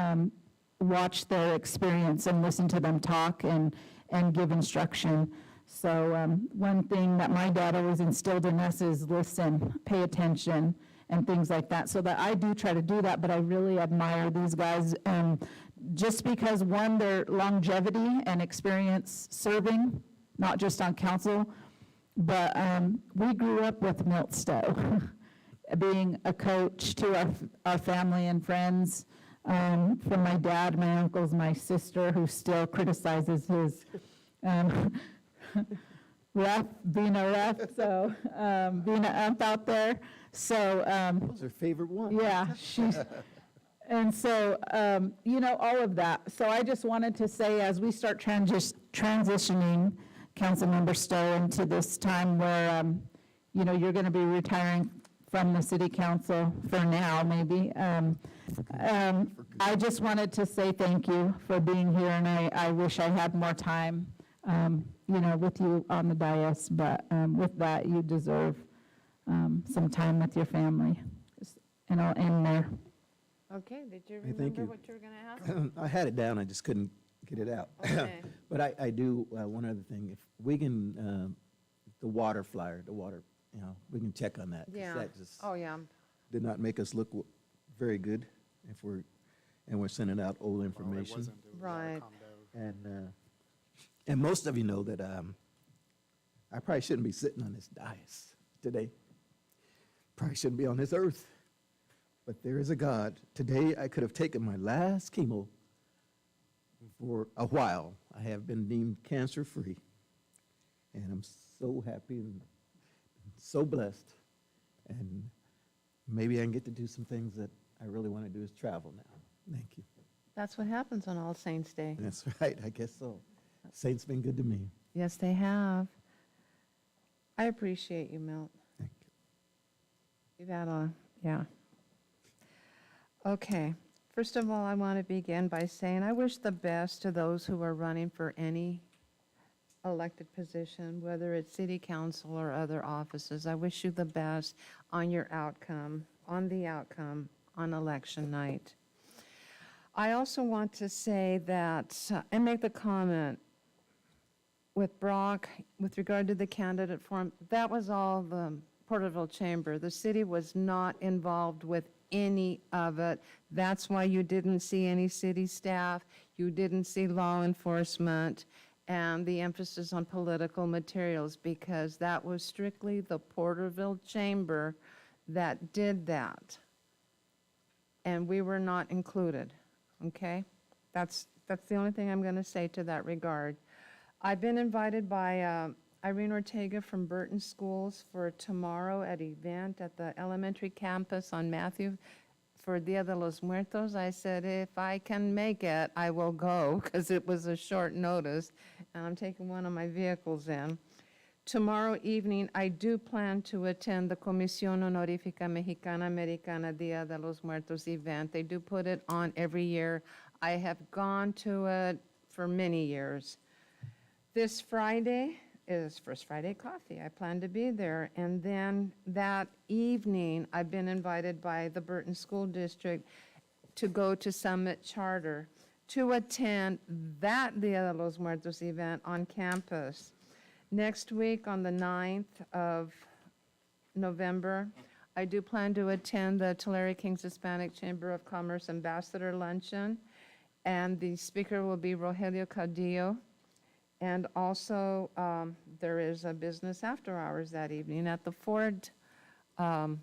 watch their experience and listen to them talk and give instruction. So one thing that my dad always instilled in us is listen, pay attention, and things like that. So that I do try to do that, but I really admire these guys just because, one, their longevity and experience serving, not just on council, but we grew up with Milt Stowe, being a coach to our family and friends. From my dad, my uncles, my sister, who still criticizes his ref, being a ref, so being an ump out there. So What's her favorite one? yeah, she's, and so all of that. So I just wanted to say, as we start transitioning Councilmember Stowe into this time where you're going to be retiring from the city council for now, maybe. I just wanted to say thank you for being here, and I wish I had more time, with you on the dais, but with that, you deserve some time with your family. And I'll end there. Okay, did you Hey, thank remember you. what you were going to ask? I had it down, I just couldn't get it out. Okay. But I do, one other thing, if we can the water flyer, the water, we can check on that. 'Cause Yeah. that just Oh, yeah. did not make us look very good if we're sending out old information. Right. And most of you know that I probably shouldn't be sitting on this dais today. Probably shouldn't be on this earth. But there is a God. Today I could have taken my last chemo for a while. I have been deemed cancer-free. And I'm so happy and so blessed. And maybe I can get to do some things that I really want to do is travel now. Thank you. That's what happens on All Saints' Day. That's right, I guess so. Saints been good to me. Yes, they have. I appreciate you, Milt. Thank you. You've had yeah. Okay. First of all, I want to begin by saying I wish the best to those who are running for any elected position, whether it's city council or other offices. I wish you the best on your outcome, on election night. I also want to say that, and make the comment with Brock, with regard to the candidate forum, that was all the Porterville Chamber. The city was not involved with any of it. That's why you didn't see any city staff, you didn't see law enforcement, and the emphasis on political materials, because that was strictly the Porterville Chamber that did that. And we were not included, okay? That's the only thing I'm going to say to that regard. I've been invited by Irene Ortega from Burton Schools for tomorrow at an event at the elementary campus on Matthew for Dia de los Muertos. I said, if I can make it, I will go, because it was a short notice, and I'm taking one of my vehicles in. Tomorrow evening, I do plan to attend the Comisión Honorífica Mexicana Americana Dia de los Muertos event. They do put it on every year. I have gone to it for many years. This Friday is First Friday Coffee. I plan to be there. And then that evening, I've been invited by the Burton School District to go to Summit Charter to attend that Dia de los Muertos event on campus. Next week, on the 9th of November, I do plan to attend the Tulare Kings Hispanic Chamber of Commerce Ambassador Luncheon, and the speaker will be Rogelio Caudillo. And also, there is a business after hours that evening at the Ford, over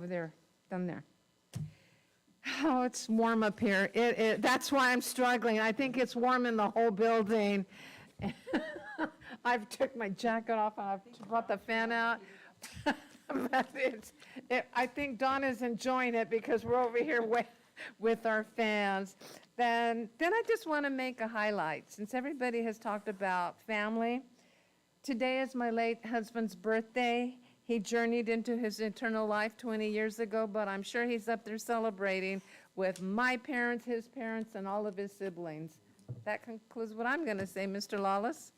there, down there. Oh, it's warm up here. That's why I'm struggling. I think it's warm in the whole building. I've took my jacket off, I've brought the fan out. But I think Donna's enjoying it because we're over here with our fans. Then I just want to make a highlight. Since everybody has talked about family, today is my late husband's birthday. He journeyed into his eternal life 20 years ago, but I'm sure he's up there celebrating with my parents, his parents, and all of his siblings. That concludes what I'm going to say, Mr. Lawless.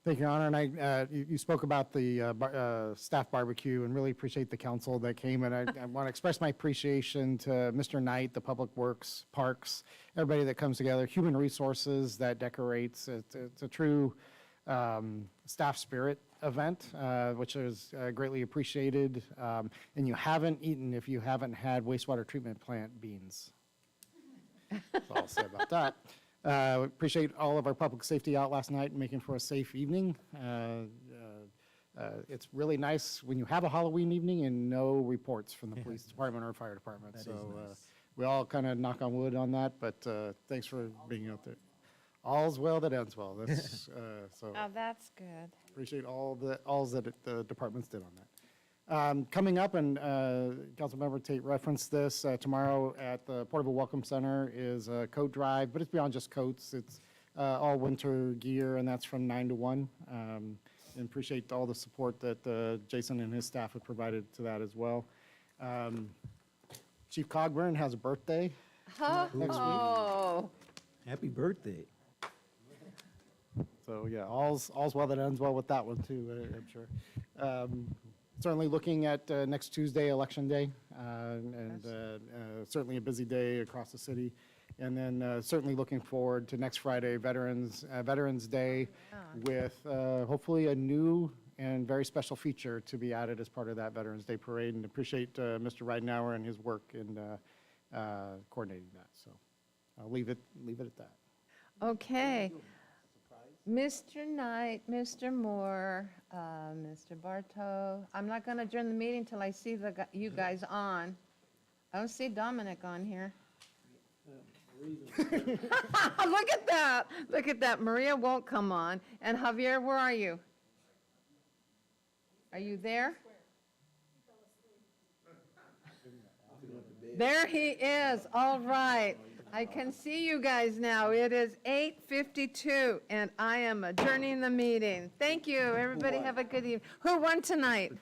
Thank you, Your Honor. And you spoke about the staff barbecue, and really appreciate the council that came. And I want to express my appreciation to Mr. Knight, the Public Works, Parks, everybody that comes together, Human Resources that decorates. It's a true staff spirit event, which is greatly appreciated. And you haven't eaten if you haven't had wastewater treatment plant beans. That's all I'll say about that. Appreciate all of our public safety out last night and making for a safe evening. It's really nice when you have a Halloween evening and no reports from the police department or fire department. That So is nice. we all kind of knock on wood on that, but thanks for being out there. All's well that ends well. That's so. Oh, that's good. Appreciate all that the departments did on that. Coming up, and Councilmember Tate referenced this, tomorrow at the Porterville Welcome Center is a coat drive, but it's beyond just coats. It's all winter gear, and that's from 9 to 1. And appreciate all the support that Jason and his staff have provided to that as well. Chief Cogburn has a birthday next week. Oh. Happy birthday. So, yeah, all's well that ends well with that one, too, I'm sure. Certainly looking at next Tuesday, Election Day, and certainly a busy day across the city. And then certainly looking forward to next Friday, Veterans Day, with hopefully a new and very special feature to be added as part of that Veterans Day parade. And appreciate Mr. Ridenhour and his work in coordinating that. So I'll leave it at that. Okay. Mr. Knight, Mr. Moore, Mr. Bartow. I'm not going to adjourn the meeting till I see you guys on. I don't see Dominic on here. Look at that. Look at that. Maria won't come on. And Javier, where are you? Are you there? There he is. All right. I can see you guys now. It is 8:52, and I am adjourning the meeting. Thank you. Everybody have a good evening. Who won tonight?